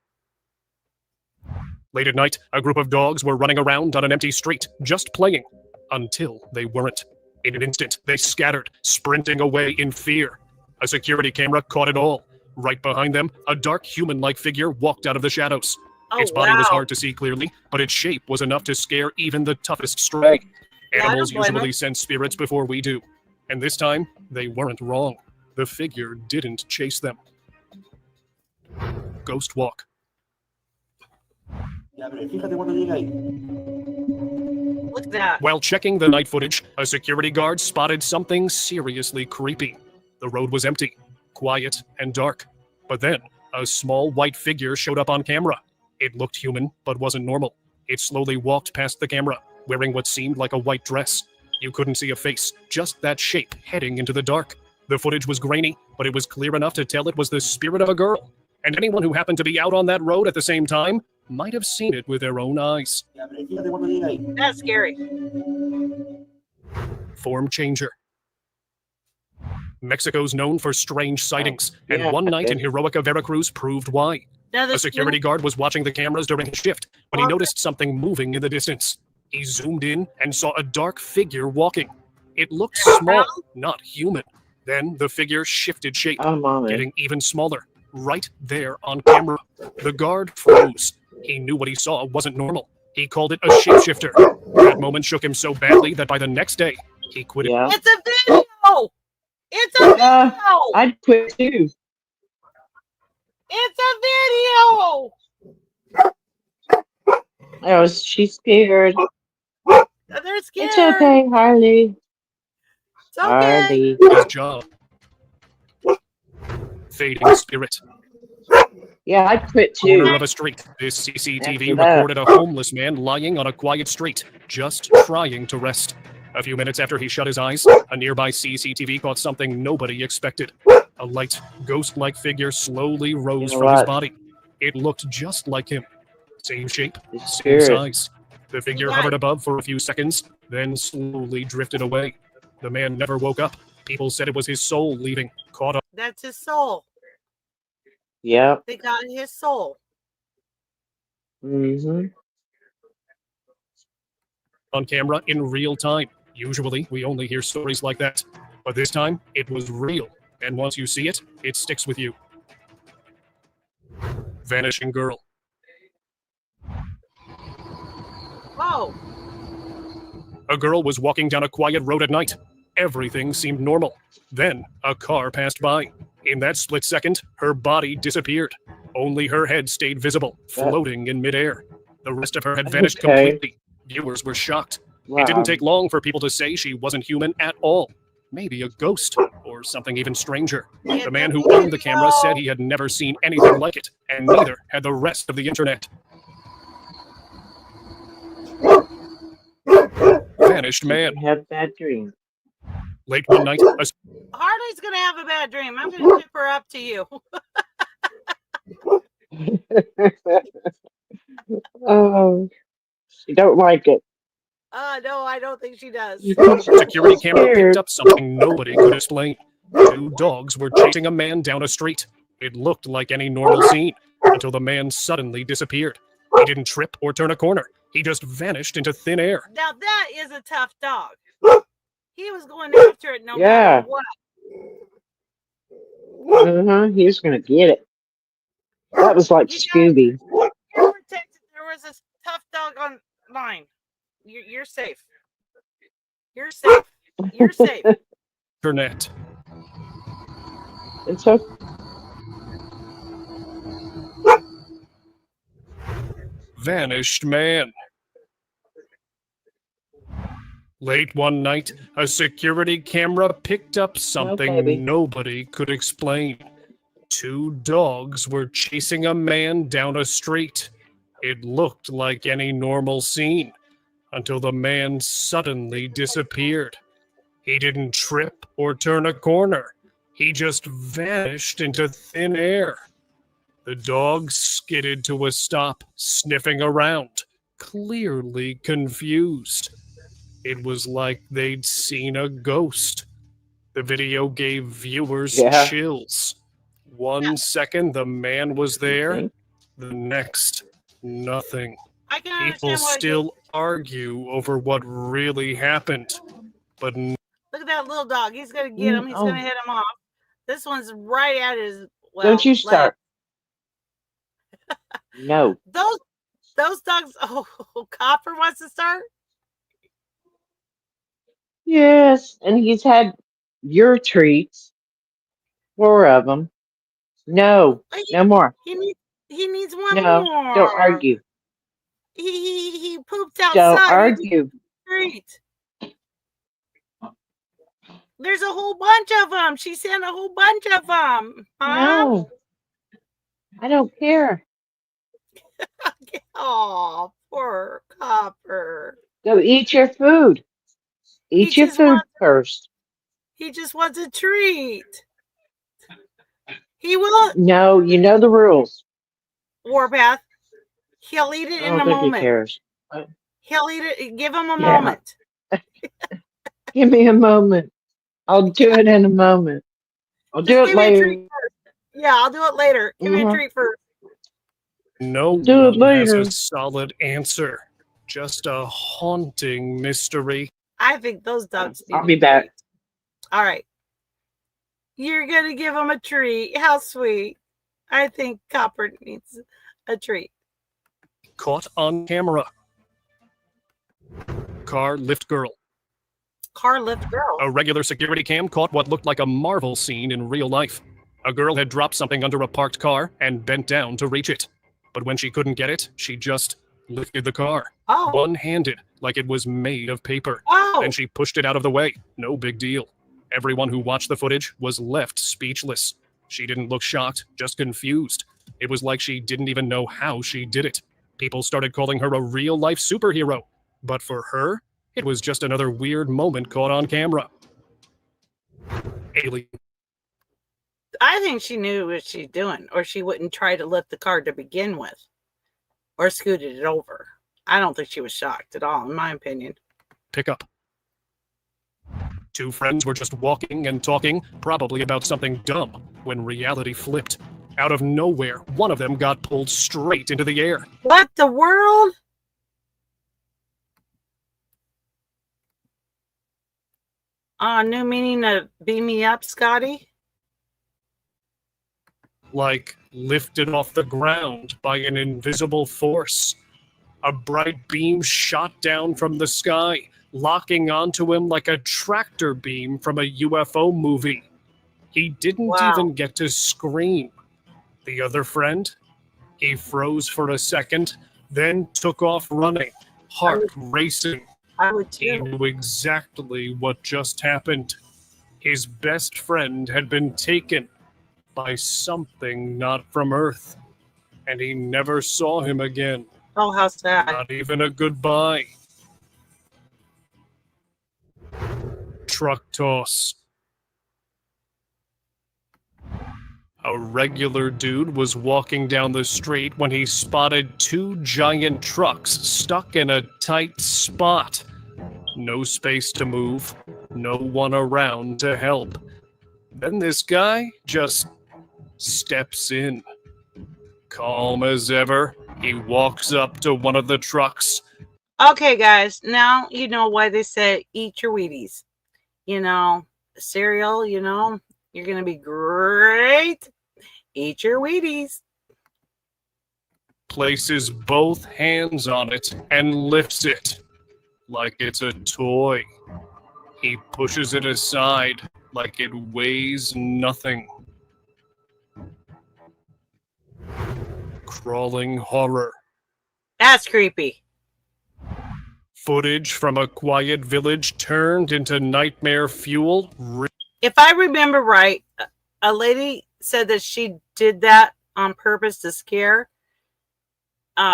Late at night, a group of dogs were running around on an empty street, just playing, until they weren't. In an instant, they scattered, sprinting away in fear. A security camera caught it all. Right behind them, a dark human-like figure walked out of the shadows. Oh, Its body was wow. hard to see clearly, but its shape was enough to scare even the toughest stray. Yeah, I don't Animals blame 'em. usually sense spirits before we do. And this time, they weren't wrong. The figure didn't chase them. Ghost Walk. Look at that. While checking the night footage, a security guard spotted something seriously creepy. The road was empty, quiet, and dark. But then, a small white figure showed up on camera. It looked human, but wasn't normal. It slowly walked past the camera, wearing what seemed like a white dress. You couldn't see a face, just that shape heading into the dark. The footage was grainy, but it was clear enough to tell it was the spirit of a girl. And anyone who happened to be out on that road at the same time might have seen it with their own eyes. That's scary. Form changer. Mexico's known for strange sightings, and yeah, one night in okay. Heroica, Veracruz proved why. Now, A security guard was watching the cameras during his shift when he noticed something moving in the distance. He zoomed in and saw a dark figure walking. It looked small, not human. Then the figure shifted shape, getting even smaller, right there on camera. The guard froze. He knew what he saw wasn't normal. He called it a shapeshifter. That moment shook him so badly that by the next day, he quit it. Yeah. It's a video. It's a video. I'd quit too. It's a video. She's scared. They're scared. It's okay, Harley. It's okay. Harley. His job. Fading spirit. Yeah, I quit Corner too. of a street. This CCTV After that. recorded a homeless man lying on a quiet street, just trying to rest. A few minutes after he shut his eyes, a nearby CCTV caught something nobody expected. A light, ghost-like figure slowly rose You know from his what? body. It looked just like him. Same shape, His same spirit. size. The figure hovered above for a few seconds, then slowly drifted away. The man never woke up. People said it was his soul leaving, caught up. That's his soul. Yep. They got his soul. Mm-hmm. On camera in real time. Usually, we only hear stories like that. But this time, it was real. And once you see it, it sticks with you. Vanishing girl. Oh. A girl was walking down a quiet road at night. Everything seemed normal. Then, a car passed by. In that split second, her body disappeared. Only her head stayed visible, floating in midair. The rest of her had vanished completely. Viewers were shocked. Wow. It didn't take long for people to say she wasn't human at all. Maybe a ghost, or something even stranger. The man who owned the camera said he had never seen anything like it, and neither had the rest of the internet. Vanished man. Have a bad dream. Late one night, a Harley's gonna have a bad dream. I'm gonna tip her up to you. Oh, she don't like it. No, I don't think she does. security camera picked up something nobody could explain. Two dogs were chasing a man down a street. It looked like any normal scene, until the man suddenly disappeared. He didn't trip or turn a corner. He just vanished into thin air. Now that is a tough dog. He was going after it no Yeah. matter what. He was gonna get it. That was like Scooby. You're protected. There was a tough dog online. You're safe. You're safe. You're safe. Internet. It's okay. Vanished man. Late one night, a security camera picked up something nobody could explain. Two dogs were chasing a man down a street. It looked like any normal scene, until the man suddenly disappeared. He didn't trip or turn a corner. He just vanished into thin air. The dogs skidded to a stop, sniffing around, clearly confused. It was like they'd seen a ghost. The video gave viewers chills. 1 second, the man was there. The next, nothing. I can People understand why still argue over what really happened. But Look at that little dog. He's gonna get him. He's gonna hit him off. This one's right at his. Well, Don't you leg. start. No. Those dogs. Oh, Copper wants to start. Yes, and he's had your treats. 4 of them. No, no more. He needs one No, more. don't argue. He pooped outside. Don't argue. Street. There's a whole bunch of them. She sent a whole bunch of them. No, I don't care. Oh, poor Copper. Go eat your food. Eat your food first. He just wants a treat. He will. No, you know the rules. Warpath. He'll eat it I in don't a think he moment. cares. He'll eat it. Give him a Yeah. moment. Give me a moment. I'll do it in a moment. I'll do Just it give me a later. treat first. Yeah, I'll do it later. Give me a treat first. no Do it one has later. a solid answer. Just a haunting mystery. I think those dogs. I'll be back. All right. You're gonna give him a treat. How sweet. I think Copper needs a treat. Caught on camera. Car lift girl. Car lift girl. A regular security cam caught what looked like a Marvel scene in real life. A girl had dropped something under a parked car and bent down to reach it. But when she couldn't get it, she just lifted the car. Oh. One-handed, like it was made of paper. Oh! Then she pushed it out of the way. No big deal. Everyone who watched the footage was left speechless. She didn't look shocked, just confused. It was like she didn't even know how she did it. People started calling her a real-life superhero. But for her, it was just another weird moment caught on camera. Alien. I think she knew what she's doing, or she wouldn't try to lift the car to begin with, or scooted it over. I don't think she was shocked at all, in my opinion. Pickup. Two friends were just walking and talking, probably about something dumb, when reality flipped. Out of nowhere, one of them got pulled straight into the air. What the world? New meaning of beam me up, Scotty? Like lifted off the ground by an invisible force. A bright beam shot down from the sky, locking onto him like a tractor beam from a UFO movie. He didn't even get to scream. The other friend, he froze for a second, then took off running, heart racing. I would too. He knew exactly what just happened. His best friend had been taken by something not from Earth, and he never saw him again. Oh, how sad. Not even a goodbye. Truck toss. A regular dude was walking down the street when he spotted two giant trucks stuck in a tight spot. No space to move, no one around to help. Then this guy just steps in. Calm as ever, he walks up to one of the trucks. Okay, guys, now you know why they say eat your Wheaties. You know, cereal, you know, you're going to be great. Eat your Wheaties. Places both hands on it and lifts it like it's a toy. He pushes it aside like it weighs nothing. Crawling horror. That's creepy. Footage from a quiet village turned into nightmare fuel. If I remember right, a lady said that she did that on purpose to scare.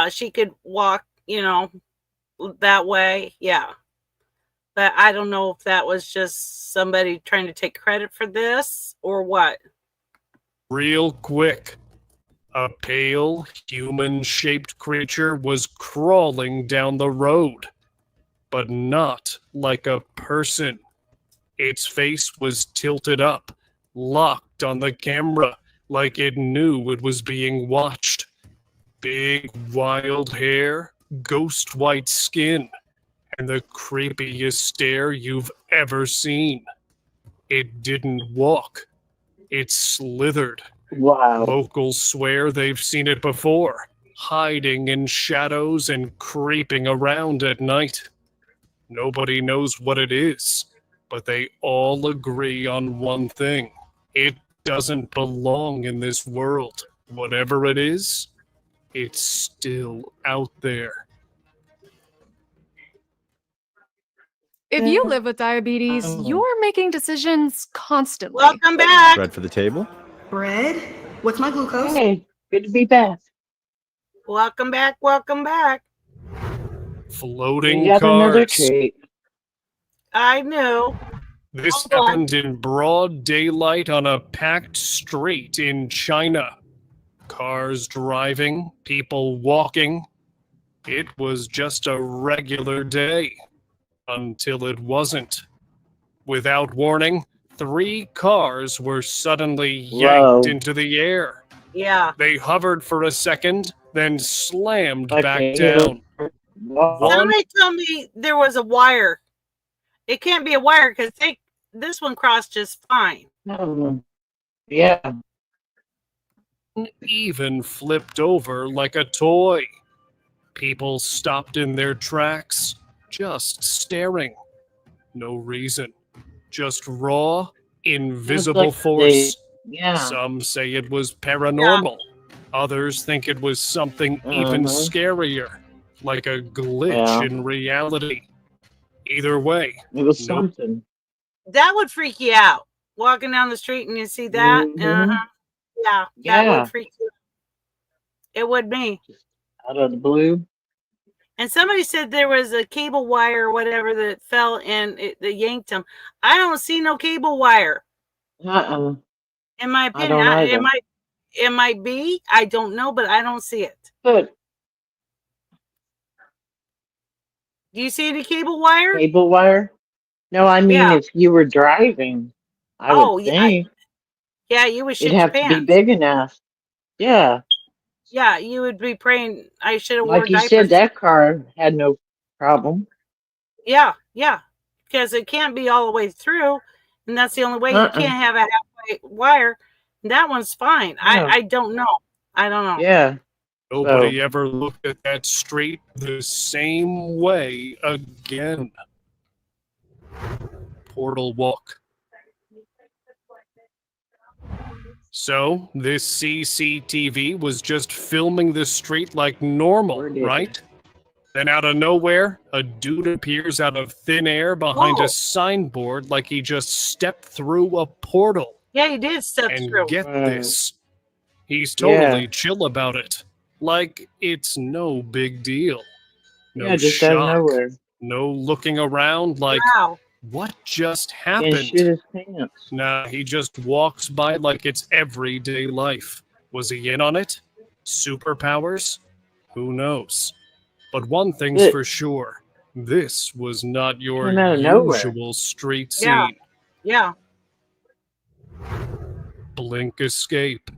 She could walk, you know, that way. Yeah. But I don't know if that was just somebody trying to take credit for this or what. Real quick. A pale, human-shaped creature was crawling down the road. But not like a person. Its face was tilted up, locked on the camera, like it knew it was being watched. Big, wild hair, ghost white skin, and the creepiest stare you've ever seen. It didn't walk. It slithered. Wow. Locals swear they've seen it before, hiding in shadows and creeping around at night. Nobody knows what it is, but they all agree on one thing. It doesn't belong in this world. Whatever it is, it's still out there. If you live with diabetes, you're making decisions constantly. Welcome back. Bread for the table? Bread? What's my glucose? Hey, good to be back. Welcome back. Welcome back. Floating Yet another cars. treat. I knew. This happened in broad daylight on a packed street in China. Cars driving, people walking. It was just a regular day. Until it wasn't. Without warning, 3 cars were suddenly yanked into the air. Yeah. They hovered for a second, then slammed back Okay. down. Somebody told me there was a wire. It can't be a wire because this one crossed just fine. Yeah. Even flipped over like a toy. People stopped in their tracks, just staring. No reason. Just raw, invisible like force. yeah. Some say it was paranormal. Others think it was something even scarier. like a glitch Well, in reality. Either way, it was nope. something. That would freak you out. Walking down the street and you see that. Mhm. Yeah, that would Yeah, freak you. It would me. out of the blue. And somebody said there was a cable wire or whatever that fell and it yanked him. I don't see no cable wire. Uh-uh. In my I opinion, don't either. it might be. I don't know, but I don't see it. But Do you see any cable wire? cable wire? No, I mean Yeah. if you were driving, I would Oh, yeah. think Yeah, you would it'd shit your have to be pants. big enough. Yeah, Yeah, you would be praying I should have like worn you said, diapers. that car had no problem. Yeah, because it can't be all the way through, and that's the only way. You Uh-uh. can't have a halfway wire. That one's fine. No. I don't know. I don't know. Yeah. Nobody ever looked at that street the same way again. Portal walk. So, this CCTV was just filming the street like normal, right? Then out of nowhere, a dude appears out of thin air behind a signboard like he just stepped through a portal. Yeah, he did step And through. get this, he's totally chill about it. Like it's no big deal. No Yeah, just out of shock. nowhere. No looking around like, what just Can't happened? shoot his pants. Nah, he just walks by like it's everyday life. Was he in on it? Superpowers? Who knows? But one thing's for sure. This was not your Came out of nowhere. usual street scene. Yeah. Yeah. Blink escape.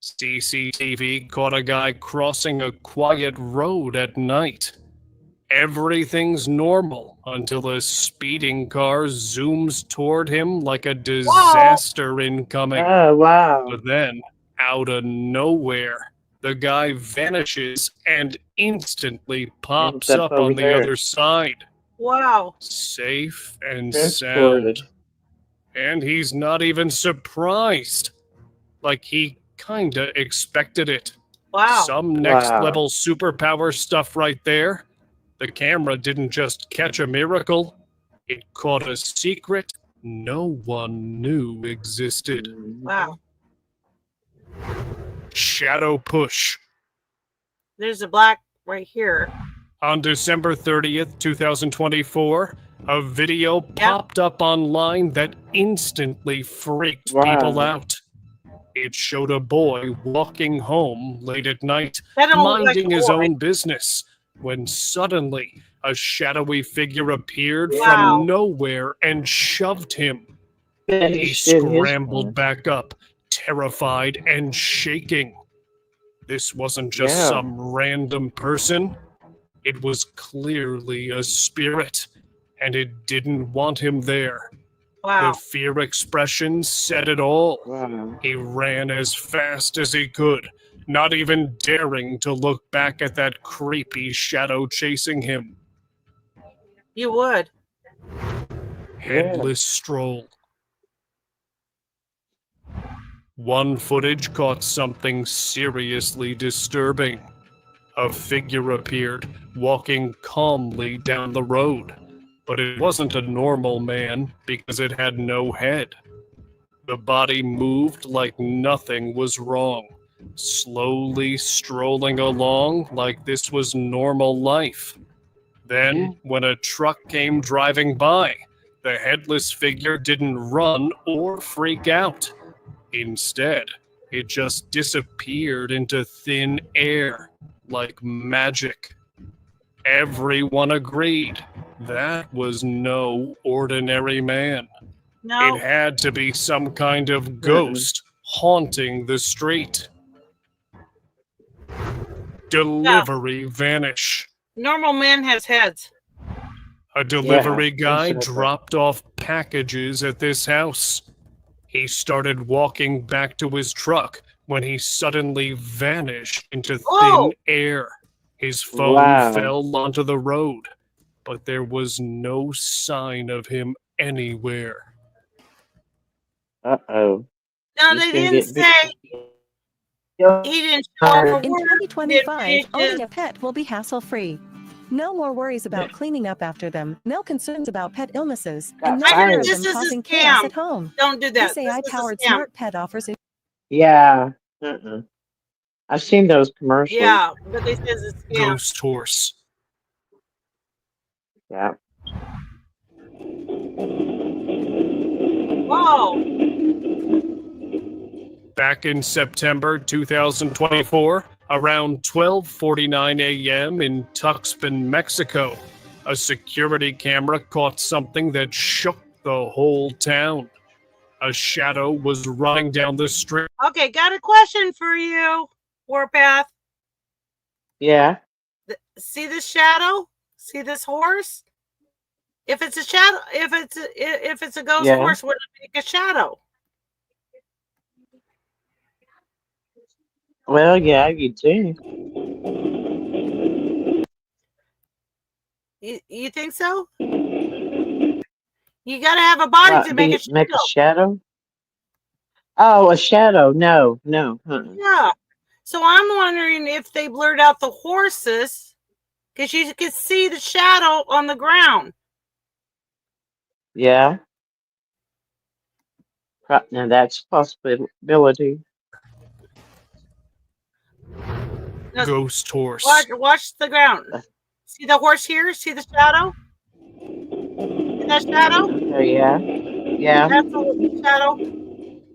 CCTV caught a guy crossing a quiet road at night. Everything's normal until a speeding car zooms toward him like a disaster incoming. Oh, wow. But then, out of nowhere, the guy vanishes and instantly pops Ends up up on over the there. other side. Wow. Safe and Transported. sound. And he's not even surprised. Like he kinda expected it. Wow. Some next Wow. level superpower stuff right there. The camera didn't just catch a miracle, it caught a secret no one knew existed. Wow. Shadow push. There's a black right here. On December 30th, 2024, a video popped up online that instantly freaked people out. It showed a boy walking home late at night, That don't look like minding a his boy. own business, when suddenly a shadowy figure appeared Wow. from nowhere and shoved him. Yeah, He shit his scrambled back up, terrified and shaking. This wasn't just Yeah. some random person. It was clearly a spirit, and it didn't want him there. Wow. The fear expression said it all. Wow. He ran as fast as he could, not even daring to look back at that creepy shadow chasing him. You would. Headless stroll. One footage caught something seriously disturbing. A figure appeared, walking calmly down the road. But it wasn't a normal man because it had no head. The body moved like nothing was wrong, slowly strolling along like this was normal life. Then, when a truck came driving by, the headless figure didn't run or freak out. Instead, it just disappeared into thin air like magic. Everyone agreed that was no ordinary man. No. It had to be some kind of ghost haunting the street. Delivery vanish. Normal man has heads. A delivery Yeah, guy that's what I thought. dropped off packages at this house. He started walking back to his truck when he suddenly vanished into thin Oh! air. His phone Wow. fell onto the road, but there was no sign of him anywhere. Uh-oh. No, He's they gonna didn't get say. He didn't show up for In work. 2025, owning a pet will be hassle-free. No more worries about cleaning up after them, no concerns about pet illnesses, and no Got fear of fired. them This is a causing chaos scam. at home. Don't do that. This This is a AI-powered scam. smart pet offers Yeah. I've seen those commercials. Yeah, but they say it's a scam. Ghost horse. Yeah. Whoa. Back in September 2024, around 12:49 a.m. in Tuxpan, Mexico, a security camera caught something that shook the whole town. A shadow was running down the street. Okay, got a question for you, Warpath. Yeah. See this shadow? See this horse? If it's a shadow, if it's a ghost Yeah. horse, would it make a shadow? Well, yeah, you do. You think so? You got to have a body What, to make a shadow. make a shadow? Oh, a shadow. No. Yeah. So I'm wondering if they blurred out the horses because you could see the shadow on the ground. Yeah. Now that's a possibility. Ghost horse. Watch the ground. See the horse here? See the shadow? See that shadow? Okay, yeah. That's a shadow.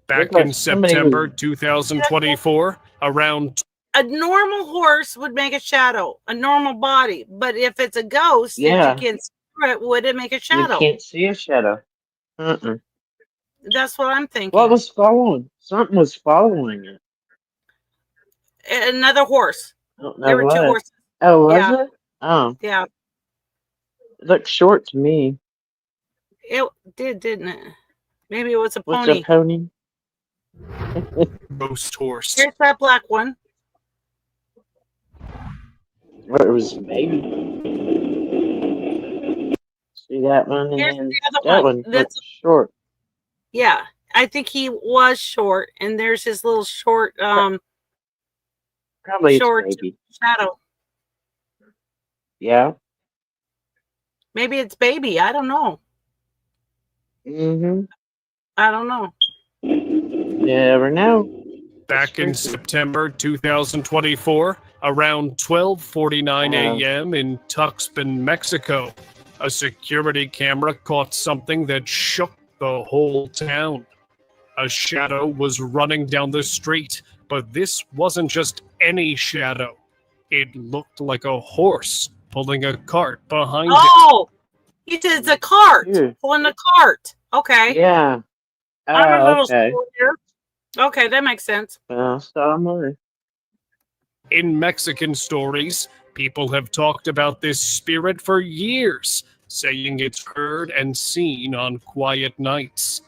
Back Looks like in somebody September 2024, around A normal horse would make a shadow, a normal body. But if it's a ghost Yeah. that you can't see it, would it make a You shadow? can't see a shadow. That's what I'm thinking. What was following? Something was following it. Another horse. I don't know There were what. two horses. Oh, was Yeah. it? Oh, Yeah. it looked short to me. It did, didn't it? Maybe it was a What's pony. a pony? ghost horse. Here's that black one. Well, it was a baby. See that one, and Here's then the other that one. one That's looked short. yeah. I think he was short, and there's his little short Probably it's short baby. shadow. Yeah. Maybe it's baby. I don't know. Mm-hmm. I don't know. Never know. Back in September 2024, around 12:49 a.m. in Tuxpan, Mexico, a security camera caught something that shook the whole town. A shadow was running down the street, but this wasn't just any shadow. It looked like a horse pulling a cart behind it. Oh, he said it's a cart. Pulling a cart. Okay. Yeah. I'm a little Okay. slow here. Okay, that makes sense. Well, so am I. In Mexican stories, people have talked about this spirit for years, saying it's heard and seen on quiet nights.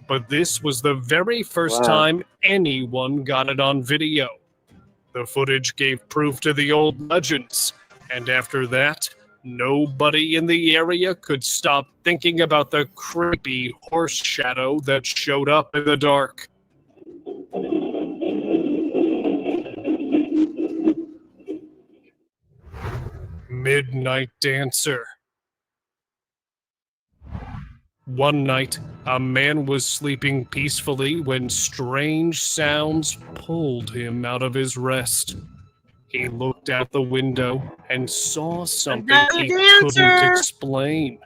But this was the very first Wow. time anyone got it on video. The footage gave proof to the old legends, and after that, nobody in the area could stop thinking about the creepy horse shadow that showed up in the dark. Midnight Dancer. One night, a man was sleeping peacefully when strange sounds pulled him out of his rest. He looked out the window and saw something Another he dancer! couldn't explain.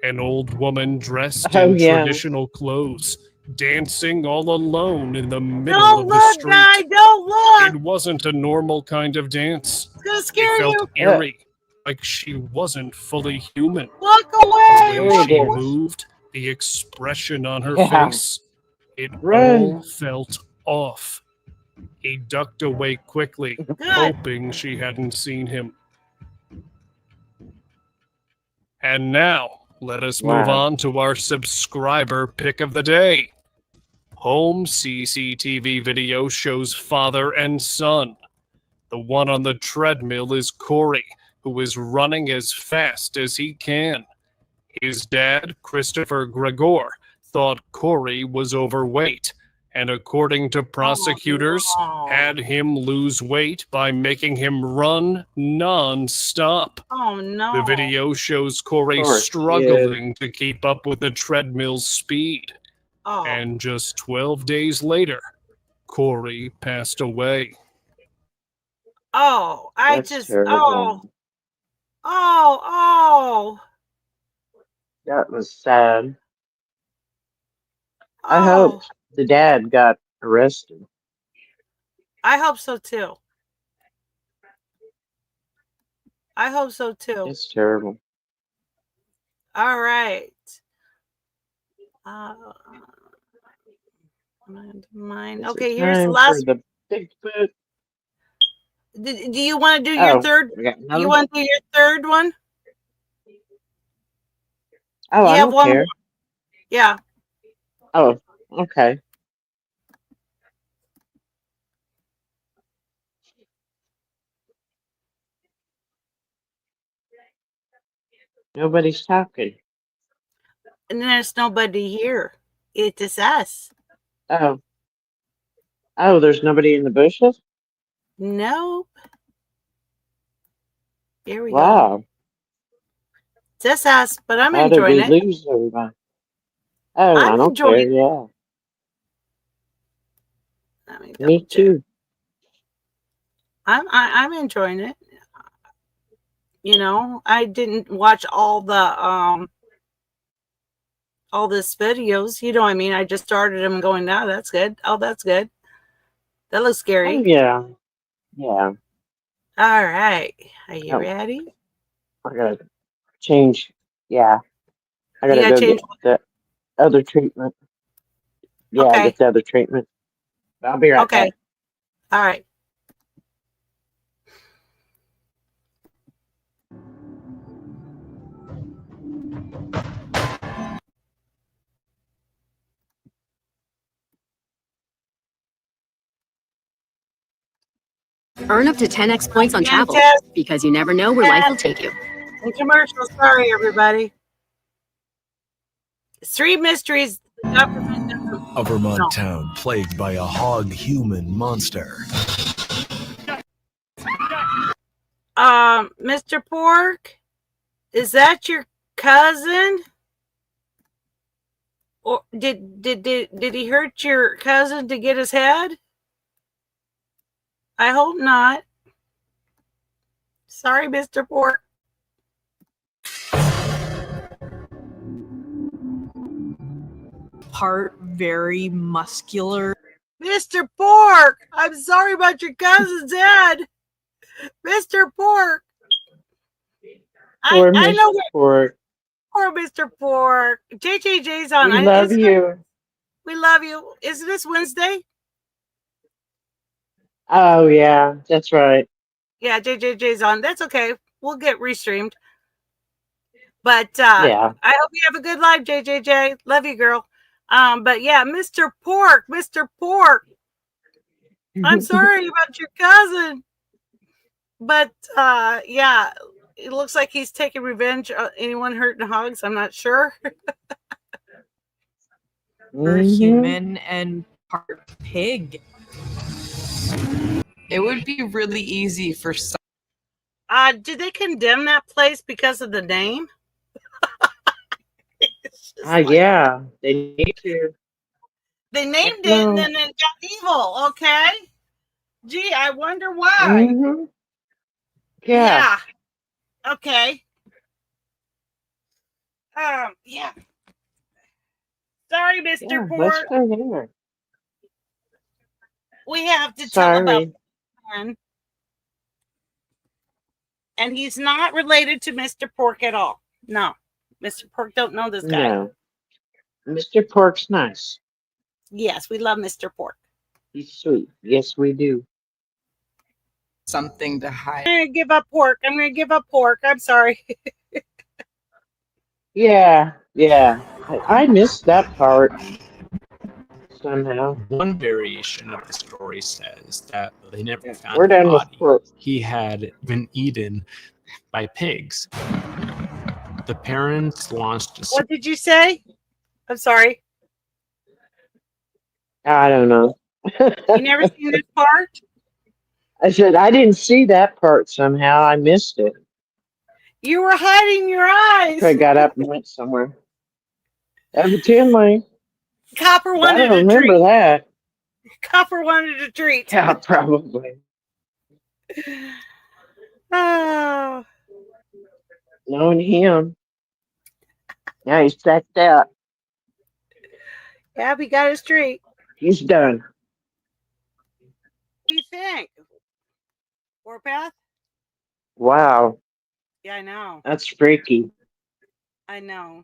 An old woman dressed Oh, in yeah. traditional clothes, dancing all alone in the middle Don't of the look, street. guy. Don't look. It wasn't a normal kind of dance. It's gonna It scare felt you. eerie, like she wasn't fully human. Look The away. way Scary she dance. moved, the expression on her Yeah. face, it Run. all felt off. He ducked away quickly, hoping she hadn't seen him. And now, let us move Wow. on to our subscriber pick of the day. Home CCTV video shows father and son. The one on the treadmill is Corey, who is running as fast as he can. His dad, Christopher Gregor, thought Corey was overweight and according to prosecutors, had him lose weight by making him run non-stop. Oh no. The video shows Corey Of course, struggling to keep up with the treadmill's speed. Oh. And just 12 days later, Corey passed away. Oh, That's terrible. Oh. That was sad. I Oh. hope the dad got arrested. I hope so too. I hope so too. It's terrible. All right. Mine. Is Okay, it here's the time last. for the Bigfoot? Do you want to do your third? we got another? You want to do your third one? Oh, I You have don't one care. more. Yeah. Oh, okay. Nobody's talking. And there's nobody here. It is us. Oh. Oh, there's nobody in the bushes? Nope. Here we go. Wow. Just us, but I'm How did enjoying we it. lose everybody? Oh, I I'm don't care, enjoying. yeah. Let me Me double check. too. I'm enjoying it. You know, I didn't watch all this videos. You know what I mean? I just started them going, no, that's good. Oh, that's good. That looks Oh, scary. yeah. Yeah. All right. Are you Oh, ready? I gotta change. Yeah. I You gotta gotta go change. get the other treatment. Yeah, Okay. get the other treatment. I'll be right Okay. back. All right. Earn up to 10x points on travel Fantastic. because you never know where life will take you. And commercial. Sorry, everybody. 3 mysteries. A Vermont town plagued by a hog-human monster. Mr. Pork, is that your cousin? Or did he hurt your cousin to get his head? I hope not. Sorry, Mr. Pork. Part very muscular. Mr. Pork, I'm sorry about your cousin's head. Mr. Pork. Poor I know Mr. Pork. poor Mr. Pork. JJJ's on. We love you. We love you. Is this Wednesday? Oh, yeah, that's right. Yeah, JJJ's on. That's okay. We'll get restreamed. But Yeah. I hope you have a good life, JJJ. Love you, girl. But yeah, Mr. Pork. I'm sorry about your cousin. But yeah, it looks like he's taking revenge on anyone hurting hogs. I'm not sure. Human and part pig. It would be really easy for some. Did they condemn that place because of the name? Yeah, they need to. They named it No. and then it got evil, okay? Gee, I wonder why. Mm-hmm. Yeah. Okay. Yeah. Sorry, Mr. Yeah, Pork. let's go here. We have to tell about Sorry. one. And he's not related to Mr. Pork at all. No. Mr. Pork don't know this guy. No. Mr. Pork's nice. Yes, we love Mr. Pork. He's sweet. Yes, we do. Something to hide. I'm gonna give up pork. I'm sorry. Yeah. I missed that part somehow. One variation of the story says that they never found We're the done with body. pork. He had been eaten by pigs. The parents launched a What did you say? I'm sorry. I don't know. You never seen this part? I said I didn't see that part somehow. I missed it. You were hiding your I eyes. could have got up and went somewhere. Evidently. Copper I wanted don't a remember treat. that. Copper wanted a treat. Yeah, probably. Oh. Knowing him. Now he's checked out. Yeah, he got his treat. He's done. What do you think? Warpath? Wow. Yeah, I know. That's freaky. I know.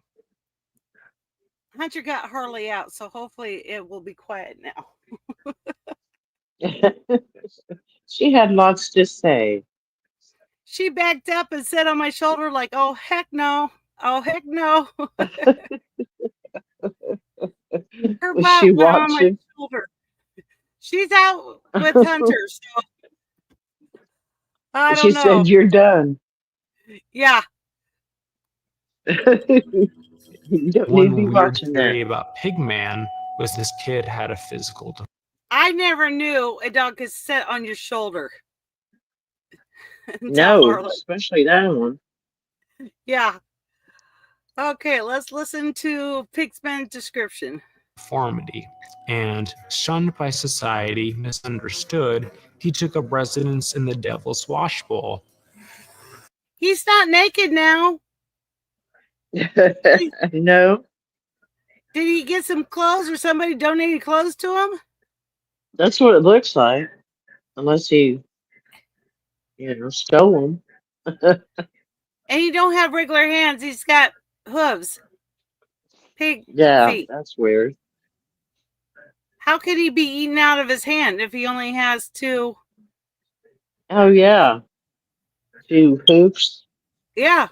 Hunter got Harley out, so hopefully it will be quiet now. She had lots to say. She backed up and sat on my shoulder like, oh, heck no. Oh, heck no. Her Was butt she went on my watching? shoulder. She's out with Hunter, so I She don't know. said, "You're done." Yeah. You don't need to One be weird watching theory that. about Pigman was this kid had a physical. I never knew a dog could sit on your shoulder. Until No, Harley. especially that one. Yeah. Okay, let's listen to Pigman's description. Deformity, and shunned by society, misunderstood, he took up residence in the Devil's Wash Bowl. He's not naked now. No, Did he get some clothes or somebody donated clothes to him? that's what it looks like. Unless he, stole them. And he don't have regular hands. He's got hooves. Pig Yeah, feet. that's weird. How could he be eaten out of his hand if he only has two? Oh, yeah. 2 hoops. Yeah.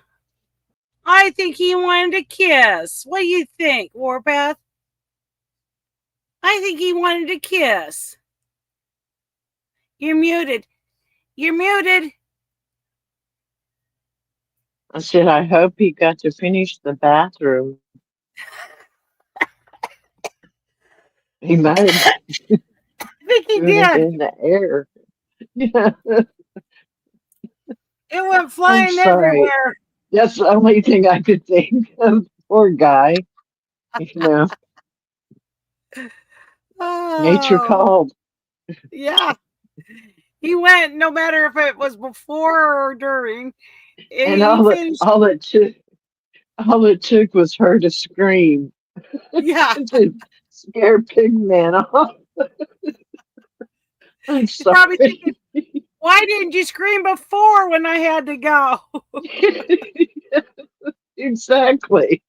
I think he wanted a kiss. What do you think, Warpath? I think he wanted a kiss. You're muted. You're muted. I said, I hope he got to finish the bathroom. He might have I think he thrown it did. in the air. Yeah. It went I'm flying sorry. everywhere. That's the only thing I could think of. Poor guy. Nature Oh, called. yeah. He went no matter if it was before or during. And He finished. all it took was her to scream Yeah. to scare Pigman off. I'm He's sorry. probably thinking, why didn't you scream before when I had to go? Exactly.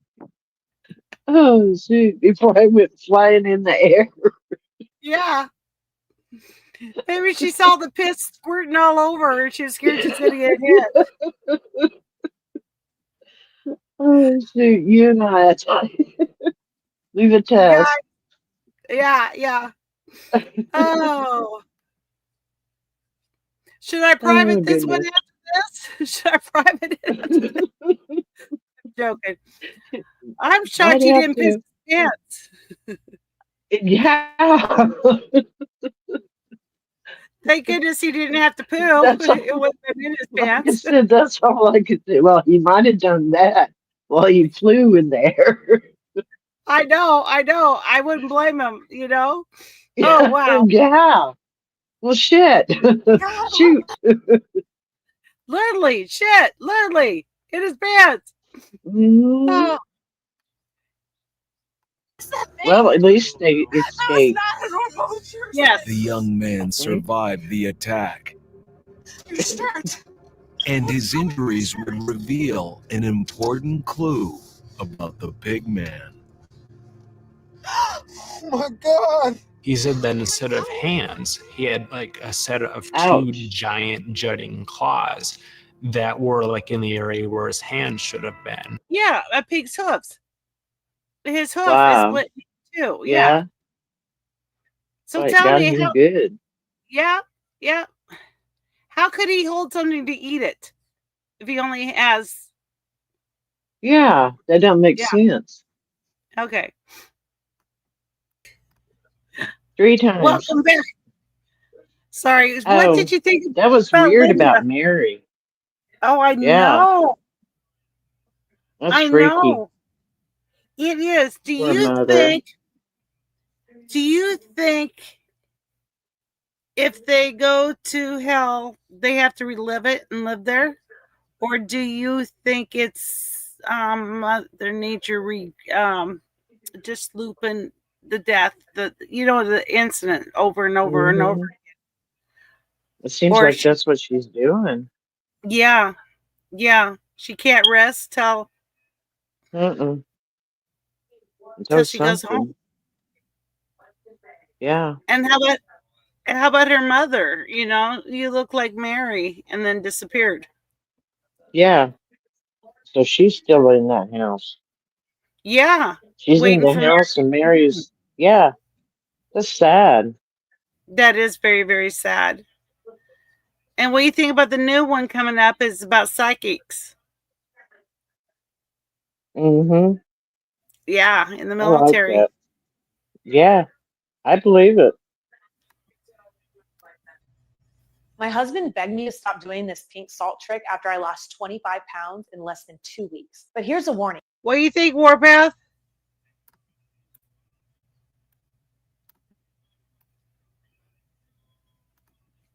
Oh shoot! Before I went flying in the air. Yeah. Maybe she saw the piss squirting all over her and she was scared she's going to get hit. Oh shoot! You and I. Leave a test. Yeah. Oh. Should I private this one after this? Should I private it after this? I'm joking. I'm shocked you didn't piss his pants. Yeah. Thank goodness he didn't have to poo. It wasn't in his pants. I said, that's all I could say. Well, he might have done that while he flew in there. I know. I wouldn't blame him, Yeah, Oh, wow. Yeah. Well, shit. Shoot. Literally, in his pants. Mm. Oh. Well, at least they escaped. Yes. The young man survived the attack, and his injuries would reveal an important clue about the pig man. Oh my god! He said that instead of hands, he had like a set of two giant jutting claws that were like in the area where his hand should have been. Yeah, a pig's hooves. His hoof Wow. is split too. Yeah. So But tell got me him how. good. Yeah. How could he hold something to eat it if he only has? Yeah, that don't make sense. Okay. 3 times. Welcome back. Sorry, what Oh, did you think that was about weird about Linda? Mary. Oh, I Yeah, know. that's I freaky. know. It is. Poor mother. Do you think if they go to hell, they have to relive it and live there? Or do you think it's Mother Nature just looping the death, the incident over and over and over? Hmm. It seems Or like that's what she's doing. yeah, yeah. She can't rest Mm-mm. till Until she goes home. something. Yeah, And how about her mother? You look like Mary, and then disappeared. yeah. So she's still in that house. Yeah, She's in waiting the for Mary. house, and Mary's. Yeah, that's sad. That is very, very sad. And what do you think about the new one coming up? Is about psychics. Mm-hmm. Yeah, in the I like military. that. Yeah, I believe it. My husband begged me to stop doing this pink salt trick after I lost 25 pounds in less than 2 weeks. But here's a warning. What do you think, Warpath?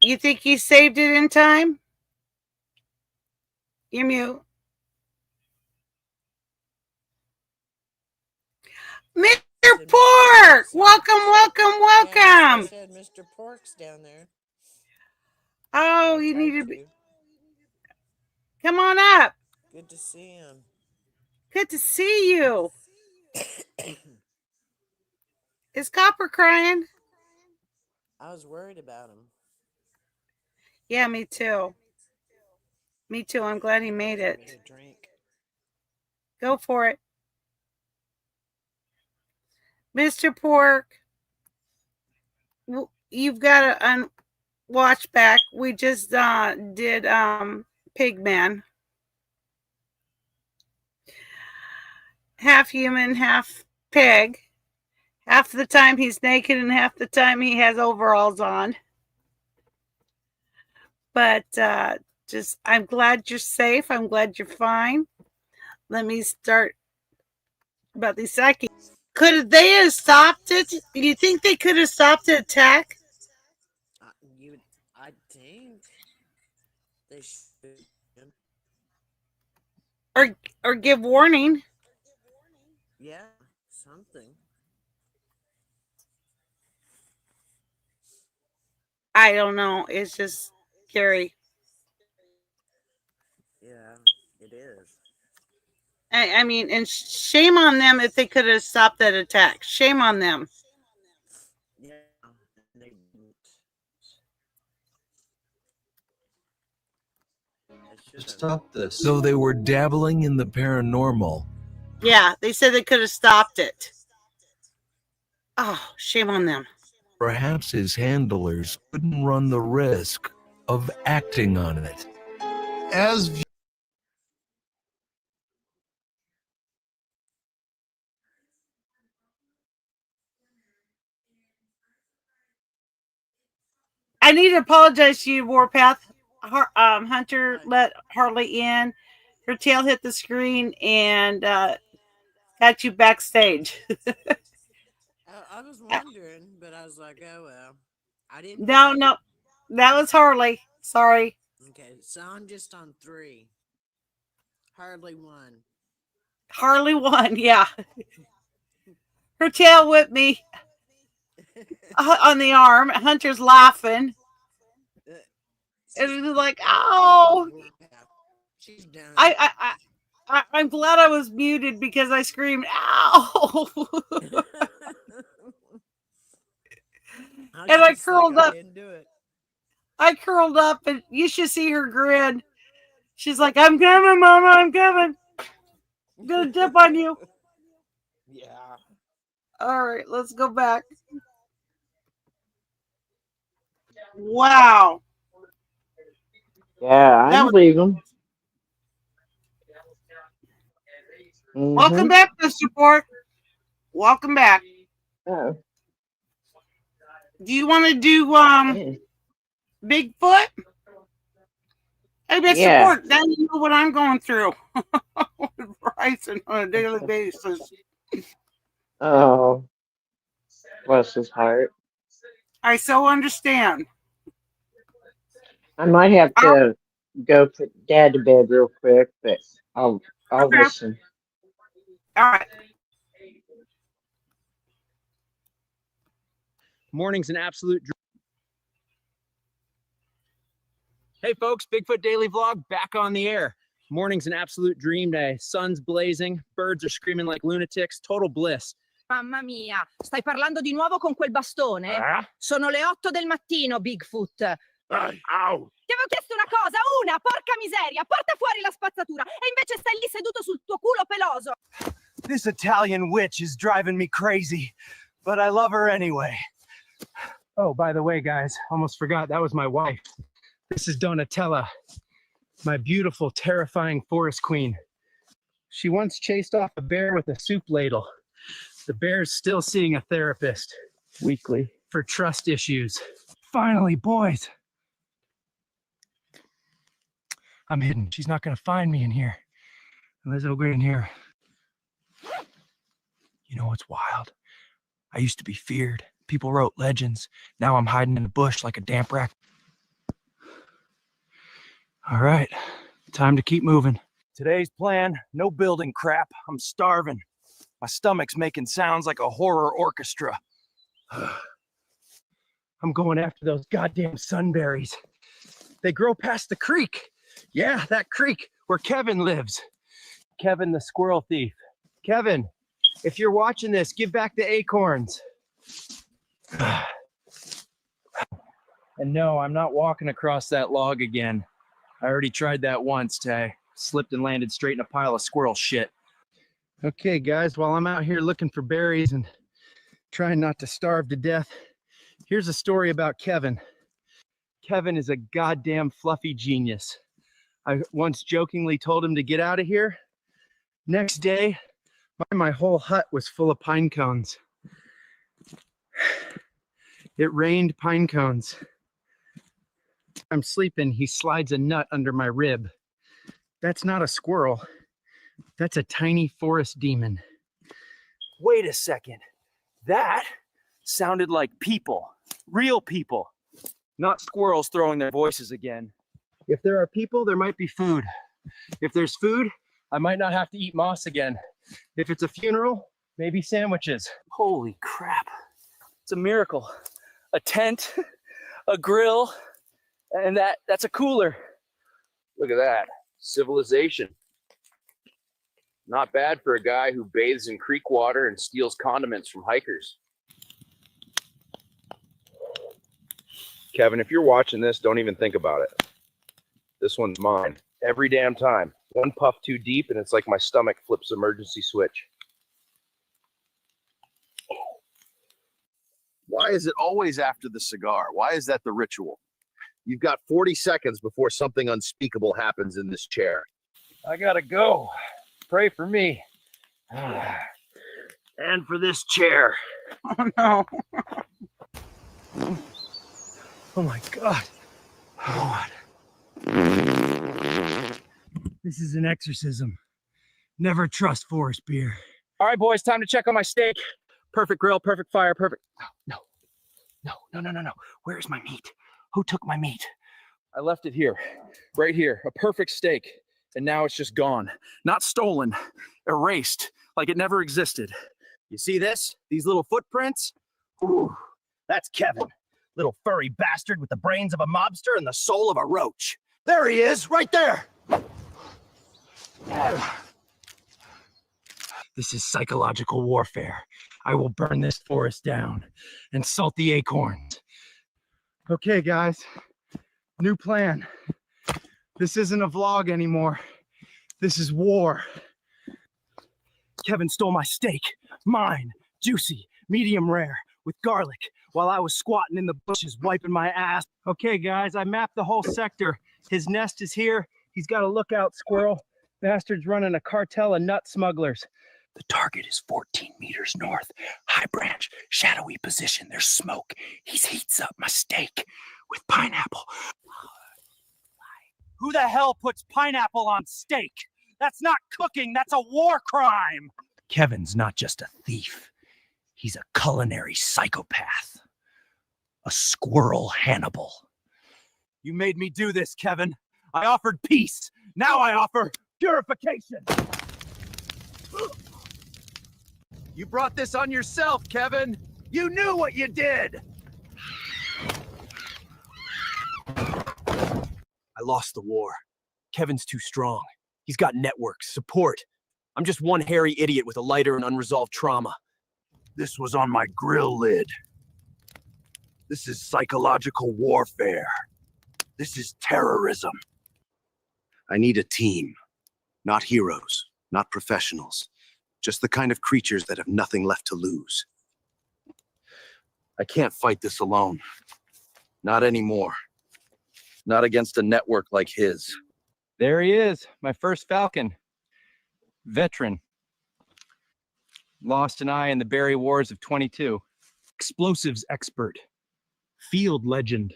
You think you saved it in time? You're mute. Mr. Pork! Welcome. said Mr. Pork's down there. Oh, you need to be. Come on up. Good to see him. Good to see you. Is Copper crying? I was worried about him. Yeah, me too. Me too. I'm glad he made it. Go for it. Mr. Pork, you've got to watch back. We just did Pigman. Half human, half pig. Half the time he's naked and half the time he has overalls on. But I'm glad you're safe. I'm glad you're fine. Let me start about these psychics. Could they have stopped it? Do you think they could have stopped the attack? I think they should. Or give warning? Yeah, something. I don't know. It's just scary. Yeah, it is. I mean, and shame on them if they could have stopped that attack. Shame on them. Yeah, they didn't. Stop this. So they were dabbling in the paranormal. Yeah, they said they could have stopped it. Oh, shame on them. Perhaps his handlers couldn't run the risk of acting on it. As I need to apologize to you, Warpath. Hunter let Harley in. Her tail hit the screen and got you backstage. I was wondering, but I was like, oh well. I didn't. No, that was Harley. Sorry. Okay, so I'm just on 3. Hardly won. Harley won. Yeah. Her tail whipped me on the arm. Hunter's laughing. It was like, oh. She's done. I'm glad I was muted because I screamed, ow. And I curled up. I curled up, and you should see her grin. She's like, I'm coming, Mama, I'm coming. I'm going to dip on you. Yeah. All right, let's go back. Wow. Yeah, I believe him. Welcome back, Mr. Pork. Welcome back. Oh. Do you want to do Bigfoot? Hey, Mr. Yeah. Support. Then you know what I'm going through with Bryson on a daily basis. Oh, bless his heart. I so understand. I might have to go put Dad to bed real quick, but I'll Okay. listen. All right. Morning's an absolute dream. Hey folks, Bigfoot Daily Vlog back on the air. Morning's an absolute dream day. Sun's blazing, birds are screaming like lunatics, total bliss. Mamma mia, stai parlando di nuovo con quel bastone? Sono le 8 del mattino, Bigfoot. Ti avevo chiesto una cosa, porca miseria, porta fuori la spazzatura e invece stai lì seduto sul tuo culo peloso. This Italian witch is driving me crazy, but I love her anyway. Oh, by the way, guys, almost forgot, that was my wife. This is Donatella, my beautiful, terrifying forest queen. She once chased off a bear with a soup ladle. The bear's still seeing a therapist weekly for trust issues. Finally, boys. I'm hidden. She's not going to find me in here. Let's go in here. You know what's wild? I used to be feared. People wrote legends. Now I'm hiding in the bush like a damp rack. All right, time to keep moving. Today's plan, no building crap. I'm starving. My stomach's making sounds like a horror orchestra. I'm going after those goddamn sunberries. They grow past the creek. Yeah, that creek where Kevin lives. Kevin the squirrel thief. Kevin, if you're watching this, give back the acorns. And no, I'm not walking across that log again. I already tried that once, Tay. Slipped and landed straight in a pile of squirrel shit. Okay, guys, while I'm out here looking for berries and trying not to starve to death, here's a story about Kevin. Kevin is a goddamn fluffy genius. I once jokingly told him to get out of here. Next day, my whole hut was full of pine cones. It rained pine cones. I'm sleeping, he slides a nut under my rib. That's not a squirrel. That's a tiny forest demon. Wait a second. That sounded like people. Real people. Not squirrels throwing their voices again. If there are people, there might be food. If there's food, I might not have to eat moss again. If it's a funeral, maybe sandwiches. Holy crap. It's a miracle. A tent, a grill, and that's a cooler. Look at that. Civilization. Not bad for a guy who bathes in creek water and steals condiments from hikers. Kevin, if you're watching this, don't even think about it. This one's mine. Every damn time. One puff too deep and it's like my stomach flips emergency switch. Why is it always after the cigar? Why is that the ritual? You've got 40 seconds before something unspeakable happens in this chair. I gotta go. Pray for me. And for this chair. Oh, no. Oh, my God. God. This is an exorcism. Never trust forest beer. All right, boys, time to check on my steak. Perfect grill, perfect fire, perfect. No. Where's my meat? Who took my meat? I left it here, right here, a perfect steak. And now it's just gone. Not stolen, erased, like it never existed. You see this? These little footprints? Ooh, that's Kevin. Little furry bastard with the brains of a mobster and the soul of a roach. There he is, right there. This is psychological warfare. I will burn this forest down and salt the acorns. Okay, guys, new plan. This isn't a vlog anymore. This is war. Kevin stole my steak. Mine, juicy, medium rare, with garlic, while I was squatting in the bushes wiping my ass. Okay, guys, I mapped the whole sector. His nest is here. He's got a lookout squirrel. Bastard's running a cartel of nut smugglers. The target is 14 meters north. High branch, shadowy position. There's smoke. He heats up my steak with pineapple. Who the hell puts pineapple on steak? That's not cooking, that's a war crime. Kevin's not just a thief. He's a culinary psychopath. A squirrel Hannibal. You made me do this, Kevin. I offered peace. Now I offer purification. You brought this on yourself, Kevin. You knew what you did. I lost the war. Kevin's too strong. He's got networks, support. I'm just one hairy idiot with a lighter and unresolved trauma. This was on my grill lid. This is psychological warfare. This is terrorism. I need a team. Not heroes, not professionals. Just the kind of creatures that have nothing left to lose. I can't fight this alone. Not anymore. Not against a network like his. There he is, my first Falcon. Veteran. Lost an eye in the Berry Wars of 22. Explosives expert. Field legend.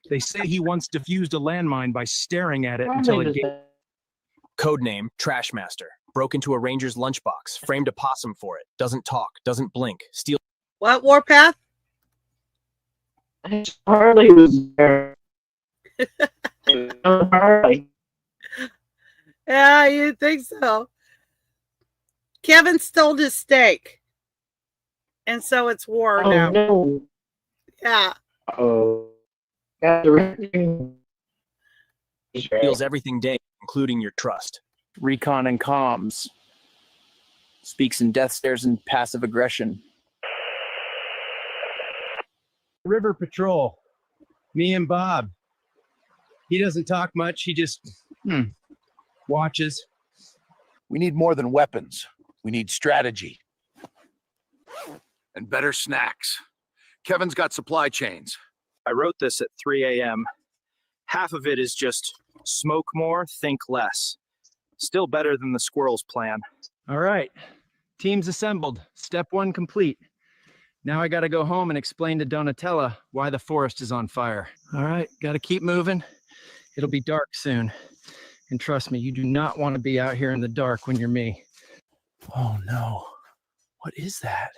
They say he once defused a landmine by staring at it until it gave... Codename, Trashmaster. Broke into a ranger's lunchbox, framed a possum for it. Doesn't talk, doesn't blink, steal... What, Warpath? Harley was there. Harley. Yeah, you think so. Kevin stole his steak. And so it's war now. No. Yeah. Oh. Steals everything day, including your trust. Recon and comms. Speaks in death stares and passive aggression. River Patrol. Me and Bob. He doesn't talk much. He just watches. We need more than weapons. We need strategy. And better snacks. Kevin's got supply chains. I wrote this at 3 a.m. Half of it is just smoke more, think less. Still better than the squirrel's plan. All right. Team's assembled. Step 1 complete. Now I got to go home and explain to Donatella why the forest is on fire. All right. Got to keep moving. It'll be dark soon. And trust me, you do not want to be out here in the dark when you're me. Oh no. What is that?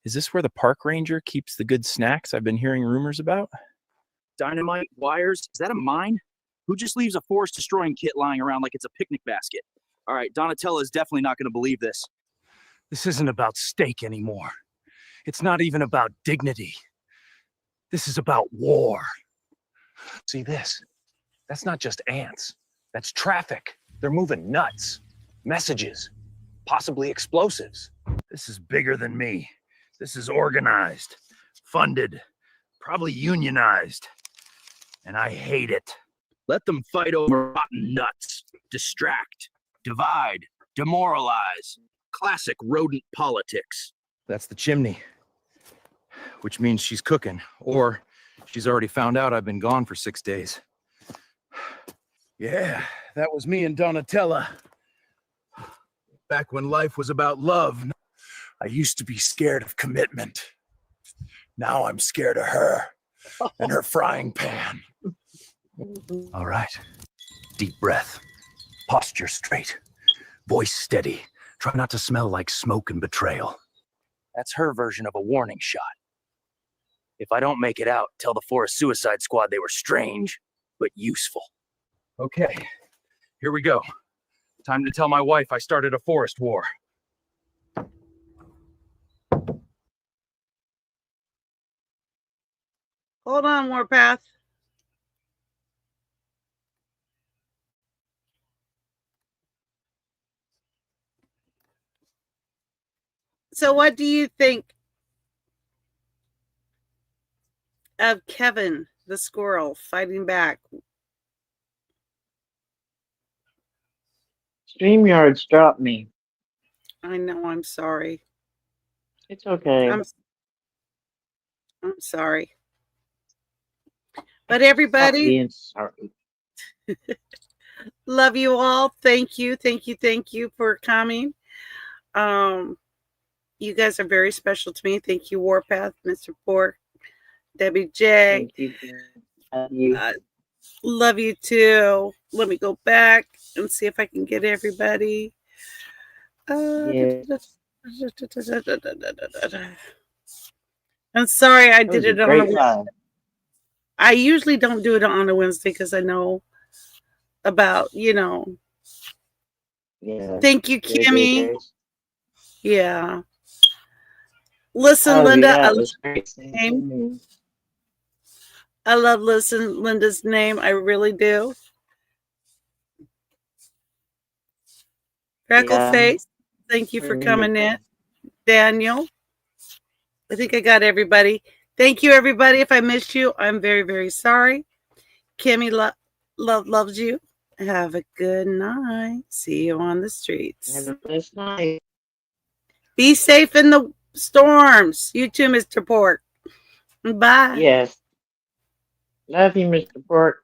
Is this where the park ranger keeps the good snacks I've been hearing rumors about? Dynamite, wires, is that a mine? Who just leaves a forest destroying kit lying around like it's a picnic basket? All right, Donatella is definitely not going to believe this. This isn't about steak anymore. It's not even about dignity. This is about war. See this? That's not just ants. That's traffic. They're moving nuts. Messages. Possibly explosives. This is bigger than me. This is organized, funded, probably unionized. And I hate it. Let them fight over rotten nuts. Distract, divide, demoralize. Classic rodent politics. That's the chimney. Which means she's cooking. Or she's already found out I've been gone for 6 days. Yeah, that was me and Donatella. Back when life was about love. I used to be scared of commitment. Now I'm scared of her and her frying pan. All right. Deep breath. Posture straight. Voice steady. Try not to smell like smoke and betrayal. That's her version of a warning shot. If I don't make it out, tell the Forest Suicide Squad they were strange, but useful. Okay, here we go. Time to tell my wife I started a forest war. Hold on, Warpath. So what do you think of Kevin the squirrel fighting back? StreamYard's dropped me. I know, I'm sorry. It's okay. I'm sorry. But everybody, Being sorry. love you all. Thank you for coming. You guys are very special to me. Thank you, Warpath, Mr. Pork, Debbie J. Thank you. Love you. Love you too. Let me go back and see if I can get everybody. Yeah. I'm sorry I That did was a it on a great Wednesday. live. I usually don't do it on a Wednesday because I know about, Yeah. Thank you, Good Kimmy. days. Yeah. Listen, Oh, Linda, yeah, I it love was great. your name. I love Linda's name. I really do. Freckle Yeah. Face, thank you for coming in. Daniel, I think I got everybody. Thank you, everybody. If I missed you, I'm very, very sorry. Kimmy loves you. Have a good night. See you on the streets. Have a blessed night. Be safe in the storms. You too, Mr. Pork. Bye. Yes. Love you, Mr. Pork.